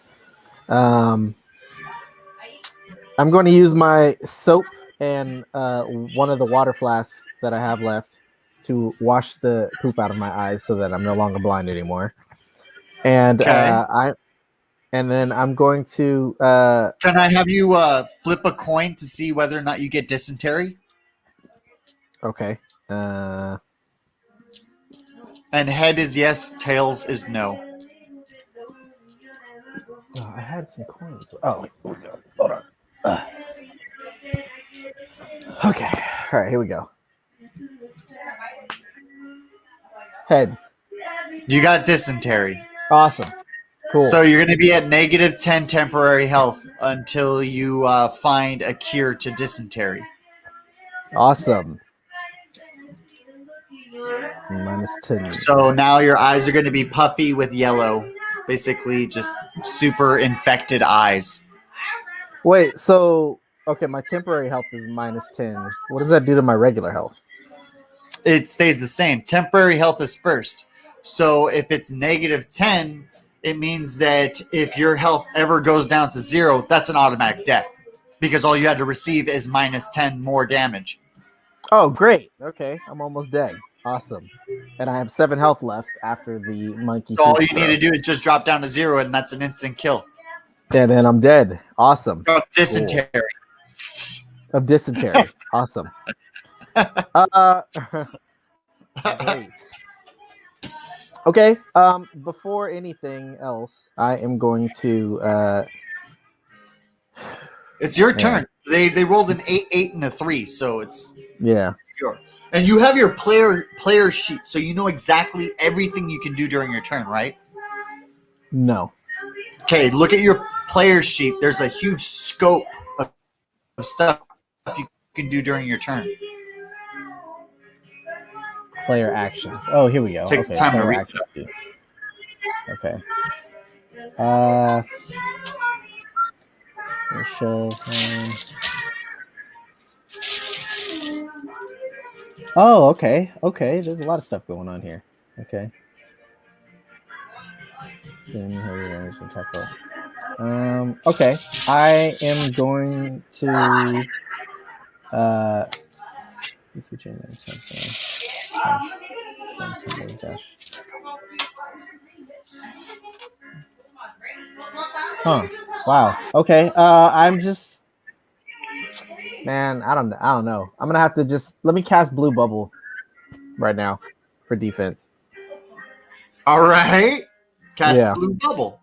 my soap and one of the water flasks that I have left to wash the poop out of my eyes so that I'm no longer blind anymore. And and then I'm going to Can I have you flip a coin to see whether or not you get dysentery? Okay. And head is yes, tails is no. Oh, I had some coins. Oh, hold on. Okay. All right, here we go. Heads. You got dysentery. Awesome. Cool. So you're going to be at negative 10 temporary health until you find a cure to dysentery. Awesome. -10. So now your eyes are going to be puffy with yellow. Basically just super infected eyes. Wait, so okay, my temporary health is -10. What does that do to my regular health? It stays the same. Temporary health is first. So if it's negative 10, it means that if your health ever goes down to 0, that's an automatic death because all you had to receive is -10 more damage. Oh, great. Okay, I'm almost dead. Awesome. And I have 7 health left after the monkey. So all you need to do is just drop down to 0, and that's an instant kill. And then I'm dead. Awesome. Of dysentery. Cool. Of dysentery. Awesome. Great. Okay. Before anything else, I am going to. It's your Yeah. turn. They rolled an 8, 8, and a 3, so it's Yeah. your. And you have your player sheet, so you know exactly everything you can do during your turn, right? No. Okay, look at your player sheet. There's a huge scope of stuff you can do during your turn. Player actions. Oh, here we go. Take Okay. the time to Player read actions. Okay. Show. Oh, okay. Okay. There's a lot of stuff going on here. Okay. Okay. I am going to. Huh. Wow. Okay. I'm just. Man, I don't know. I'm gonna have to just let me cast Blue Bubble right now for defense. All right. Cast Yeah. blue bubble.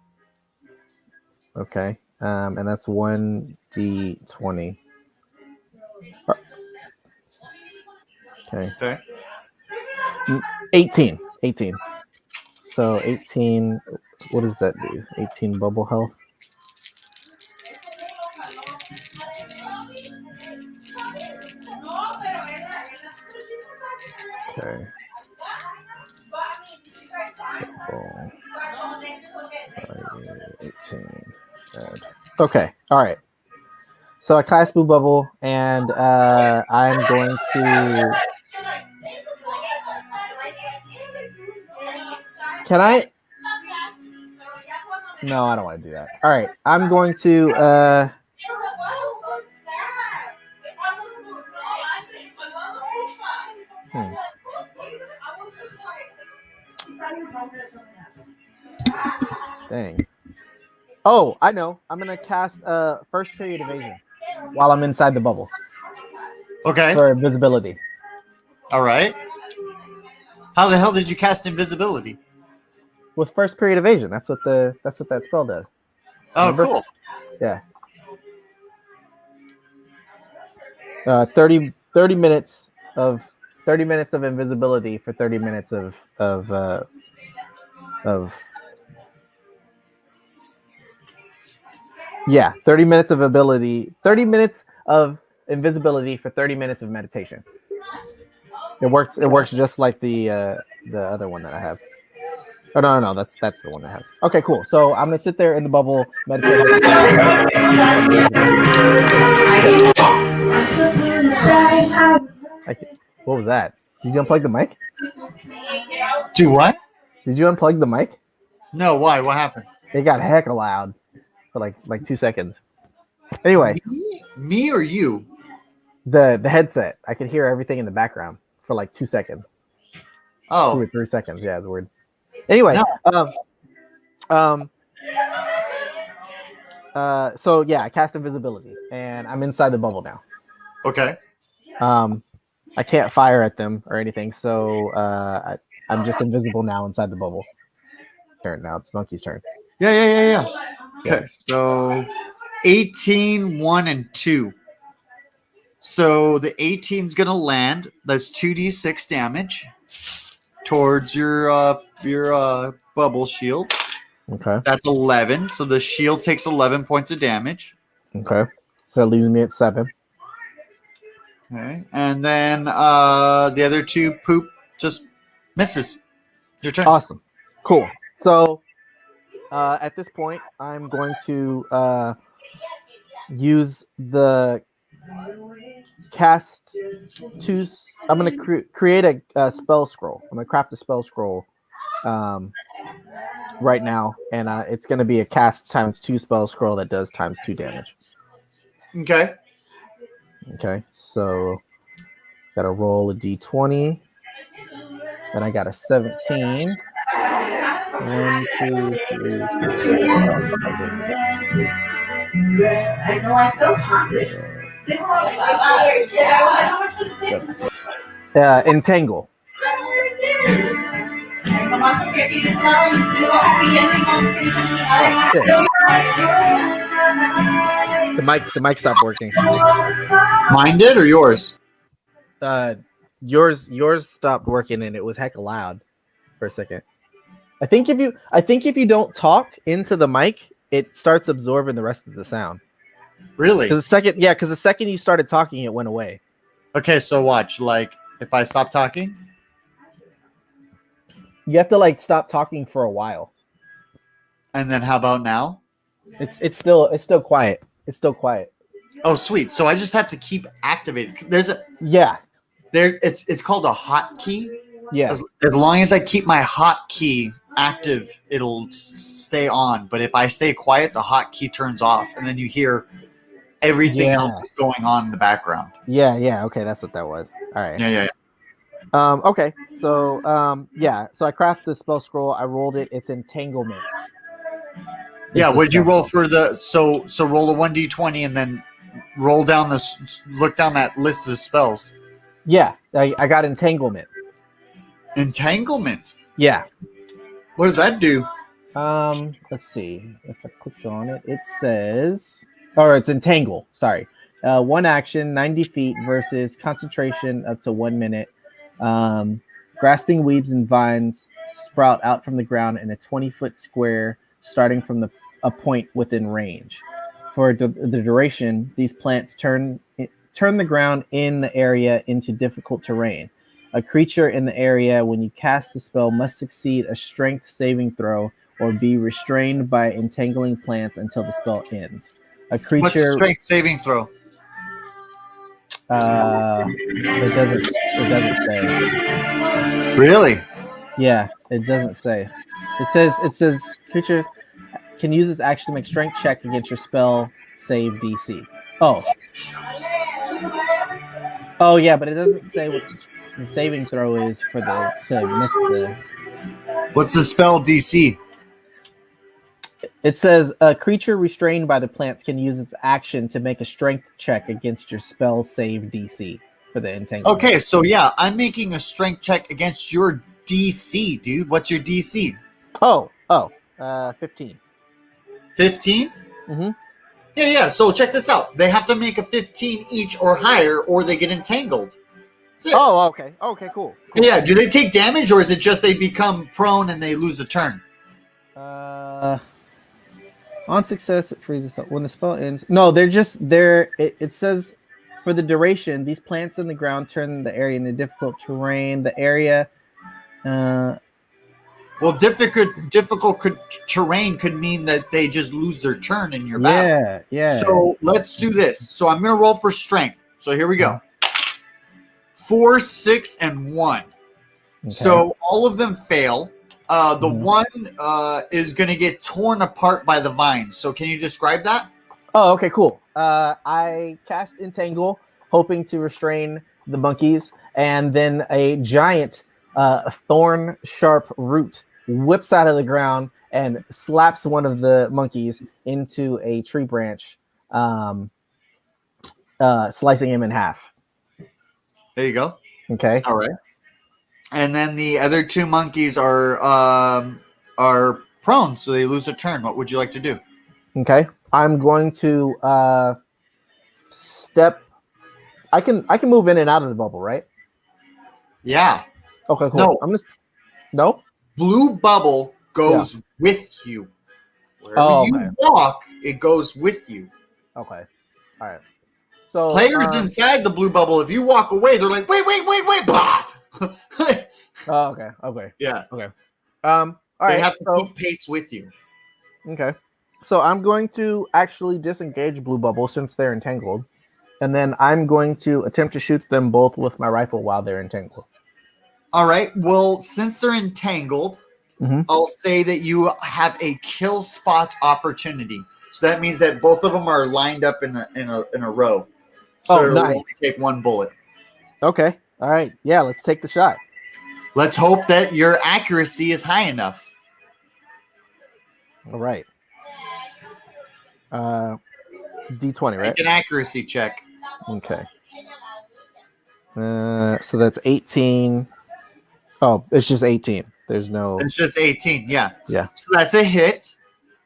Okay. And that's 1d20. Okay. Okay. 18. 18. So 18. What does that do? 18 bubble health. Okay. Bubble. 18. Okay. All right. So I cast Blue Bubble, and I'm going to. Can I? No, I don't want to do that. All right. I'm going to. Dang. Oh, I know. I'm gonna cast first period evasion while I'm inside the bubble Okay. for invisibility. All right. How the hell did you cast invisibility? With first period evasion, that's what that spell does. Oh, Remember? cool. Yeah. 30 minutes of invisibility for 30 minutes of yeah, 30 minutes of ability, 30 minutes of invisibility for 30 minutes of meditation. It works just like the other one that I have. Oh no, that's the one that has. Okay, cool. So I'm gonna sit there in the bubble, meditate. What was that? Did you unplug the mic? Do what? Did you unplug the mic? No, why? What happened? It got hecka loud for like 2 seconds. Anyway, me or you? The headset. I could hear everything in the background for like 2 seconds. Oh, 2 or 3 seconds. Yeah, it's weird. Anyway, so yeah, I cast invisibility, and I'm inside the bubble now. Okay. I can't fire at them or anything, so I'm just invisible now inside the bubble. Turn now. It's Monkey's turn. Yeah. Okay, so 18, 1, and 2. So the 18's gonna land. That's 2d6 damage towards your bubble shield. Okay. That's 11. So the shield takes 11 points of damage. Okay. That leaves me at 7. Okay, and then the other 2 poop just misses. Your turn. Awesome. Cool. So at this point, I'm going to use the cast 2. I'm going to create a spell scroll. I'm going to craft a spell scroll right now, and it's going to be a cast times 2 spell scroll that does times 2 damage. Okay. Okay, so got to roll a d20. Then I got a 17. 1, 2, 3, 4, 5. Entangle. The mic stopped working. Mine did or yours? Yours stopped working and it was hecka loud for a second. I think if you don't talk into the mic, it starts absorbing the rest of the sound. Really? Because the second you started talking, it went away. Okay, so watch. Like, if I stop talking, You have to like stop talking for a while. and then how about now? It's still quiet. It's still quiet. Oh, sweet. So I just have to keep activating. Yeah. It's called a hotkey. Yeah. As long as I keep my hotkey active, it'll stay on. But if I stay quiet, the hotkey turns off, and then you hear everything else that's going on in the background. Yeah. Okay, that's what that was. All right. Yeah. Okay. So So I crafted the spell scroll. I rolled it. It's entanglement. Yeah. What did you roll for the? So roll a 1d20 and then roll down look down that list of spells. Yeah, I got entanglement. Entanglement. Yeah. What does that do? Let's see. If I click on it, it says, or it's entangle. Sorry. One action, 90 feet versus concentration up to 1 minute. Grasping weeds and vines sprout out from the ground in a 20-foot square, starting from a point within range. For the duration, these plants turn the ground in the area into difficult terrain. A creature in the area, when you cast the spell, must succeed a strength saving throw or be restrained by entangling plants until the spell ends. A creature. What's the strength saving throw? It doesn't say. Really? Yeah, it doesn't say. It says creature can use its action to make strength check against your spell save DC. Oh yeah, but it doesn't say what the saving throw is to miss the. What's the spell DC? It says a creature restrained by the plants can use its action to make a strength check against your spell save DC for the entanglement. Okay, so yeah, I'm making a strength check against your DC, dude. What's your DC? 15. 15? Mm-hmm. Yeah. So check this out. They have to make a 15 each or higher, or they get entangled. That's it. Oh, okay. Okay, cool. Yeah. Do they take damage, or is it just they become prone and they lose a turn? On success, it freezes up. When the spell ends, no, they're just there. It says for the duration, these plants in the ground turn the area into difficult terrain. The area. Well, difficult terrain could mean that they just lose their turn in your battle. Yeah. So let's do this. So I'm going to roll for strength. So here we go. 4, 6, and 1. Okay. So all of them fail. The one is going to get torn apart by the vines. So can you describe that? Oh, okay, cool. I cast Entangle, hoping to restrain the monkeys, and then a giant thorn sharp root whips out of the ground and slaps one of the monkeys into a tree branch, slicing him in half. There you go. Okay. All right. And then the other 2 monkeys are prone, so they lose a turn. What would you like to do? Okay. I'm going to step. I can move in and out of the bubble, right? Yeah. Okay, cool. No. Blue bubble goes with you. Wherever you walk, it goes with you. Okay. All right. So players inside the blue bubble, if you walk away, they're like, wait. Bah! Okay. Yeah. Okay. All right. They have to keep pace with you. Okay. So I'm going to actually disengage blue bubble since they're entangled, and then I'm going to attempt to shoot them both with my rifle while they're entangled. All right. Well, since they're entangled, I'll say that you have a kill spot opportunity. So that means that both of them are lined up in a row. So nice. Only take 1 bullet. Okay. All right. Yeah. Let's take the shot. Let's hope that your accuracy is high enough. All right. D20, right? Make an accuracy check. Okay. So that's 18. Oh, it's just 18. There's no. It's just 18. Yeah. Yeah. So that's a hit.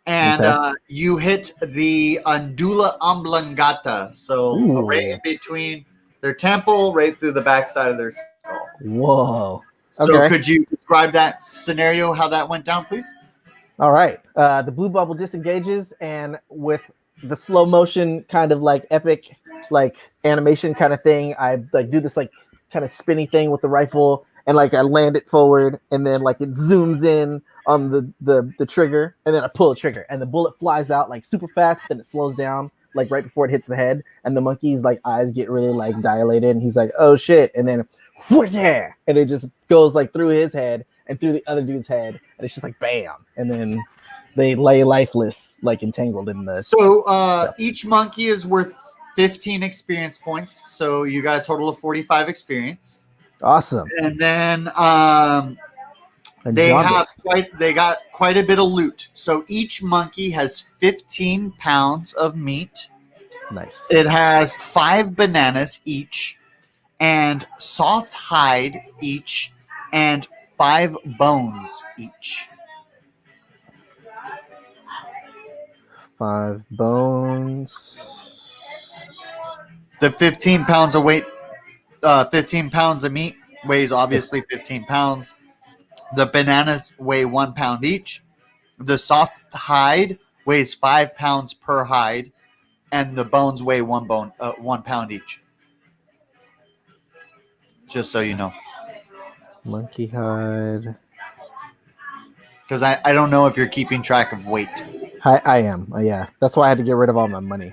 And Okay. you hit the undula oblongata. So Ooh. right in between their temple, right through the backside of their skull. Whoa. So Okay. could you describe that scenario, how that went down, please? All right. The blue bubble disengages, and with the slow motion kind of like epic like animation kind of thing, I like do this like kind of spinny thing with the rifle, and like I land it forward, and then like it zooms in on the trigger, and then I pull the trigger, and the bullet flies out like super fast, then it slows down like right before it hits the head, and the monkey's like eyes get really like dilated, and he's like, oh shit, and then yeah, and it just goes like through his head and through the other dude's head, and it's just like bam, and then they lay lifeless, like entangled in the. So each monkey is worth 15 experience points, so you got a total of 45 experience. Awesome. And then And they jaundice. got quite a bit of loot. So each monkey has 15 pounds of meat. Nice. It has 5 bananas each, and soft hide each, and 5 bones each. 5 bones. The 15 pounds of weight, 15 pounds of meat weighs obviously 15 pounds. The bananas weigh 1 pound each. The soft hide weighs 5 pounds per hide, and the bones weigh 1 pound each. Just so you know, Monkey hide. because I don't know if you're keeping track of weight. I am. Yeah. That's why I had to get rid of all my money.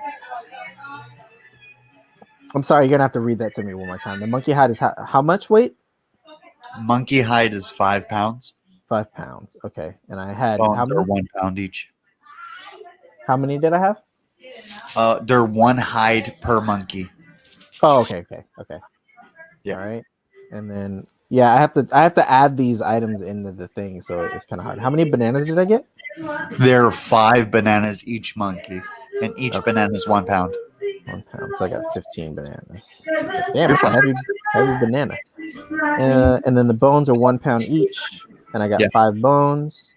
I'm sorry, you're gonna have to read that to me one more time. The monkey hide is how much weight? Monkey hide is 5 pounds. 5 pounds. Okay. And I had Bones how are many? 1 pound each. How many did I have? They're 1 hide per monkey. Oh, okay. Yeah. All right. And then yeah, I have to add these items into the thing, so it's kind of hard. How many bananas did I get? There are 5 bananas each monkey, and each banana is 1 pound. 1 pound. So I got 15 bananas. Damn, it's a heavy banana. And then the bones are 1 pound each, and I got 5 bones.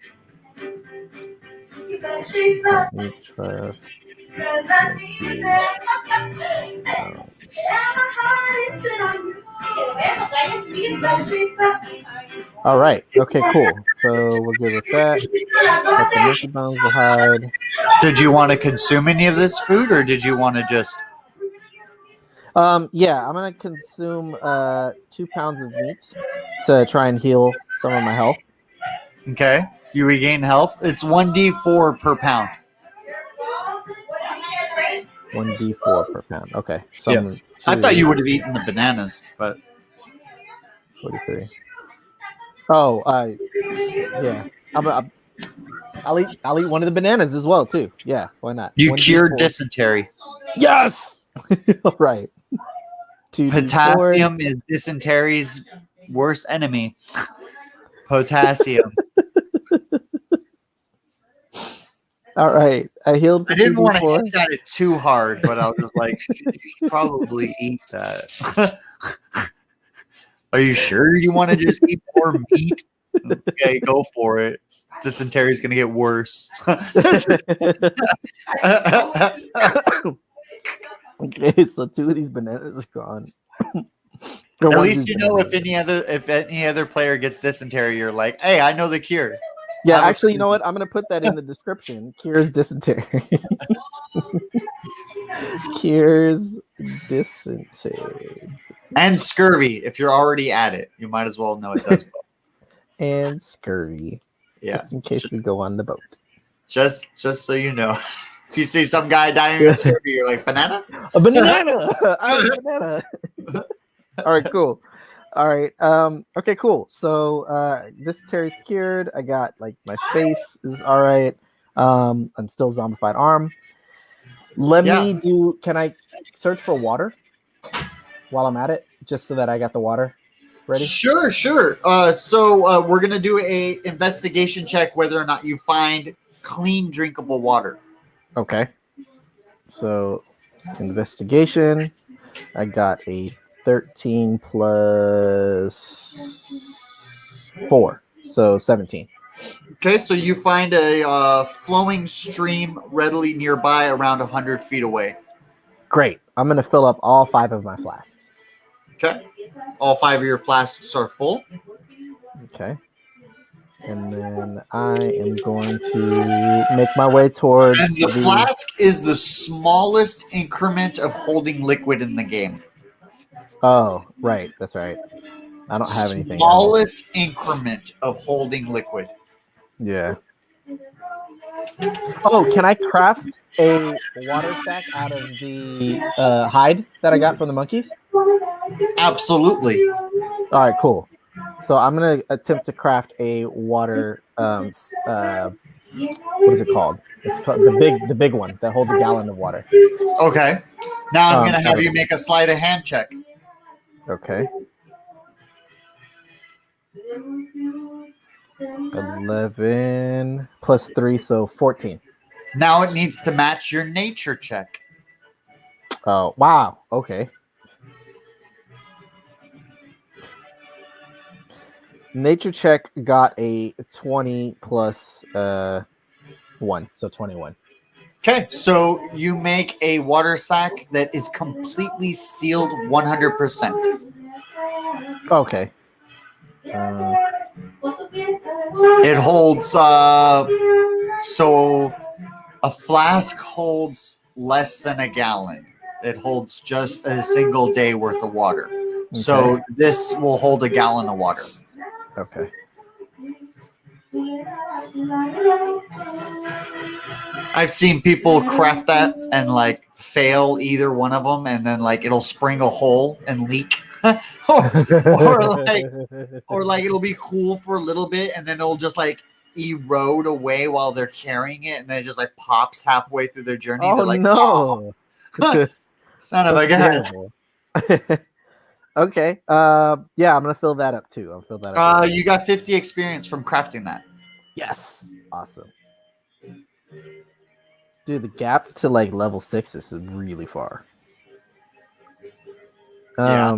Each 5. All right. Okay, cool. So we're good with that. Got the monkey bones, the hide. Did you want to consume any of this food, or did you want to just? Yeah, I'm gonna consume 2 pounds of meat to try and heal some of my health. Okay, you regain health. It's 1d4 per pound. 1d4 per pound. Okay. So Yeah. I thought you would have eaten the bananas, but 43. Oh, yeah. I'll eat one of the bananas as well too. Yeah, why not? you 1d4. cured dysentery. Yes. All right. 2d4. Potassium is dysentery's worst enemy. Potassium. All right. I healed. I didn't want to 2d4. hint at it too hard, but I was just like, you should probably eat that. Are you sure you want to just eat more meat? Okay, go for it. Dysentery's gonna get worse. Okay, so 2 of these bananas are gone. At least you know if any other player gets dysentery, you're like, hey, I know the cure. Yeah, actually, you know what? I'm gonna put that in the description. Cures dysentery. Cures dysentery. And scurvy. If you're already at it, you might as well know it does both. And scurvy. Yeah. Just in case we go on the boat. Just so you know. If you see some guy dying of scurvy, you're like, banana? A banana! I have a banana. All right, cool. All right. Okay, cool. So dysentery's cured. I got like my face is all right. I'm still zombified arm. Can I search for water while I'm at it? Just so that I got the water ready? Sure. So we're gonna do a investigation check whether or not you find clean drinkable water. Okay. So investigation. I got a 13 plus 4. So 17. Okay, so you find a flowing stream readily nearby, around 100 feet away. Great. I'm going to fill up all 5 of my flasks. Okay, all 5 of your flasks are full. Okay. And then I am going to make my way towards And the flask is the smallest increment of holding liquid in the game. Oh, right. That's right. I don't have anything else. Smallest increment of holding liquid. Yeah. Oh, can I craft a water sack out of the hide that I got from the monkeys? Absolutely. All right, cool. So I'm gonna attempt to craft a water. What is it called? It's called the big one that holds a gallon of water. Okay. Now I'm going to have out you of- make a sleight of hand check. Okay. 11 plus 3, so 14. Now it needs to match your nature check. Oh, wow. Okay. Nature check got a 20 plus 1, so 21. Okay, so you make a water sack that is completely sealed 100%. Okay. It holds, so a flask holds less than a gallon. It holds just a single day worth of water. So this will hold a gallon of water. Okay. I've seen people craft that and like fail either one of them, and then like it'll spring a hole and leak. or like it'll be cool for a little bit and then it'll just like erode away while they're carrying it, and then it just like pops halfway through their journey. Oh, They're like, no. "Oh, son of a gun." Okay. Yeah, I'm gonna fill that up too. I'll fill that up. You got 50 experience from crafting that. Yes. Awesome. Dude, the gap to like level 6 is really far. Yeah.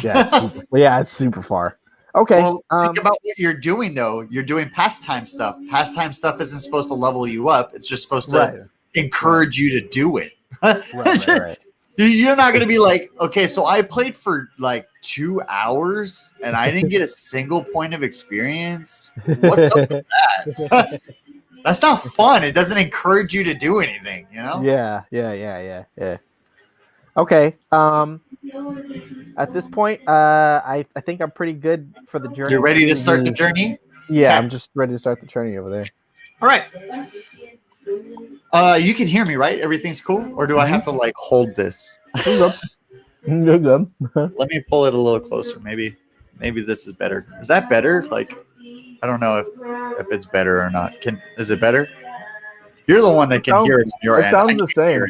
It's super far. Okay. Well, think about what you're doing though. You're doing pastime stuff. Pastime stuff isn't supposed to level you up. It's just supposed to encourage you to do it. Right. You're not going to be like, okay, so I played for like 2 hours and I didn't get a single point of experience. What's up with that? That's not fun. It doesn't encourage you to do anything, you know? Yeah. Okay. At this point, I think I'm pretty good for the journey. You're ready to start the journey? Yeah, Okay. I'm just ready to start the journey over there. All right. You can hear me, right? Everything's cool? Or do I have to like hold this? You're good. Let me pull it a little closer. Maybe this is better. Is that better? Like, I don't know if it's better or not. Is it better? You're the one that can hear it on your end. It sounds the same.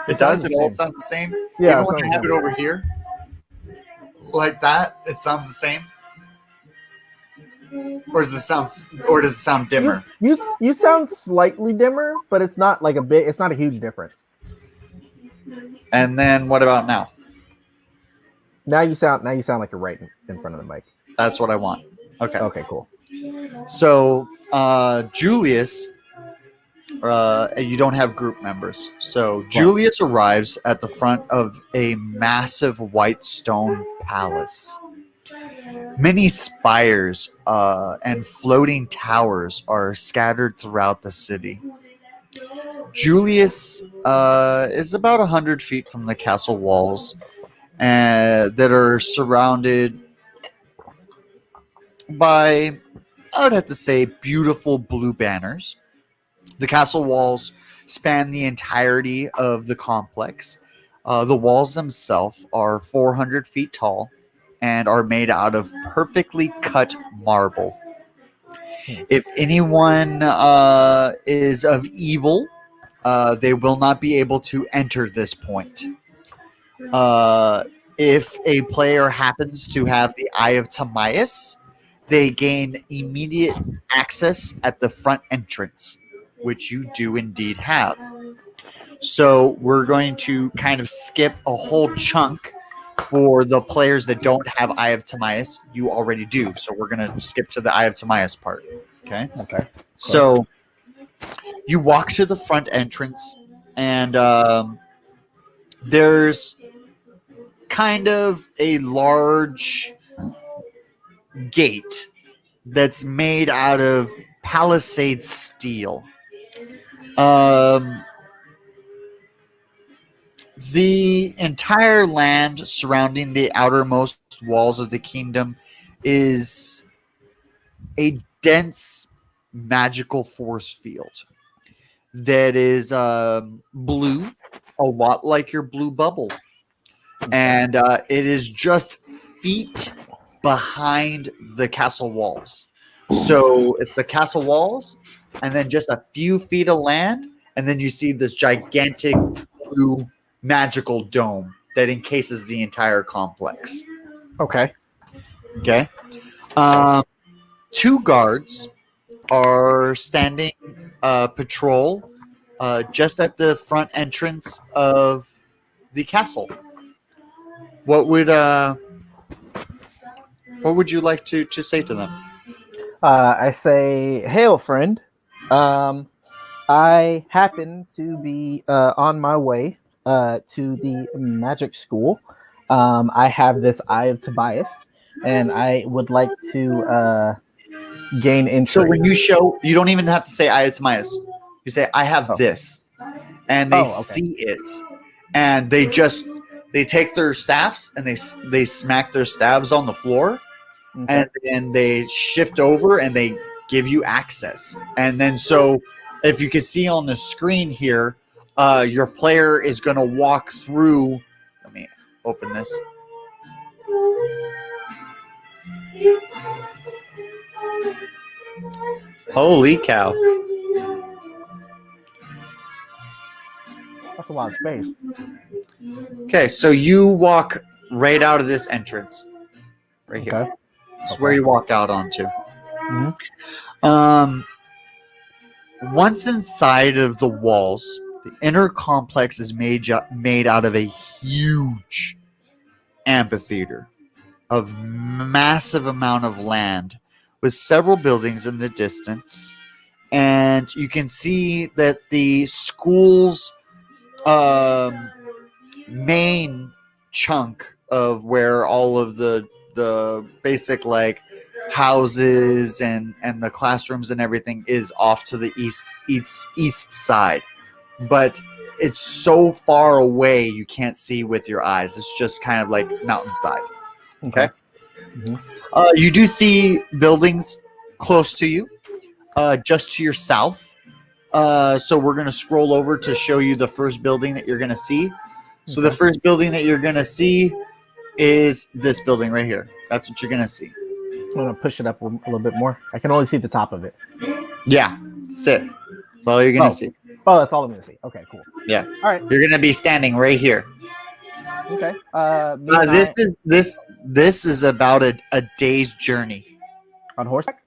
It does? It all sounds the same? Yeah. Even when I have it over here, like that, it sounds the same? Or does it sound dimmer? You sound slightly dimmer, but it's not like it's not a huge difference. And then what about now? Now you sound like you're right in front of the mic. That's what I want. Okay. Okay, cool. So, Julius, you don't have group members. So Julius arrives at the front of a massive white stone palace. Many spires and floating towers are scattered throughout the city. Julius is about 100 feet from the castle walls that are surrounded by, I would have to say, beautiful blue banners. The castle walls span the entirety of the complex. The walls themselves are 400 feet tall and are made out of perfectly cut marble. If anyone is of evil, they will not be able to enter this point. If a player happens to have the Eye of Timaeus, they gain immediate access at the front entrance, which you do indeed have. So we're going to kind of skip a whole chunk For the players that don't have Eye of Timaeus, you already do. So we're gonna skip to the Eye of Timaeus part. Okay. Okay. So you walk to the front entrance, and there's kind of a large gate that's made out of palisade steel. The entire land surrounding the outermost walls of the kingdom is a dense magical force field that is blue, a lot like your blue bubble. And it is just feet behind the castle walls. So it's the castle walls, and then just a few feet of land, and then you see this gigantic blue magical dome that encases the entire complex. Okay. Okay. Two guards are standing patrol just at the front entrance of the castle. What would you like to say to them? I say, "Hail, friend. I happen to be on my way to the magic school. I have this Eye of Tobias, and I would like to gain entry." So when you show, you don't even have to say Eye of Timaeus. You say, "I have this," and they see it, and they take their staffs and they smack their staves on the floor, and then they shift over and they give you access. And then so if you can see on the screen here, your player is going to walk through. Let me open this. Holy cow. That's a lot of space. Okay, so you walk right out of this entrance. Right here. Okay. This is where you walk out onto. Mhm. Once inside of the walls, the inner complex is made out of a huge amphitheater of massive amount of land with several buildings in the distance. And you can see that the school's main chunk of where all of the basic like houses and the classrooms and everything is off to the east side, but it's so far away you can't see with your eyes. It's just kind of like mountainside. Okay. You do see buildings close to you, just to your south. So we're going to scroll over to show you the first building that you're going to see. So the first building that you're going to see is this building right here. That's what you're going to see. I'm going to push it up a little bit more. I can only see the top of it. Yeah, that's it. That's all you're going to see. Oh, that's all I'm going to see. Okay, cool. Yeah. All right. You're going to be standing right here. Okay. This is about a day's journey. On horseback?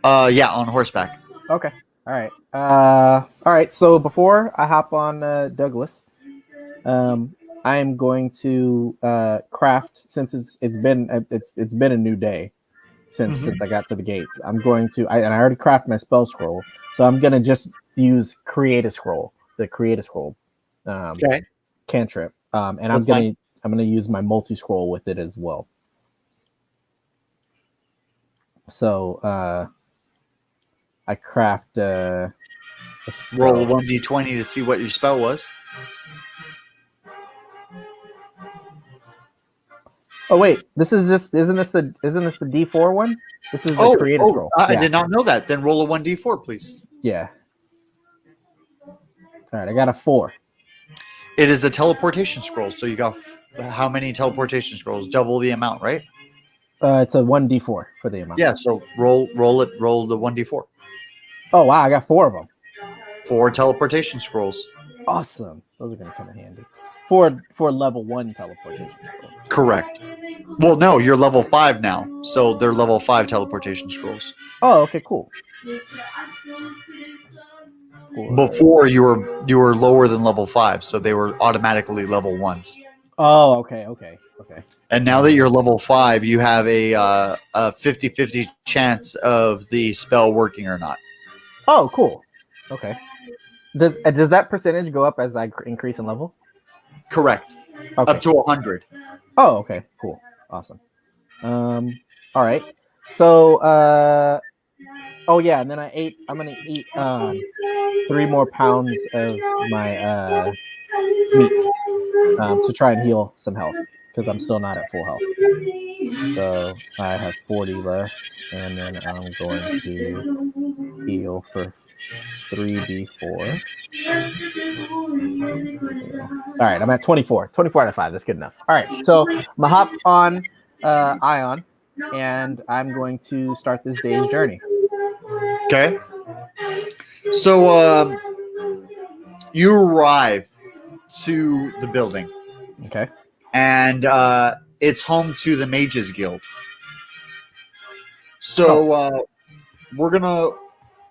Yeah, on horseback. Okay. All right. All right. So before I hop on Douglas, I am going to craft, since it's been a new day since I got to the gates. I'm going to I already crafted my spell scroll, so I'm gonna just use create a scroll, cantrip, and I'm gonna use my multi scroll with it as well. So I craft roll 1d20 to see what your spell was. Oh wait, isn't this the D4 one? This is the creative scroll. I did not know that. Then roll a 1d4, please. Yeah. All right, I got a 4. It is a teleportation scroll. So you got how many teleportation scrolls? Double the amount, right? It's a 1d4 for the amount. Yeah. So roll the 1d4. Oh wow, I got 4 of them. 4 teleportation scrolls. Awesome. Those are gonna come in handy. For level 1 teleportation scroll. Correct. Well, no, you're level 5 now, so they're level 5 teleportation scrolls. Oh, okay, cool. Before you were lower than level 5, so they were automatically level 1s. Oh, okay. And now that you're level 5, you have a 50-50 chance of the spell working or not. Oh, cool. Okay. Does that percentage go up as I increase in level? Correct. Okay. Up to 100. Oh, okay. Cool. Awesome. All right. So, oh yeah, and then I'm gonna eat 3 more pounds of my meat to try and heal some health because I'm still not at full health. So I have 40 left, and then I'm going to heal for 3d4. All right, I'm at 24. 24 out of 5. That's good enough. All right, so I'm gonna hop on Ion, and I'm going to start this day's journey. Okay. So you arrive to the building, Okay. and it's home to the Mages Guild. So we're gonna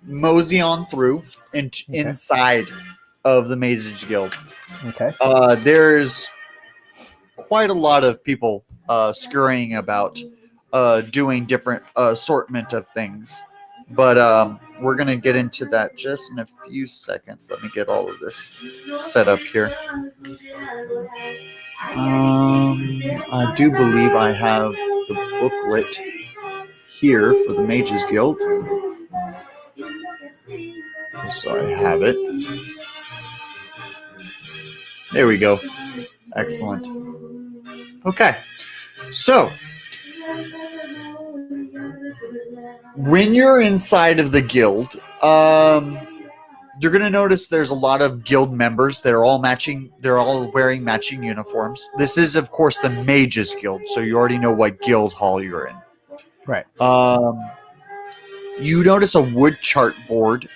mosey on through inside of the Mages Guild. Okay. There's quite a lot of people scurrying about, doing different assortment of things. But we're going to get into that just in a few seconds. Let me get all of this set up here. I do believe I have the booklet here for the Mages Guild. So I have it. There we go. Excellent. Okay. So when you're inside of the guild, you're going to notice there's a lot of guild members. They're all wearing matching uniforms. This is, of course, the Mages Guild, so you already know what guild hall you're in. Right. You notice a wood chart board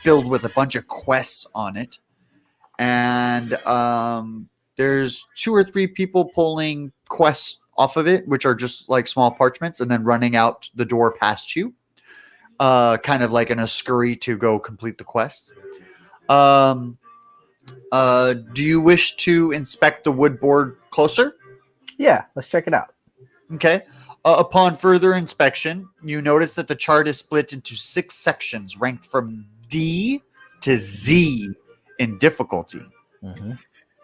filled with a bunch of quests on it. And there's 2 or 3 people pulling quests off of it, which are just like small parchments, and then running out the door past you, kind of like in a scurry to go complete the quest. Do you wish to inspect the wood board closer? Yeah, let's check it out. Okay. Upon further inspection, you notice that the chart is split into 6 sections ranked from D to Z in difficulty. Mm-hmm.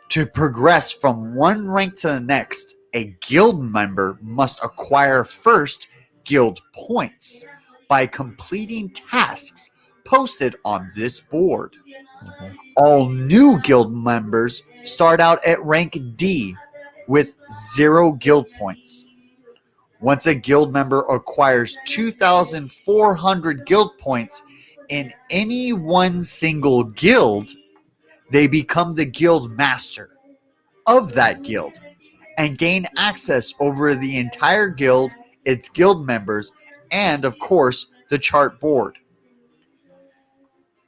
To progress from one rank to the next, a guild member must acquire first guild points by completing tasks posted on this board. Mm-hmm. All new guild members start out at rank D with 0 guild points. Once a guild member acquires 2,400 guild points in any one single guild, they become the guild master of that guild and gain access over the entire guild, its guild members, and, of course, the chart board.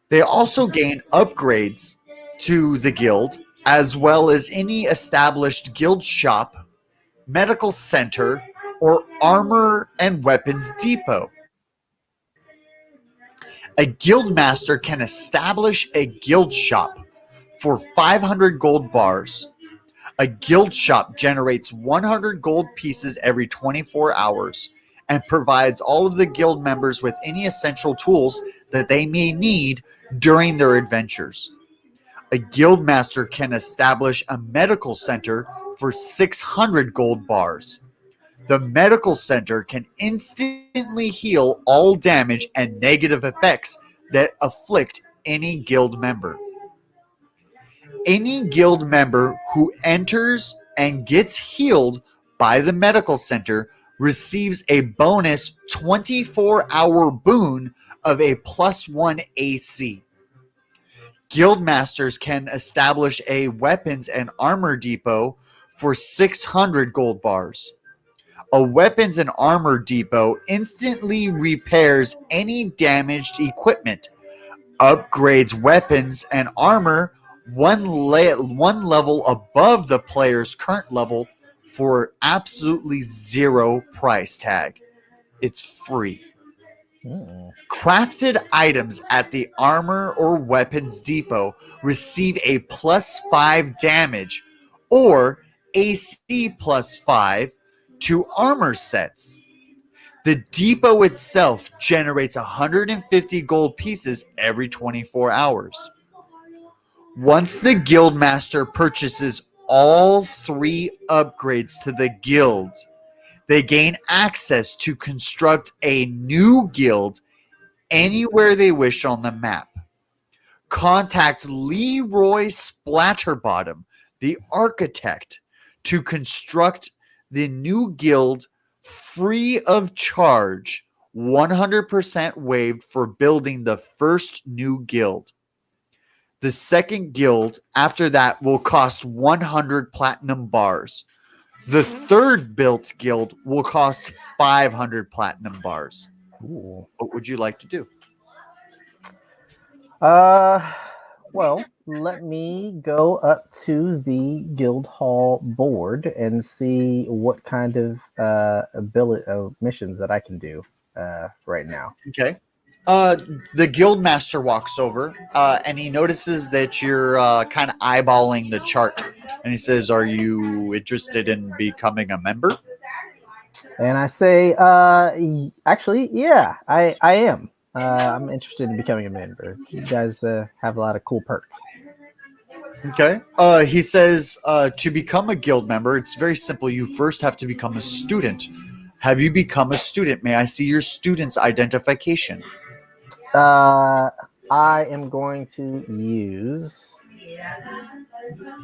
They also gain upgrades to the guild, as well as any established guild shop, medical center, or armor and weapons depot. A guild master can establish a guild shop for 500 gold bars. A guild shop generates 100 gold pieces every 24 hours and provides all of the guild members with any essential tools that they may need during their adventures. A guild master can establish a medical center for 600 gold bars. The medical center can instantly heal all damage and negative effects that afflict any guild member. Any guild member who enters and gets healed by the medical center receives a bonus 24-hour boon of a +1 AC. Guild masters can establish a weapons and armor depot for 600 gold bars. A weapons and armor depot instantly repairs any damaged equipment, upgrades weapons and armor one level above the player's current level for absolutely 0 price tag. It's free. Crafted items at the armor or weapons depot receive a +5 damage or AC plus 5 to armor sets. The depot itself generates 150 gold pieces every 24 hours. Once the guildmaster purchases all 3 upgrades to the guild, they gain access to construct a new guild anywhere they wish on the map. Contact Leroy Splatterbottom, the architect, to construct the new guild free of charge, 100% waived for building the first new guild. The second guild after that will cost 100 platinum bars. The third built guild will cost 500 platinum bars. Ooh. What would you like to do? Well, let me go up to the guild hall board and see what kind of ability missions that I can do right now. Okay. The guild master walks over and he notices that you're kind of eyeballing the chart, and he says, "Are you interested in becoming a member?" And I say, actually, yeah, I am. I'm interested in becoming a member. You guys have a lot of cool perks. Okay. He says, to become a guild member, it's very simple. You first have to become a student. Have you become a student? May I see your student's identification? I am going to use.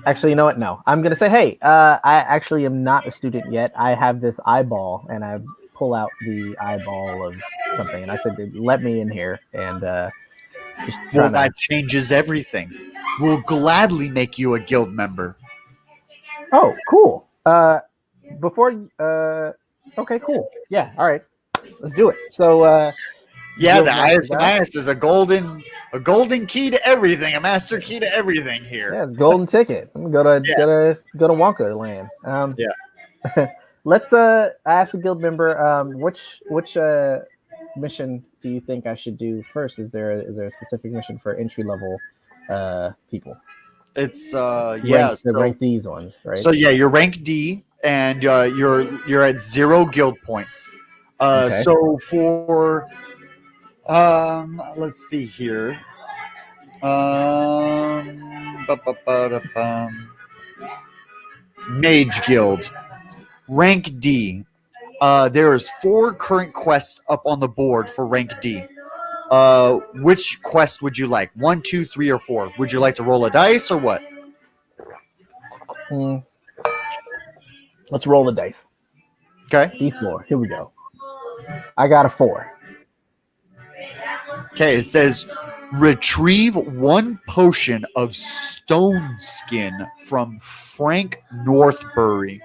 Actually, you know what? No, I'm going to say, hey, I actually am not a student yet. I have this eyeball, and I pull out the eyeball of something, and I said, let me in here. And just Well, that changes everything. We'll gladly make you a guild member. Oh, cool. Okay, cool. Yeah, all right. Let's do it. So, yeah, the ISMIS is a golden key to everything, a master key to everything here. Yeah, it's golden ticket. I'm gonna go to Wonka Land. Yeah. Let's ask the guild member. Which mission do you think I should do first? Is there a specific mission for entry level people? It's the rank D's ones, right? So yeah, you're rank D, and you're at 0 guild points. Okay. So for let's see here. Mage Guild, rank D. There is 4 current quests up on the board for rank D. Which quest would you like? 1, 2, 3, or 4? Would you like to roll a dice or what? Let's roll the dice. Okay. D4. Here we go. I got a 4. Okay, it says retrieve 1 potion of stone skin from Frank Northbury.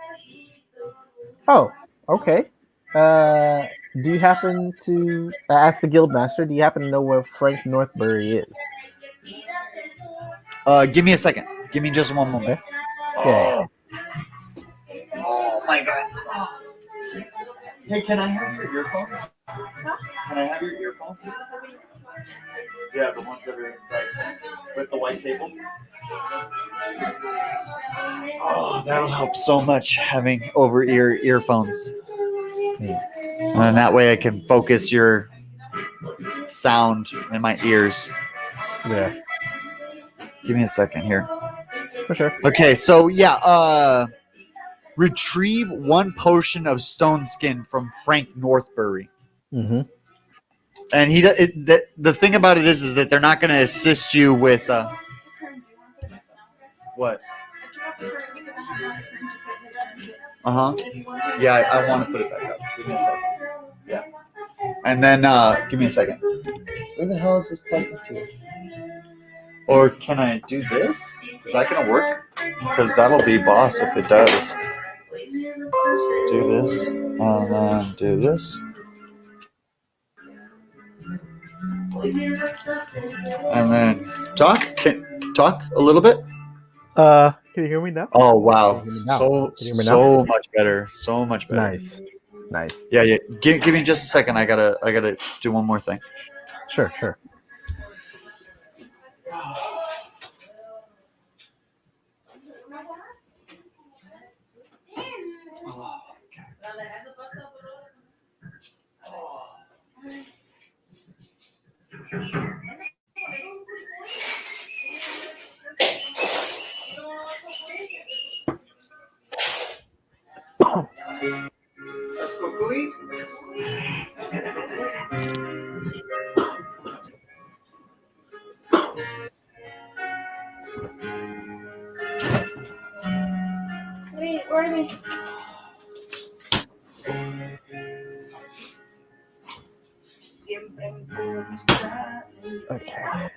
Oh, okay. Do you happen to ask the guild master? Do you happen to know where Frank Northbury is? Give me a second. Give me just one moment. Okay. Oh my god. Oh. Hey, can I have your earphones? Can I have your earphones? Yeah, the ones that are inside with the white cable. Oh, that'll help so much having over-ear earphones. And that way I can focus your sound in my ears. Yeah. Give me a second here. For sure. Okay, so yeah, retrieve 1 potion of stone skin from Frank Northbury. Mm-hmm. And the thing about it is that they're not going to assist you with what? Yeah, I want to put it back up. Give me a second. Yeah. And then give me a second. Where the hell is this plugged up to? Or can I do this? Is that going to work? Because that'll be boss if it does. Let's do this. And then do this. And then talk a little bit. Can you hear me now? Oh wow, Now? so much better, so much better. Nice. Yeah. Give me just a second. I gotta do one more thing. Sure. Let's go, Cooey. Wait, where are they? Siempre encuentra. Okay.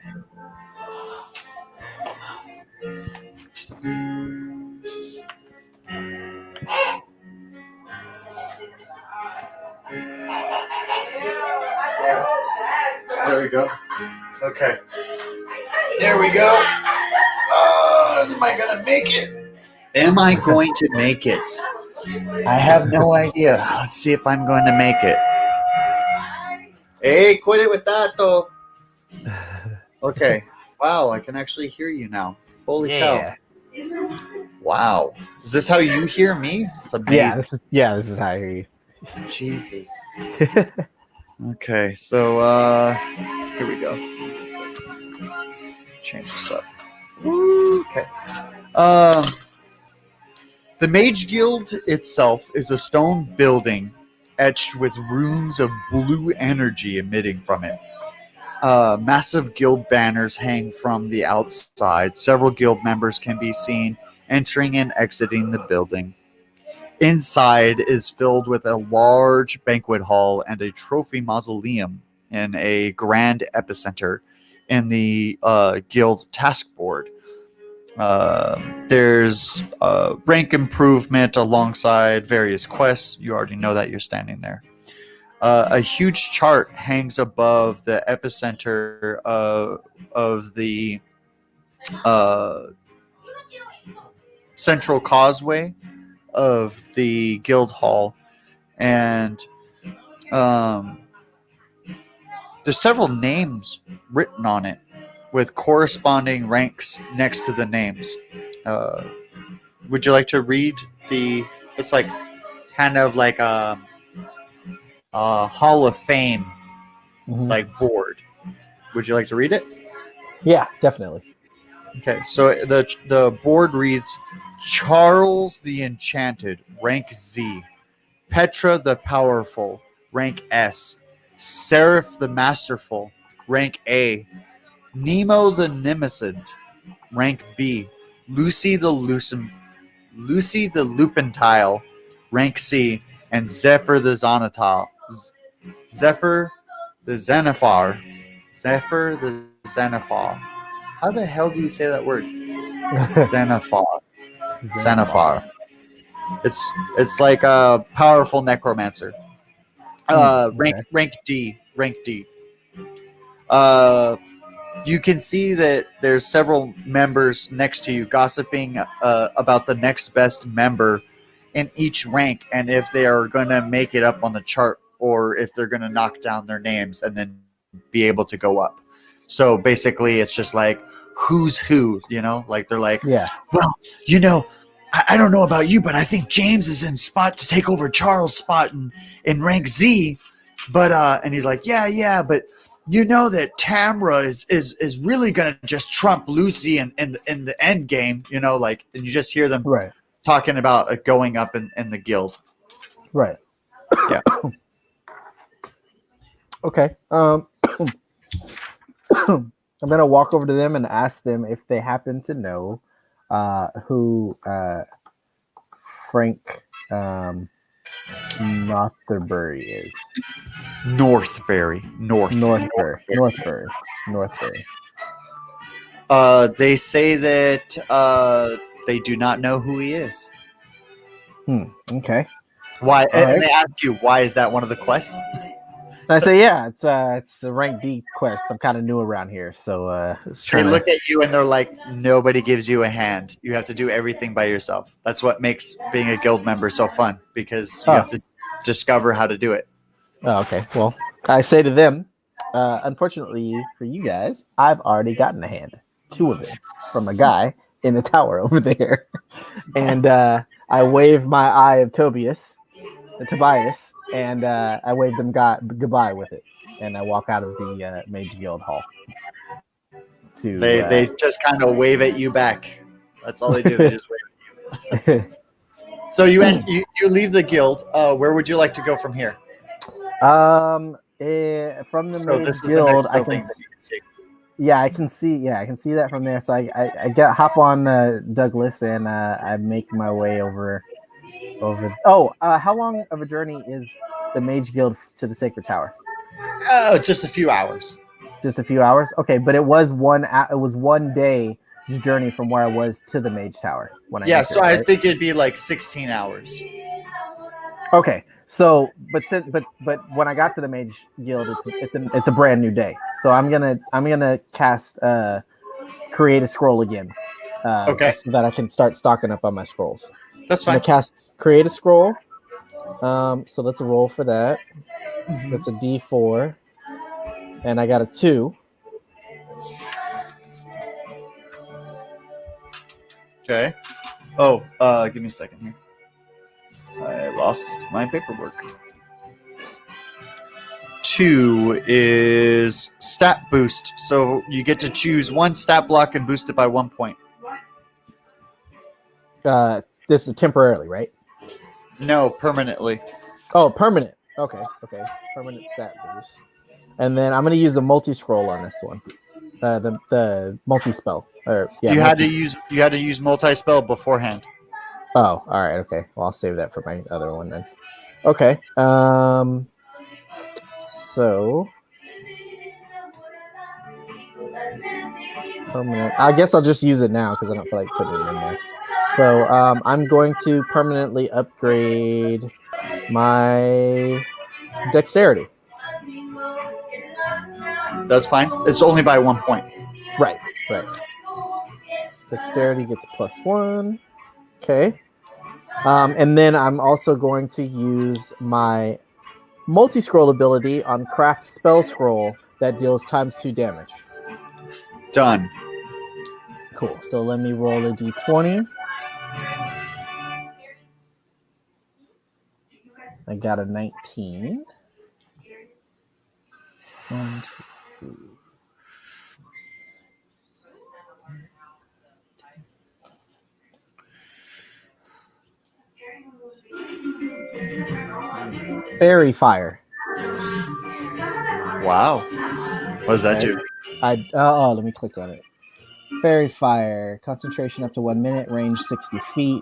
There we go. Okay. There we go. Oh, am I going to make it? Am I going to make it? I have no idea. Let's see if I'm going to make it. Hey, quit it with that, though. Okay. Wow, I can actually hear you now. Holy cow. Wow. Is this how you hear me? It's amazing. This is how I hear you. Jesus. Okay, so here we go. Change this up. Okay. The Mage Guild itself is a stone building etched with runes of blue energy emitting from it. Massive guild banners hang from the outside. Several guild members can be seen entering and exiting the building. Inside is filled with a large banquet hall and a trophy mausoleum in a grand epicenter in the guild task board. There's rank improvement alongside various quests. You already know that, you're standing there. A huge chart hangs above the epicenter of the central causeway of the guild hall, and there's several names written on it with corresponding ranks next to the names. Would you like to read the? It's like kind of like a Hall of Fame like board. Would you like to read it? Yeah, definitely. Okay, so the board reads: Charles the Enchanted, rank Z; Petra the Powerful, rank S; Seraph the Masterful, rank A; Nemo the Nemescent, rank B; Lucy the Lupentile, rank C; and Zephyr the Xenophar. Zephyr the Xenophar. How the hell do you say that word? Xenophar. It's like a powerful necromancer. Rank D. You can see that there's several members next to you gossiping about the next best member in each rank, and if they are going to make it up on the chart, or if they're going to knock down their names and then be able to go up. So basically, it's just like who's who, like they're like, well, I don't know about you, but I think James is in spot to take over Charles' spot in rank Z. But and he's like, yeah, but you know that Tamra is really gonna just trump Lucy in the end game, like, and you just hear them talking about going up in the guild. Right. Yeah. Okay. I'm gonna walk over to them and ask them if they happen to know who Frank Northbury is. Northbury. They say that they do not know who he is. Okay. Why? All And right. they ask you, why is that one of the quests? I say, yeah, it's a rank D quest. I'm kind of new around here, so They look at you and they're like, nobody gives you a hand. You have to do everything by yourself. That's what makes being a guild member so fun, because you have to discover how to do it. Oh, okay. Well, I say to them, unfortunately for you guys, I've already gotten a hand, 2 of them, from a guy in the tower over there, and I wave my eye of Tobias, and I wave them goodbye with it, and I walk out of the Mage Guild Hall. They just kind of wave at you back. That's all they do. They just wave at you. So you leave the guild. Where would you like to go from here? From the So main this is the guild, next I building can. that you can see. Yeah, I can see. Yeah, I can see that from there. So I hop on Douglas and I make my way over. Oh, how long of a journey is the Mage Guild to the Sacred Tower? Oh, just a few hours. Just a few hours. Okay, but it was one day journey from where I was to the Mage Tower when I Yeah, entered. so I Right? think it'd be like 16 hours. Okay, so but when I got to the Mage Guild, it's a brand new day. So I'm gonna cast create a scroll again, Okay. just so that I can start stocking up on my scrolls. That's I'm fine. gonna cast create a scroll. So let's roll for that. That's a D4, and I got a 2. Okay. Oh, give me a second here. I lost my paperwork. 2 is stat boost, so you get to choose one stat block and boost it by 1 point. This is temporarily, right? No, permanently. Oh, permanent. Okay. Permanent stat boost. And then I'm gonna use a multi scroll on this one. The multi spell. You had to use multi spell beforehand. Oh, all right. Okay. Well, I'll save that for my other one then. Okay. So permanent. I guess I'll just use it now because I don't feel like putting it in there. So I'm going to permanently upgrade my dexterity. That's fine. It's only by 1 point. Right. Dexterity gets +1. Okay. And then I'm also going to use my multi-scroll ability on craft spell scroll that deals ×2 damage. Done. Cool. So let me roll a d20. I got a 19. 1, 2, 3. Fairy fire. Wow. What does that do? Let me click on it. Fairy fire, concentration up to 1 minute, range 60 feet.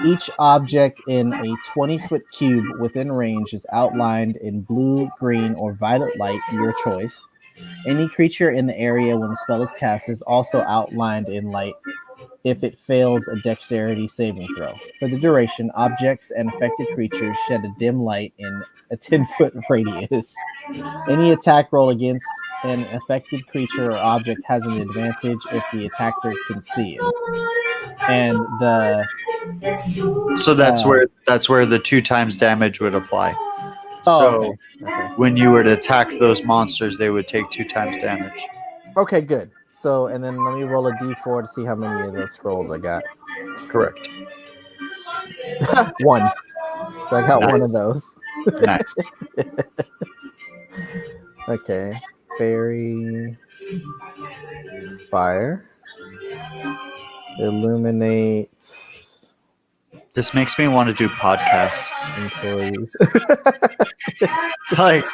Each object in a 20-foot cube within range is outlined in blue, green, or violet light, your choice. Any creature in the area when the spell is cast is also outlined in light if it fails a dexterity saving throw. For the duration, objects and affected creatures shed a dim light in a 10-foot radius. Any attack roll against an affected creature or object has an advantage if the attacker can see it. And So that's where the 2 times damage would apply. Okay. When you were to attack those monsters, they would take 2 times damage. Okay, good. So, and then let me roll a d4 to see how many of those scrolls I got. Correct. 1. So I got one of those. Nice. Okay. Fairy fire. Illuminates This makes me want to do podcasts. employees. Like,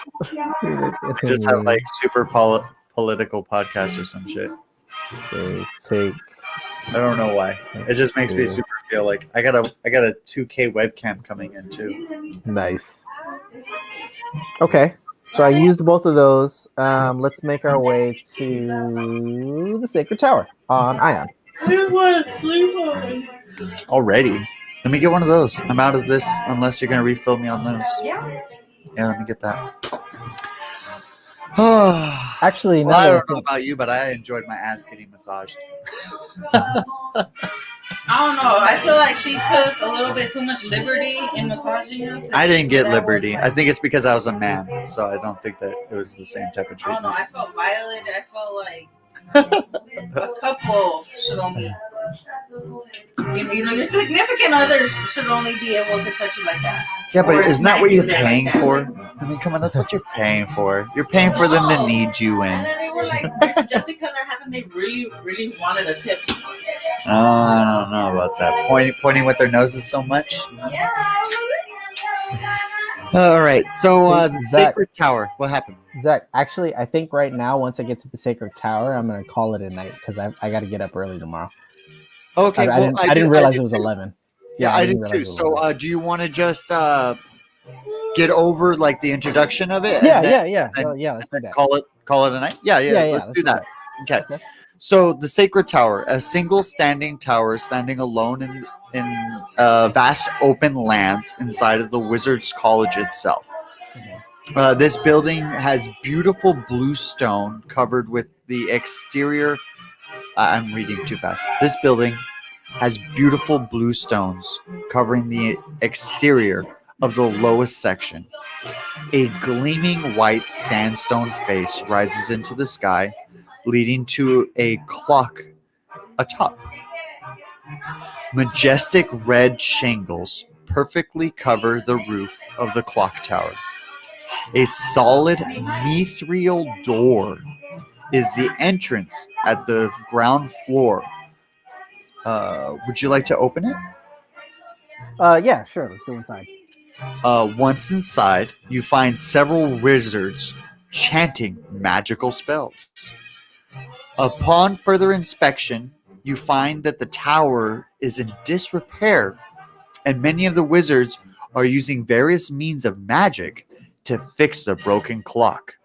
just have like super political podcasts or some shit. They take. I don't know why. It just makes me super feel like I got a 2K webcam coming in too. Nice. Okay, so I used both of those. Let's make our way to the Sacred Tower on Ion. Already. Let me get one of those. I'm out of this unless you're gonna refill me on those. Yeah. Yeah, let me get that. Actually, well, I don't know about you, but I enjoyed my ass getting massaged. I don't know. I feel like she took a little bit too much liberty in massaging us. I didn't get liberty. I think it's because I was a man, so I don't think that it was the same type of treatment. I don't know. I felt violated. I felt like a couple should only, your significant others should only be able to touch you like that. Yeah, but isn't that what you're like paying for? I mean, come on, that's what you're paying for. You're paying for them to need you in. And then they were like, just because they're having, they really, really wanted a tip. Oh, I don't know about that. Pointing with their noses so much. Yeah. All right. So Hey, the Zach. Sacred Tower. What happened? Zach, actually, I think right now, once I get to the Sacred Tower, I'm gonna call it a night because I got to get up early tomorrow. Okay. I didn't realize it was 11. Yeah, I did didn't too. realize it was So 11. do you want to just get over like the introduction of it? Yeah, and then, yeah. and then Let's do that. call it a night. Yeah. Let's do that. Okay. Okay. So the Sacred Tower, a single standing tower standing alone in vast open lands inside of the Wizards College itself. This building has beautiful blue stone covered with the exterior. I'm reading too fast. This building has beautiful blue stones covering the exterior of the lowest section. A gleaming white sandstone face rises into the sky, leading to a clock atop. Majestic red shingles perfectly cover the roof of the clock tower. A solid mithril door is the entrance at the ground floor. Would you like to open it? Yeah, sure. Let's go inside. Once inside, you find several wizards chanting magical spells. Upon further inspection, you find that the tower is in disrepair, and many of the wizards are using various means of magic to fix the broken clock.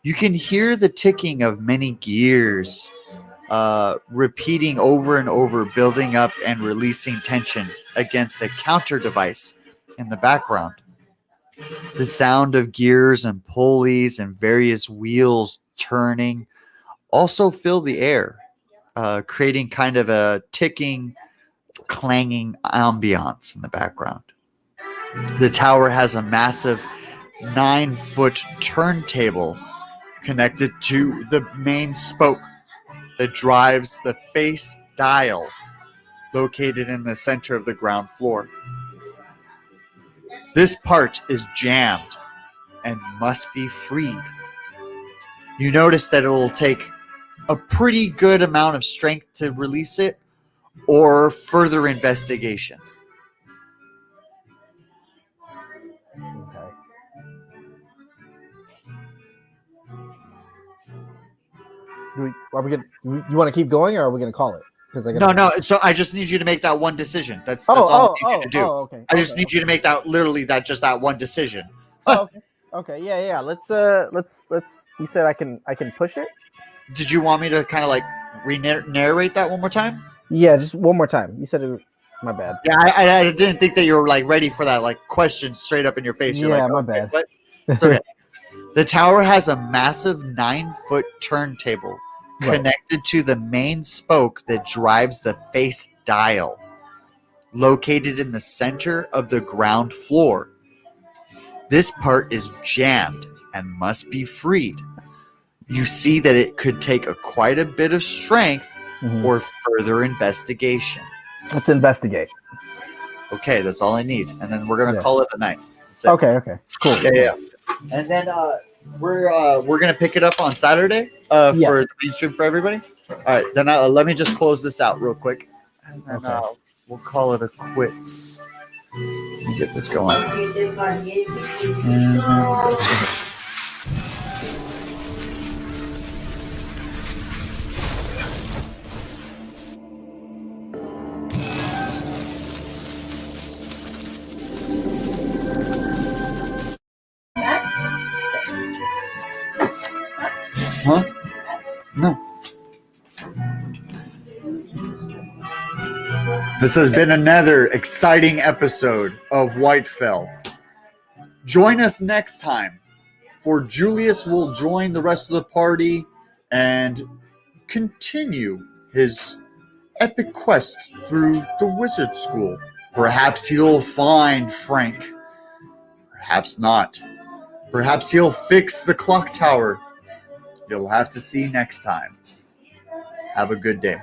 You can hear the ticking of many gears, repeating over and over, building up and releasing tension against a counter device in the background. The sound of gears and pulleys and various wheels turning also fill the air, creating kind of a ticking, clanging ambiance in the background. The tower has a massive 9-foot turntable connected to the main spoke that drives the face dial located in the center of the ground floor. This part is jammed and must be freed. You notice that it will take a pretty good amount of strength to release it or further investigation. Okay. Are we gonna? You want to keep going, or are we gonna call it? Because No. So I just need you to make that one decision. That's all I need you to do. okay. I just need you to make that that one decision. Okay. Yeah. Let's. You said I can push it. Did you want me to kind of like narrate that one more time? Yeah, just one more time. You said it. My bad. Yeah, I didn't think that you were like ready for that like question straight up in your face. You're like, my okay, bad. What? It's okay. The tower has a massive 9-foot turntable connected to the main spoke that drives the face dial, located in the center of the ground floor. This part is jammed and must be freed. You see that it could take quite a bit of strength or further investigation. Let's investigate. Okay, that's all I need, and then we're gonna call it a night. Okay, cool. Yeah. And then we're gonna pick it up on Saturday for the mainstream for everybody. All right, then let me just close this out real quick, and then we'll call it a quits. Let me get this going. Huh? No. This has been another exciting episode of Whitefell. Join us next time, for Julius will join the rest of the party and continue his epic quest through the wizard school. Perhaps he'll find Frank. Perhaps not. Perhaps he'll fix the clock tower. You'll have to see next time. Have a good day.